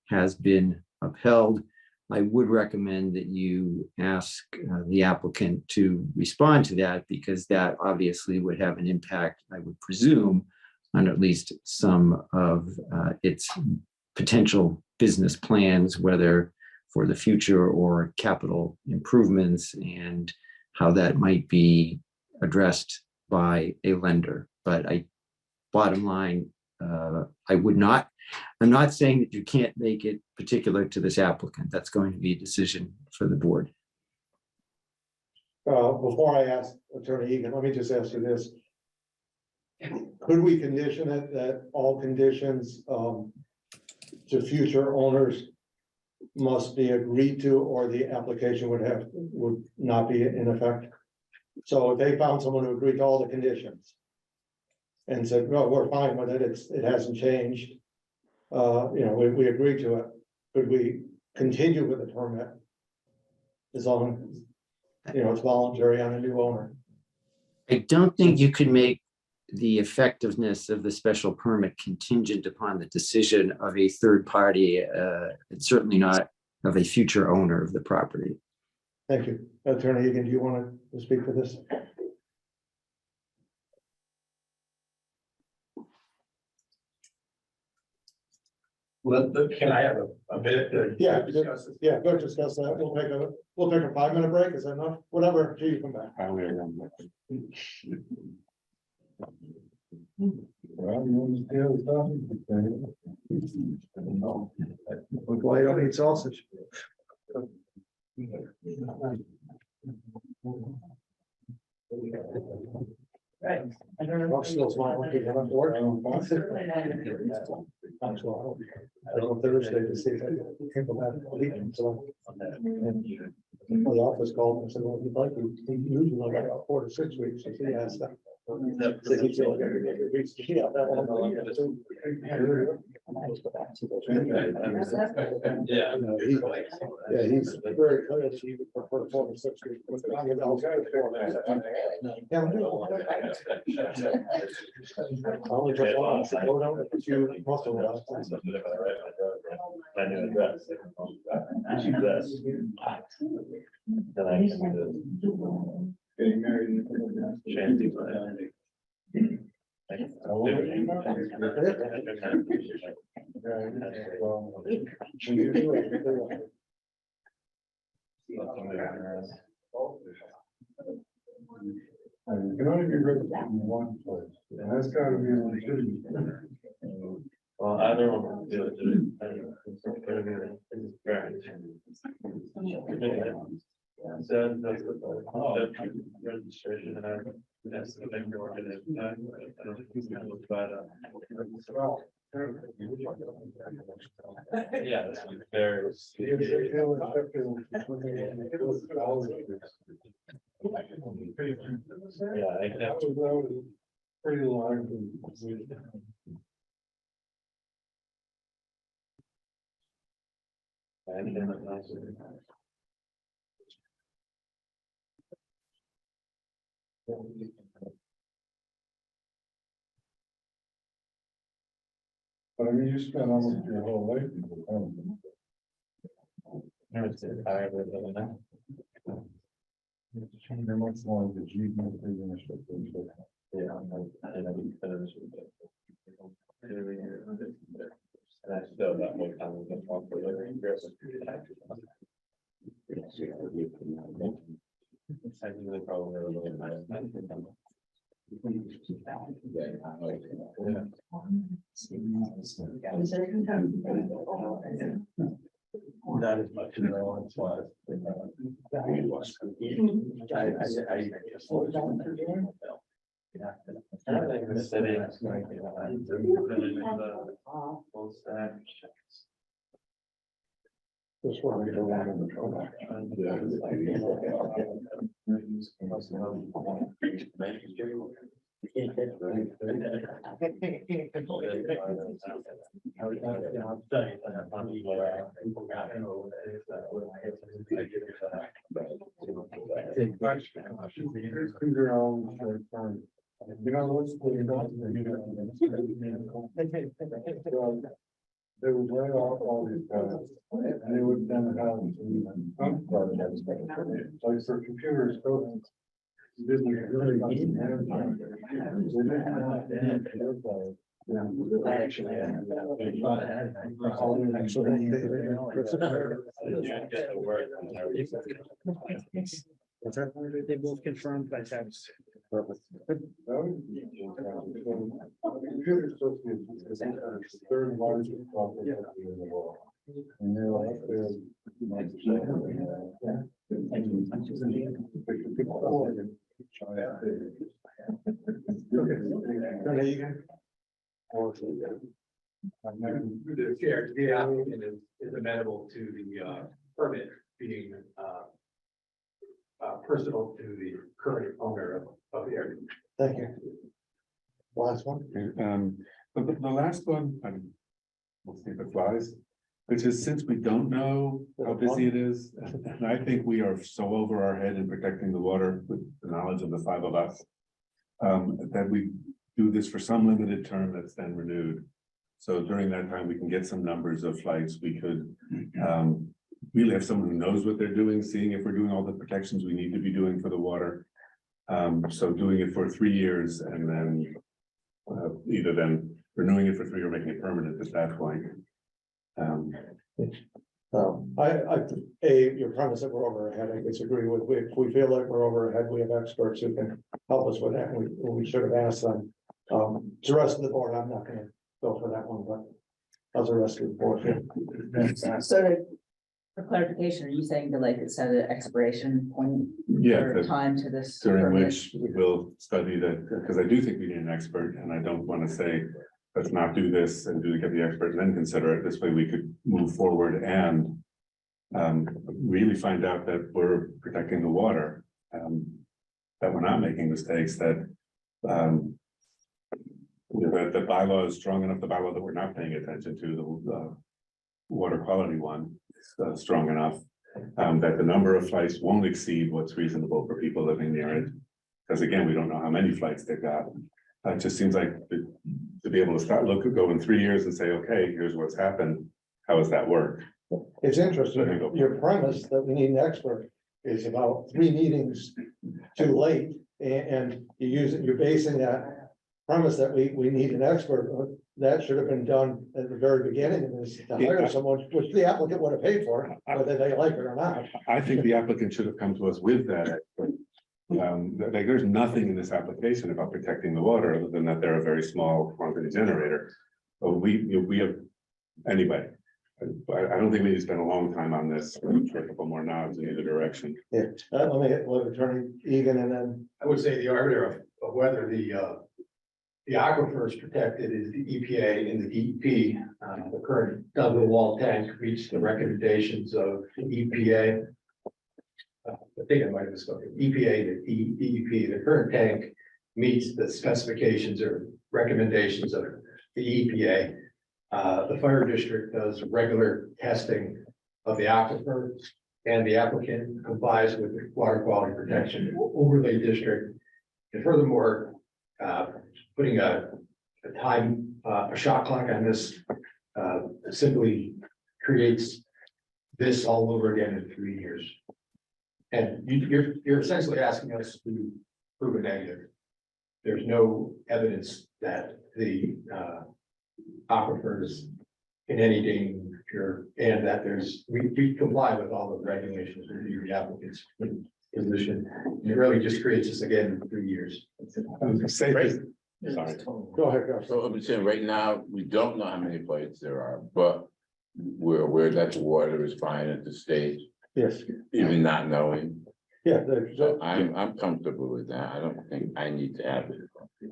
has been upheld. I would recommend that you ask the applicant to respond to that, because that obviously would have an impact, I would presume, on at least some of its potential business plans, whether for the future or capital improvements, and how that might be addressed by a lender. But bottom line, I'm not saying that you can't make it particular to this applicant. That's going to be a decision for the board. Before I ask Attorney Egan, let me just ask you this. Could we condition it that all conditions to future owners must be agreed to, or the application would not be in effect? So if they found someone who agreed to all the conditions and said, well, we're fine with it, it hasn't changed, we agreed to it, could we continue with the permit as long as, it's voluntary on a new owner? I don't think you could make the effectiveness of the special permit contingent upon the decision of a third party, and certainly not of a future owner of the property. Thank you. Attorney Egan, do you want to speak for this? Well, can I have a minute to Yeah, discuss this? yeah, go discuss that. We'll take a 5-minute break. Is that enough? Whatever, till you come back. Why you don't eat sausage? Right. I don't know. I'm still smiling. People have to work. I don't know Thursday to see if I can come back. So the office called and said, well, if you'd like, you usually like about 4 to 6 weeks. So he asked that. So he said, yeah, that one. Yeah, he's very clear that he would prefer 4 to 6 weeks. Only just one, so go down if you must have lost. Getting married. You can only be written in one place, and that's gotta be on the city. Well, I don't do it. Registration and that's the big yeah, there's. Yeah, I guess. Pretty large. But I mean, you spent almost your whole life. Never said I ever done that. How much long did you finish it? Yeah, I didn't finish it. And I still got more time than one for living. I think they probably never really mind. Not as much as I once was. Just want to get around in the trouble. They would lay off all these guys, and they would then have like for computers, They both confirmed by text. Computer associates is the third largest profit in the world. And they're like, The applicant is amenable to the permit being personal to the current owner of the area. Thank you. Last one. But the last one, we'll see if it flies, which is since we don't know how busy it is, and I think we are so over our head in protecting the water with the knowledge of the five of us, that we do this for some limited term that's then renewed. So during that time, we can get some numbers of flights. We could really have someone who knows what they're doing, seeing if we're doing all the protections we need to be doing for the water. So doing it for 3 years and then either then renewing it for 3 or making it permanent at that point. Your premise that we're over our head, I disagree with. If we feel like we're over our head, we have experts who can help us with that. We should have asked them. To the rest of the board, I'm not gonna go for that one, but how's the rest of the board? For clarification, are you saying to like set an expiration point? Yeah, Or time to this? during permit? which we'll study that, because I do think we need an expert, and I don't want to say, let's not do this and get the expert and then consider it. This way we could move forward and really find out that we're protecting the water, that we're not making mistakes, that that the bylaw is strong enough, the bylaw that we're not paying attention to, the water quality one is strong enough, that the number of flights won't exceed what's reasonable for people living near it. Because again, we don't know how many flights they've got. It just seems like to be able to go in 3 years and say, okay, here's what's happened. How does that work? It's interesting. Your premise that we need an expert is about 3 meetings too late. And you're basing that premise that we need an expert. That should have been done at the very beginning of this, to hire someone, which the applicant would have paid for, whether they like it or not. I think the applicant should have come to us with that expert. Like there's nothing in this application about protecting the water other than that they're a very small quantity generator. But we have, anyway, I don't think we need to spend a long time on this, for a couple more nods in either direction. Yeah, let Attorney Egan and then, I would say the arbiter of whether the aquifer is protected is the EPA and the DEP. The current double wall tank meets the recommendations of the EPA. I think I might have spoken, EPA, the DEP, the current tank meets the specifications or recommendations of the EPA. The fire district does regular testing of the aquifer, and the applicant complies with the water quality protection overlay district. And furthermore, putting a shot clock on this simply creates this all over again in 3 years. And you're essentially asking us to prove a negative. There's no evidence that the aquifer is in any danger, and that we comply with all the regulations of the applicant's position. It really just creates this again in 3 years. Sorry. go ahead, go. So I'm saying right now, we don't know how many plates there are, but we're aware that the water is fine at the stage, Yes, even not knowing. yeah, So I'm comfortable with that. I don't think I need to have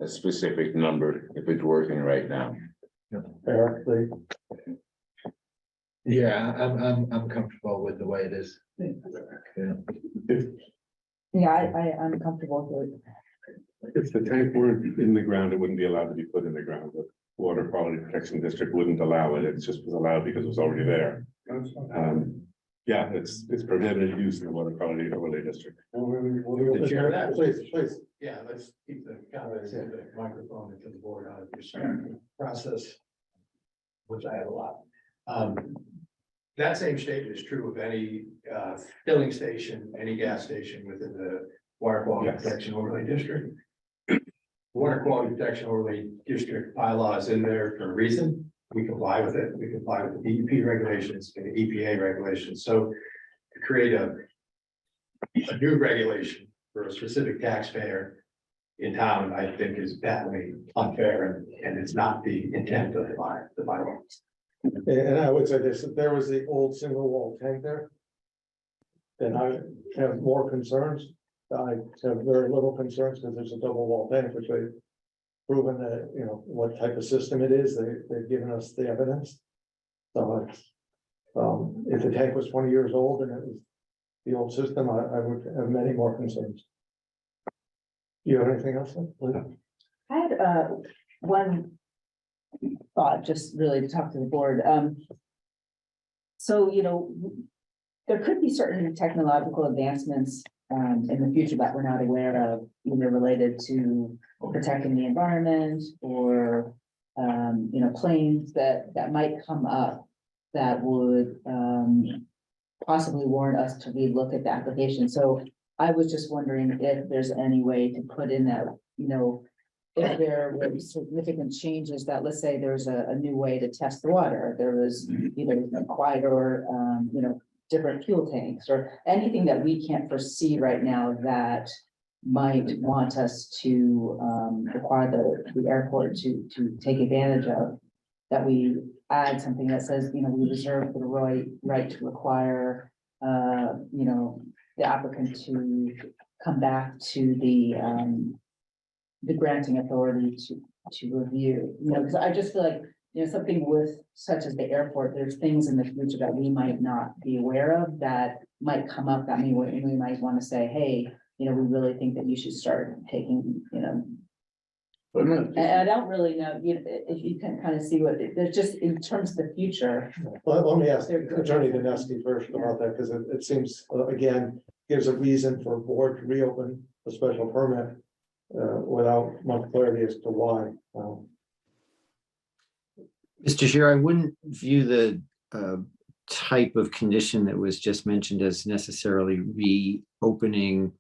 a specific number if it's working right now. Eric, please. Yeah, I'm comfortable with the way it is. Yeah. Yeah, I'm comfortable with it. If the tank weren't in the ground, it wouldn't be allowed to be put in the ground. The Water Quality Protection District wouldn't allow it. It just was allowed because it was already there. Yeah, it's permitted use in the Water Quality Overlay District. The chair, that Please. Yeah, let's keep the comments in the microphone into the board on this process, which I have a lot. That same statement is true of any filling station, any gas station within the Water Quality Yes. Protection Overlay District. Water Quality Protection Overlay District bylaw is in there for a reason. We comply with it. We comply with the DEP regulations and the EPA regulations. So to create a new regulation for a specific taxpayer in town, I think is patently unfair, and it's not the intent of the bylaw. And I would say this, if there was the old single wall tank there, then I have more concerns. I have very little concerns because there's a double wall tank, which they've proven that, you know, what type of system it is. They've given us the evidence. So it's, if the tank was 20 years old and it was the old system, I would have many more concerns. You have anything else? Linda? I had one thought, just really to talk to the board. So, you know, there could be certain technological advancements in the future that we're not aware of, either related to protecting the environment or, you know, planes that might come up that would possibly warrant us to relook at the application. So I was just wondering if there's any way to put in that, you know, if there were significant changes that, let's say there's a new way to test the water, there was either a quieter, you know, different fuel tanks or anything that we can't foresee right now that might want us to require the airport to take advantage of, that we add something that says, you know, we reserve the right to require, you know, the applicant to come back to the granting authority to review, you know, because I just feel like, you know, something with such as the airport, there's things in the future that we might not be aware of that might come up that we might want to say, hey, you know, we really think that you should start taking, you know. And I don't really know, you know, if you can kind of see what, there's just in terms of the future. Let me ask Attorney Dineski first about that, because it seems, again, gives a reason for a board to reopen a special permit without much clarity as to why. Mr. Chair, I wouldn't view the type of condition that was just mentioned as necessarily reopening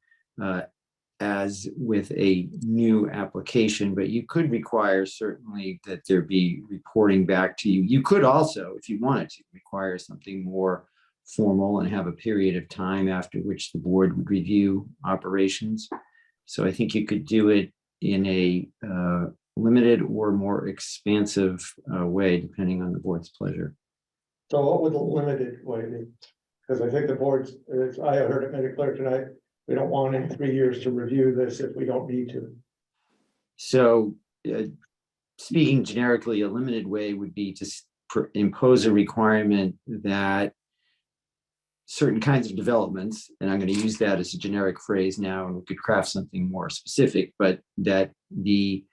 as with a new application, but you could require certainly that there be reporting back to you. You could also, if you wanted to, require something more formal and have a period of time after which the board would review operations. So I think you could do it in a limited or more expansive way, depending on the board's pleasure. So what would the limited way be? Because I think the board's, as I heard it made it clear tonight, we don't want in 3 years to review this if we don't need to. So, speaking generically, a limited way would be to impose a requirement that certain kinds of developments, and I'm going to use that as a generic phrase now, and we could craft something more specific, but that the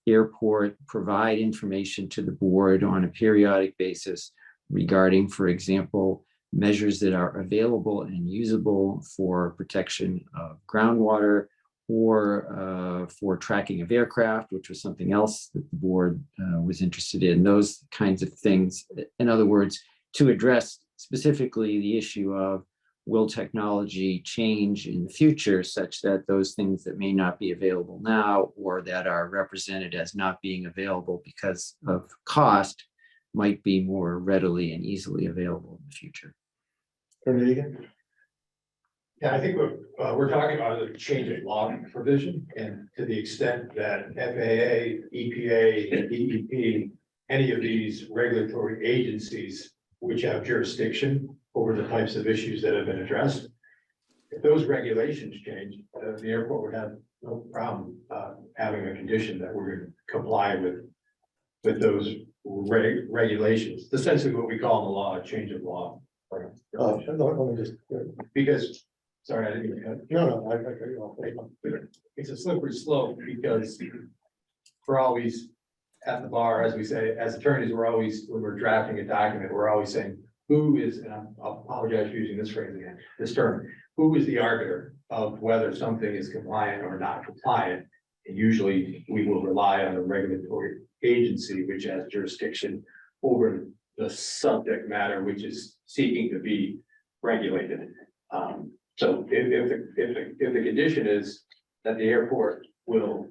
airport provide information to the board on a periodic basis regarding, for example, measures that are available and usable for protection of groundwater or for tracking of aircraft, which was something else that the board was interested in, those kinds of things. In other words, to address specifically the issue of will technology change in the future such that those things that may not be available now or that are represented as not being available because of cost might be more readily and easily available in the future. Yeah, I think we're talking about a change of law provision, and to the extent that FAA, EPA, DEP, any of these regulatory agencies which have jurisdiction over the types of issues that have been addressed, if those regulations change, the airport would have no problem having a condition that we're going to comply with those regulations. Essentially what we call in the law a change of law. Let me just, Because, sorry, I didn't mean to cut. no, I cut you off. It's a slippery slope because we're always at the bar, as we say, as attorneys, we're always, when we're drafting a document, we're always saying, who is, and I'll apologize for using this phrase again, this term, who is the arbiter of whether something is compliant or not compliant? And usually we will rely on a regulatory agency which has jurisdiction over the subject matter, which is seeking to be regulated. So if the condition is that the airport will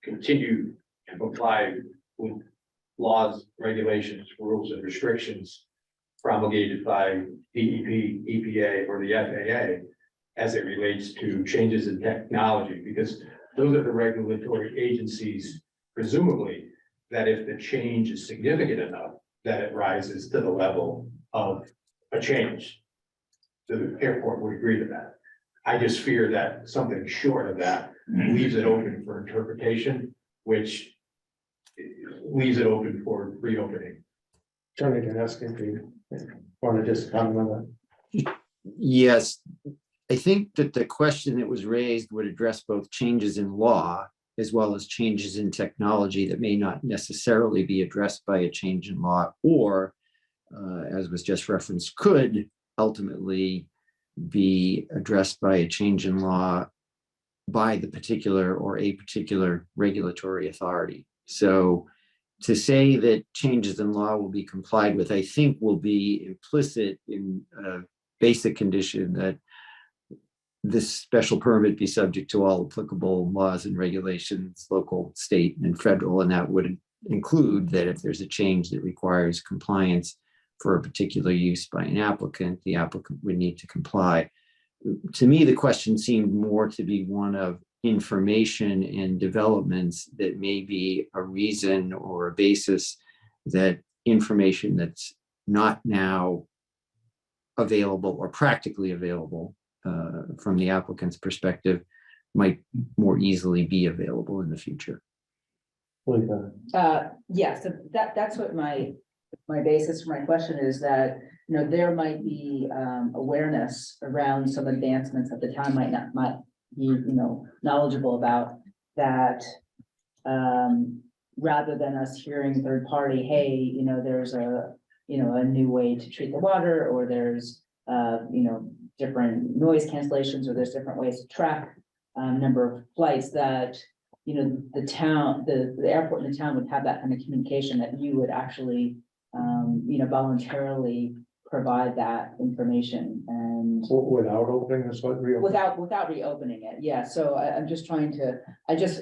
continue to comply with laws, regulations, rules, and restrictions promulgated by DEP, EPA, or the FAA as it relates to changes in technology, because those are the regulatory agencies, presumably, that if the change is significant enough, that it rises to the level of a change. The airport would agree to that. I just fear that something short of that leaves it open for interpretation, which leaves it open for reopening. Attorney Janeski, if you want to just comment on that. Yes, I think that the question that was raised would address both changes in law as well as changes in technology that may not necessarily be addressed by a change in law, or as was just referenced, could ultimately be addressed by a change in law by the particular or a particular regulatory authority. So to say that changes in law will be complied with, I think will be implicit in a basic condition that this special permit be subject to all applicable laws and regulations, local, state, and federal, and that would include that if there's a change that requires compliance for a particular use by an applicant, the applicant would need to comply. To me, the question seemed more to be one of information and developments that may be a reason or a basis that information that's not now available or practically available from the applicant's perspective might more easily be available in the future. Yeah, so that's what my basis for my question is, that, you know, there might be awareness around some advancements that the town might be, you know, knowledgeable about, that rather than us hearing third party, hey, you know, there's a new way to treat the water, or there's you know, different noise cancellations, or there's different ways to track number of flights, that, you know, the town, the airport in the town would have that kind of communication, that you would actually you know, voluntarily provide that information, and Without opening this one, without reopening it. Yeah, so I'm just trying to,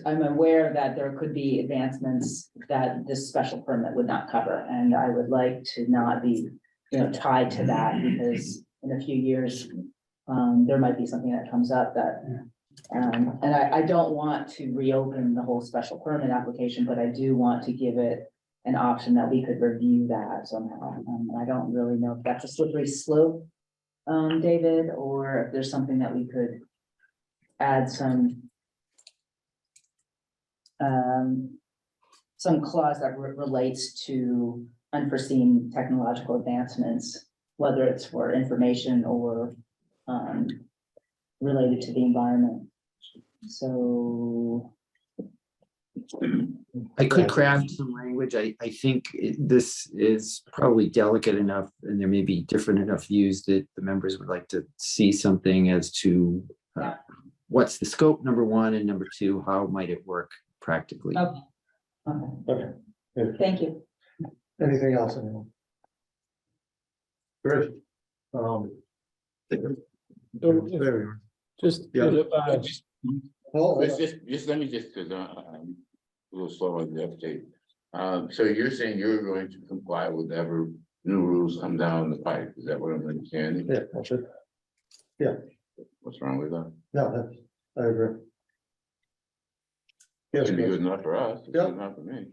I'm aware that there could be advancements that this special permit would not cover, and I would like to not be, you know, tied to that, because in a few years there might be something that comes up that and I don't want to reopen the whole special permit application, but I do want to give it an option that we could review that somehow. I don't really know if that's a slippery slope, David, or if there's something that we could add some clause that relates to unforeseen technological advancements, whether it's for information or related to the environment. So I could craft some language. I think this is probably delicate enough and there may be different enough views that the members would like to see something as to what's the scope, number one, and number two, how might it work practically? okay. Okay. Thank you. Anything else? Anyone? Chris? So, There we are. just, Yeah. Oh, Just let me just, because I'm a little slow on the update. So you're saying you're going to comply with whatever new rules come down the pipe, is that what I'm understanding? yeah, that's it. What's wrong with that? No, that's, I agree. Yes, Should be Chris. good enough for us, it's Yeah. good enough for me.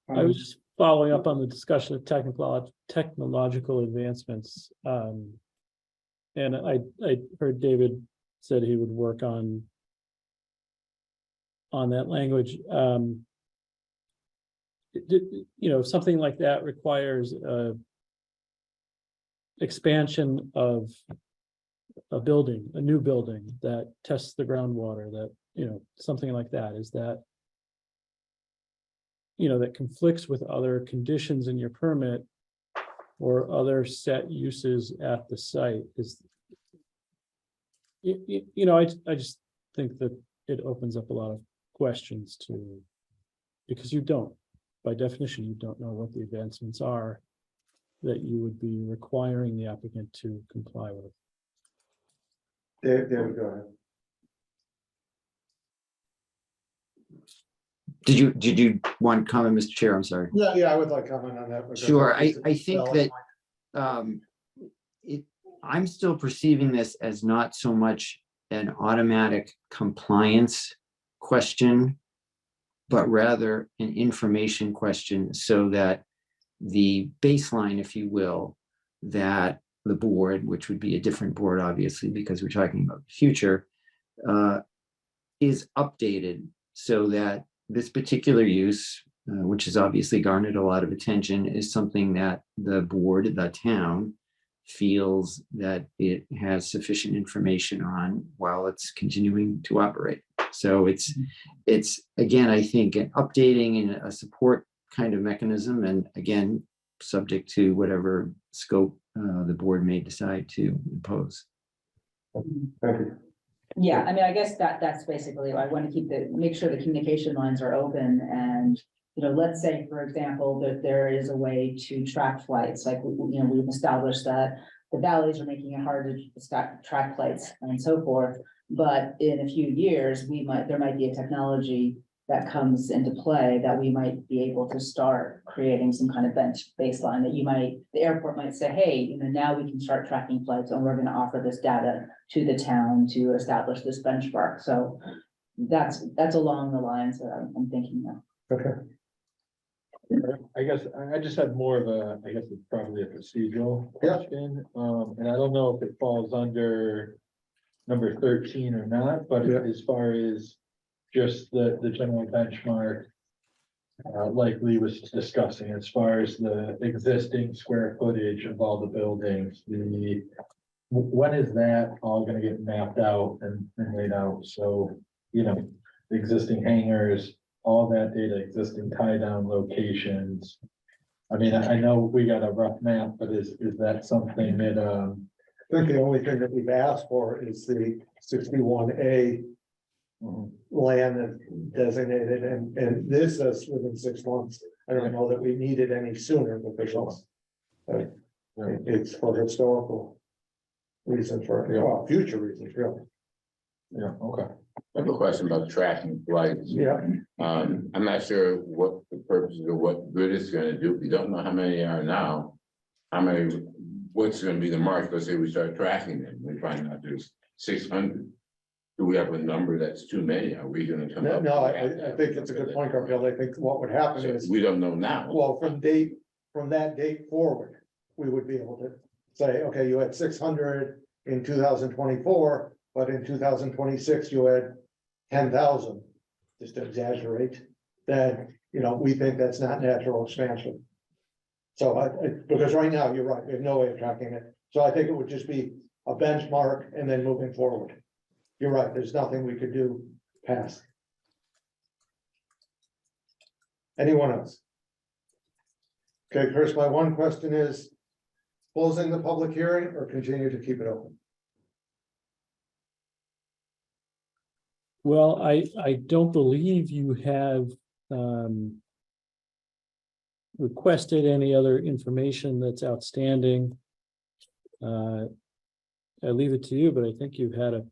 I was just following up on the discussion of technological advancements. And I heard David said he would work on that language. Something like that requires expansion of a building, a new building that tests the groundwater, that, something like that. Is that, that conflicts with other conditions in your permit or other set uses at the site is, I just think that it opens up a lot of questions because by definition, you don't know what the advancements are that you would be requiring the applicant to comply with. There we go. Did you want to comment, Mr. Chair? I'm sorry. Yeah, I would like comment on that. because Sure, I it's think valid. that I'm still perceiving this as not so much an automatic compliance question, but rather an information question, so that the baseline, if you will, that the board, which would be a different board, obviously, because we're talking about the future, is updated so that this particular use, which has obviously garnered a lot of attention, is something that the board, the town, feels that it has sufficient information on while it's continuing to operate. So it's again, I think, an updating and a support kind of mechanism, and again, subject to whatever scope the board may decide to impose. Thank you. Yeah, I mean, I guess that's basically, I want to make sure the communication lines are open and, let's say, for example, that there is a way to track flights, like, we've established that the valleys are making it hard to track flights and so forth. But in a few years, there might be a technology that comes into play that we might be able to start creating some kind of baseline that the airport might say, hey, now we can start tracking flights and we're going to offer this data to the town to establish this benchmark. So that's along the lines that I'm thinking of. Okay. I guess I just had more of it's probably a procedural question. And I don't know if it falls under number 13 or not, but as far as just the general benchmark, like Lee was discussing, as far as the existing square footage of all the buildings, when is that all gonna get mapped out and laid out? So, the existing hangars, all that data, existing tie down locations. I mean, I know we got a rough map, but is that something that, I think the only thing that we've asked for is the 61A land that's designated, and this is within 6 months. I don't know that we need it any sooner because it's for historical reasons, for future reasons, really. yeah, okay. I have a question about tracking flights. Yeah. I'm not sure what the purpose or what good it's gonna do. We don't know how many are now. What's gonna be the mark? Let's say we start tracking them, we find out there's 600. Do we have a number that's too many? Are we gonna come No, up? no, I think it's a good point, Garfield. I think what would happen So is, we don't know now. well, from that date forward, we would be able to say, okay, you had 600 in 2024, but in 2026, you had 10,000, just to exaggerate, then, we think that's not natural expansion. So because right now, you're right, we have no way of tracking it. So I think it would just be a benchmark and then moving forward. You're right, there's nothing we could do past. Anyone else? Okay, Chris, my one question is, closing the public hearing or continue to keep it open? Well, I don't believe you have requested any other information that's outstanding. I leave it to you, but I think you've had a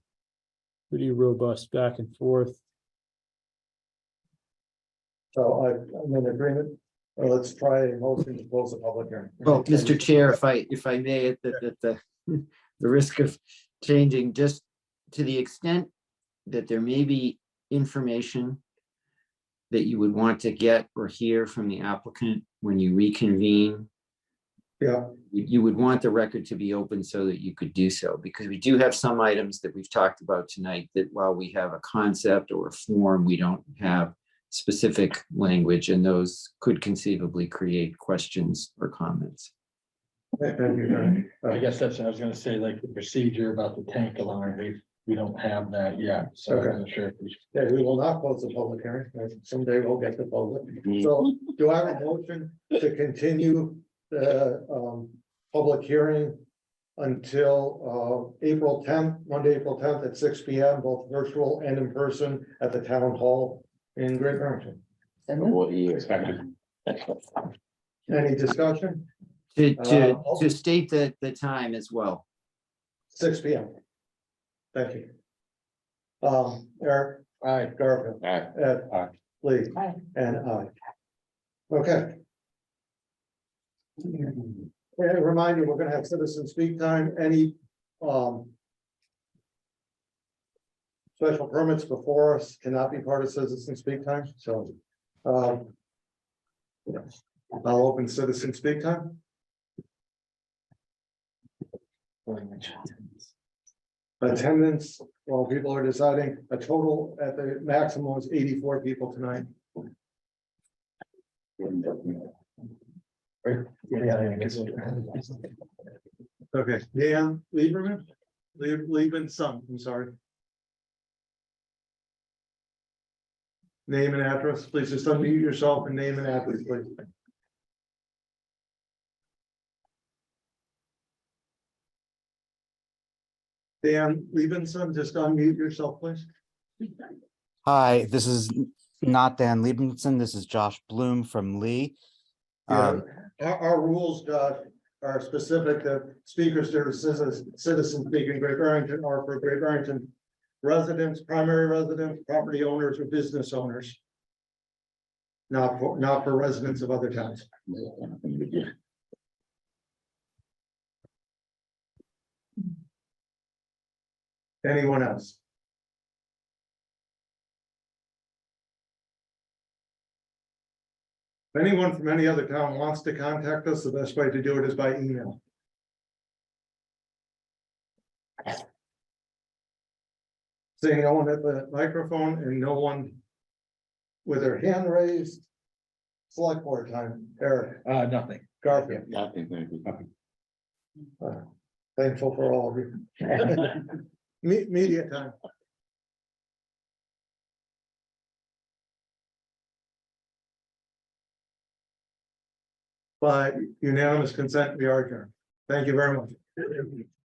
pretty robust back and forth. So I'm in agreement. Let's try a motion to close the public hearing. Well, Mr. Chair, if I may, at the risk of changing, just to the extent that there may be information that you would want to get or hear from the applicant when you reconvene, Yeah, you would want the record to be open so that you could do so, because we do have some items that we've talked about tonight that while we have a concept or a form, we don't have specific language, and those could conceivably create questions or comments. thank you. I guess that's what I was gonna say, like the procedure about the tank alarm, we don't have that yet, so I'm not sure if we should. Yeah, we will not close the public hearing. Someday we'll get to close it. So do I have a motion to continue the public hearing until April 10th, Monday, April 10th at 6 p.m., both virtual and in person at the town hall in Great Barrington? What he expected. Any discussion? To state the time as well. 6 p.m. Thank you. Eric? Aye. Garfield? Aye. Ed? Aye. Lee? Aye. And aye. Okay. And a reminder, we're gonna have citizen speak time, any special permits before us cannot be part of citizen speak time, so I'll open citizen speak time. Attendance, while people are deciding, a total at the maximum is 84 people tonight. Okay, Dan Lieberman, Lieberman son, I'm sorry. Name and address, please just unmute yourself and name and address, please. Dan Liebenson, just unmute yourself, please. Hi, this is not Dan Liebenson. This is Josh Bloom from Lee. Yeah, our rules, Josh, are specific that speakers to citizens speaking in Great Barrington are for Great Barrington residents, primary residents, property owners, or business owners. Not for residents of other towns. Anyone else? If anyone from any other town wants to contact us, the best way to do it is by email. Seeing no one at the microphone and no one with their hand raised. Select board time, Eric, Nothing. Garfield, Nothing, thank you. thankful for all of you. Media time. By unanimous consent, we are adjourned. Thank you very much.